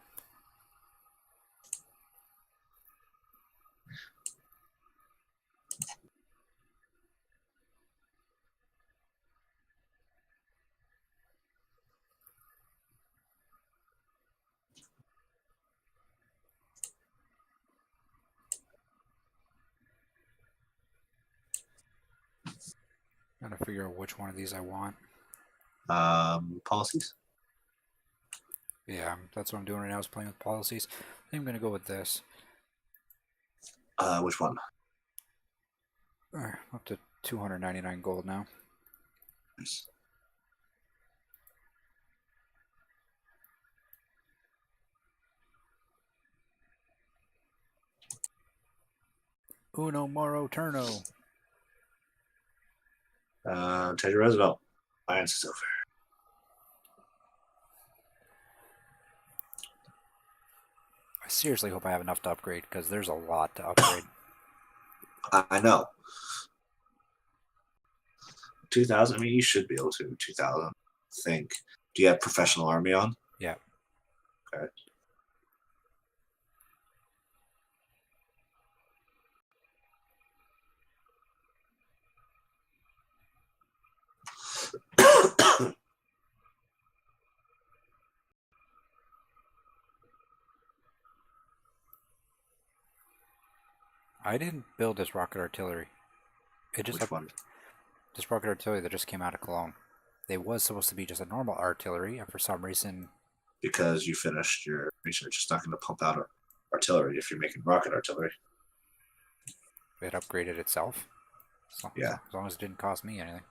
Gotta figure out which one of these I want. Policies. Yeah, that's what I'm doing right now is playing with policies. I think I'm gonna go with this. Which one? Up to 299 gold now. Nice. Uno moro turno. Teddy Roosevelt. Alliance is over. I seriously hope I have enough to upgrade because there's a lot to upgrade. I know. 2,000. I mean, you should be able to. 2,000. Think. Do you have professional army on? Yeah. Okay. I didn't build this rocket artillery. It just Which one? This rocket artillery that just came out of Cologne. It was supposed to be just a normal artillery, and for some reason, Because you finished your research, it's not going to pump out artillery if you're making rocket artillery. it upgraded itself. So, Yeah. As long as it didn't cost me anything.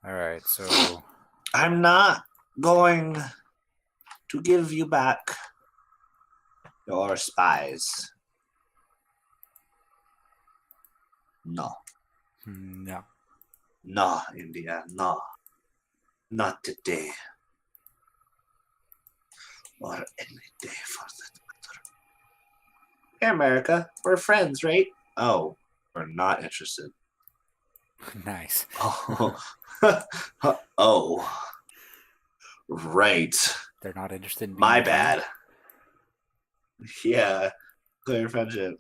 Alright, so I'm not going to give you back your spies. No. no. No, India. No. Not today. Or any day for that matter. Hey, America. We're friends, right? Oh, we're not interested. Nice. Oh. Oh. Right. They're not interested in being My your friend? bad. Yeah. Clear friendship.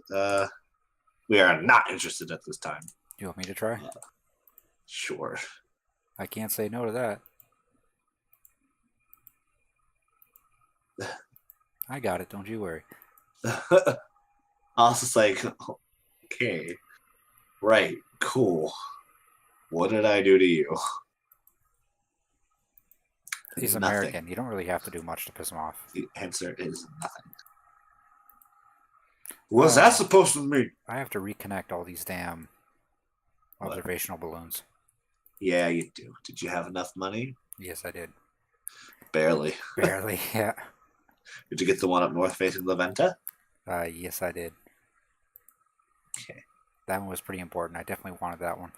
We are not interested at this time. You want me to try? Sure. I can't say no to that. I got it, don't you worry. I was just like, okay. Right. Cool. What did I do to you? He's Nothing. American. You don't really have to do much to piss him off. The answer is nothing. What's that supposed to mean? I have to reconnect all these damn What? observational balloons. Yeah, you do. Did you have enough money? Yes, I did. Barely. Barely, yeah. Did you get the one up north facing La Venta? Yes, I did. Okay. That one was pretty important. I definitely wanted that one.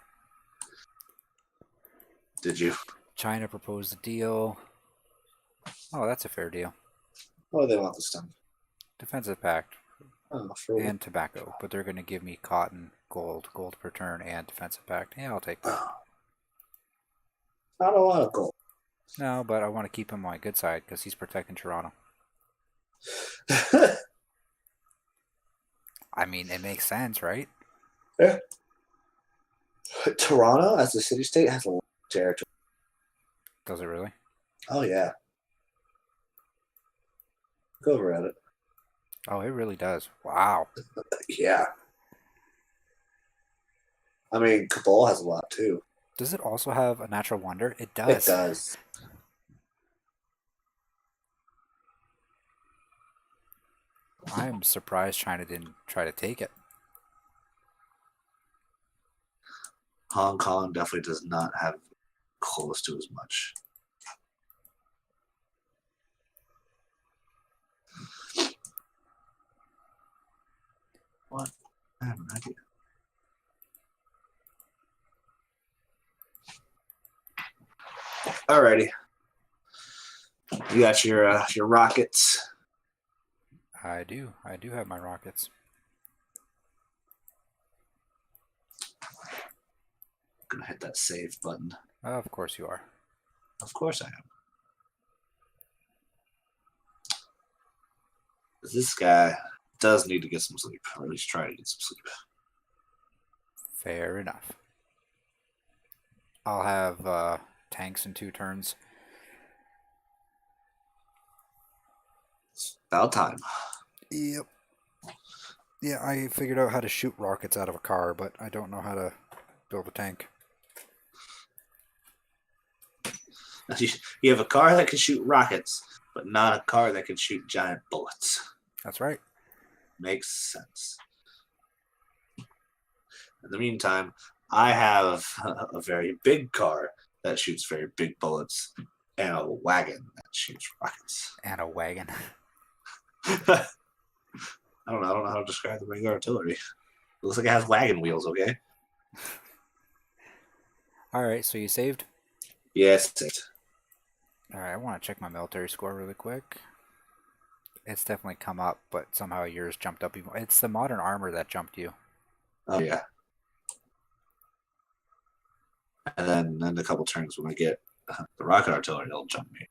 Did you? China proposed a deal. Oh, that's a fair deal. What do they want this time? Defensive pact Oh, for and tobacco, but they're going to give me cotton, gold per turn, and defensive pact. Yeah, I'll take that. I don't want to go. No, but I want to keep him on my good side because he's protecting Toronto. I mean, it makes sense, right? Yeah. Toronto, as a city-state, has a lot of territory. Does it really? Oh, yeah. Go over at it. Oh, it really does. Wow. Yeah. I mean, Kabul has a lot, too. Does it also have a natural wonder? It does. It does. I'm surprised China didn't try to take it. Hong Kong definitely does not have close to as much. What? I have an idea. Alrighty. You got your rockets. I do have my rockets. I'm gonna hit that save button. Of course you are. Of course I am. This guy does need to get some sleep, or at least try to get some sleep. Fair enough. I'll have tanks in 2 turns. It's about time. Yep. Yeah, I figured out how to shoot rockets out of a car, but I don't know how to build a tank. You have a car that can shoot rockets, but not a car that can shoot giant bullets. That's right. Makes sense. In the meantime, I have a very big car that shoots very big bullets and a wagon that shoots rockets. And a wagon. I don't know how to describe the regular artillery. It looks like it has wagon wheels, okay? Alright, so you saved? Yes, it. Alright, I want to check my military score really quick. It's definitely come up, but somehow yours jumped up even. It's the modern armor that jumped you. Oh, yeah. And then in a couple turns when I get the rocket artillery, it'll jump me.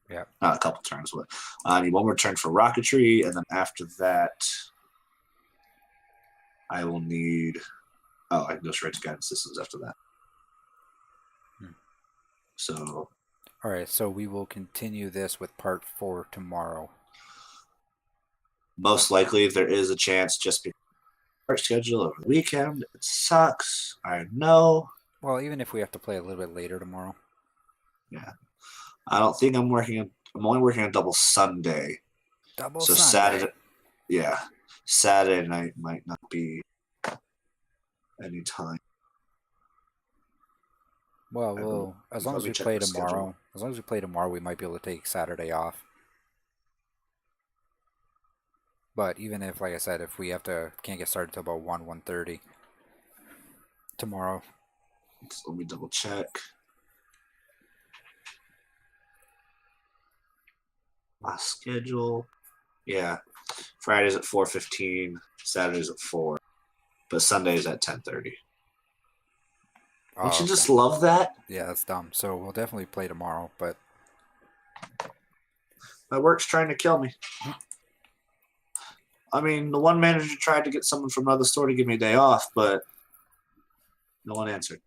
Yeah. Not a couple turns, but I need one more turn for rocketry, and then after that, I will need. Oh, I can go straight to guidance systems after that. So. Alright, so we will continue this with part 4 tomorrow. Most likely, there is a chance just because our schedule over the weekend. It sucks. I know. Well, even if we have to play a little bit later tomorrow. Yeah. I don't think I'm working. I'm only working on double Sunday. Double so Sunday. Saturday. Yeah. Saturday night might not be any time. Well, as long as we play tomorrow, we might be able to take Saturday off. But even if, like I said, if we can't get started till about 1:30 tomorrow. So let me double check. My schedule. Yeah. Friday's at 4:15. Saturday's at 4. But Sunday's at 10:30. Don't you just love that? Yeah, that's dumb. So we'll definitely play tomorrow, but my work's trying to kill me. I mean, the one manager tried to get someone from another store to give me a day off, but no one answered.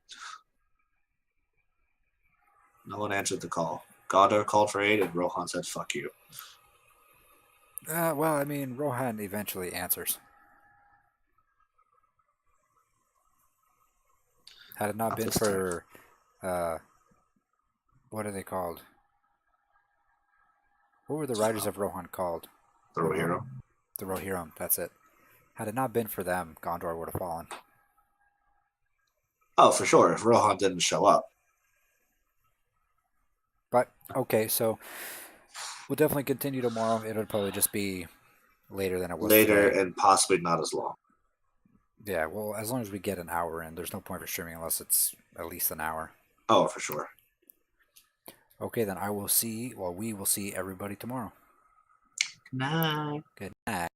No one answered the call. Gondor called for aid, and Rohan said, fuck you. Well, I mean, Rohan eventually answers. Had it not been for, what are they called? What were the Riders of Rohan called? The Rohirrim. The Rohirrim, that's it. Had it not been for them, Gondor would have fallen. Oh, for sure, if Rohan didn't show up. But, okay, so we'll definitely continue tomorrow. It'll probably just be later than it was later today. And possibly not as long. Yeah, well, as long as we get an hour in, there's no point for streaming unless it's at least an hour. Oh, for sure. Okay, then we will see everybody tomorrow. Good night. Good night.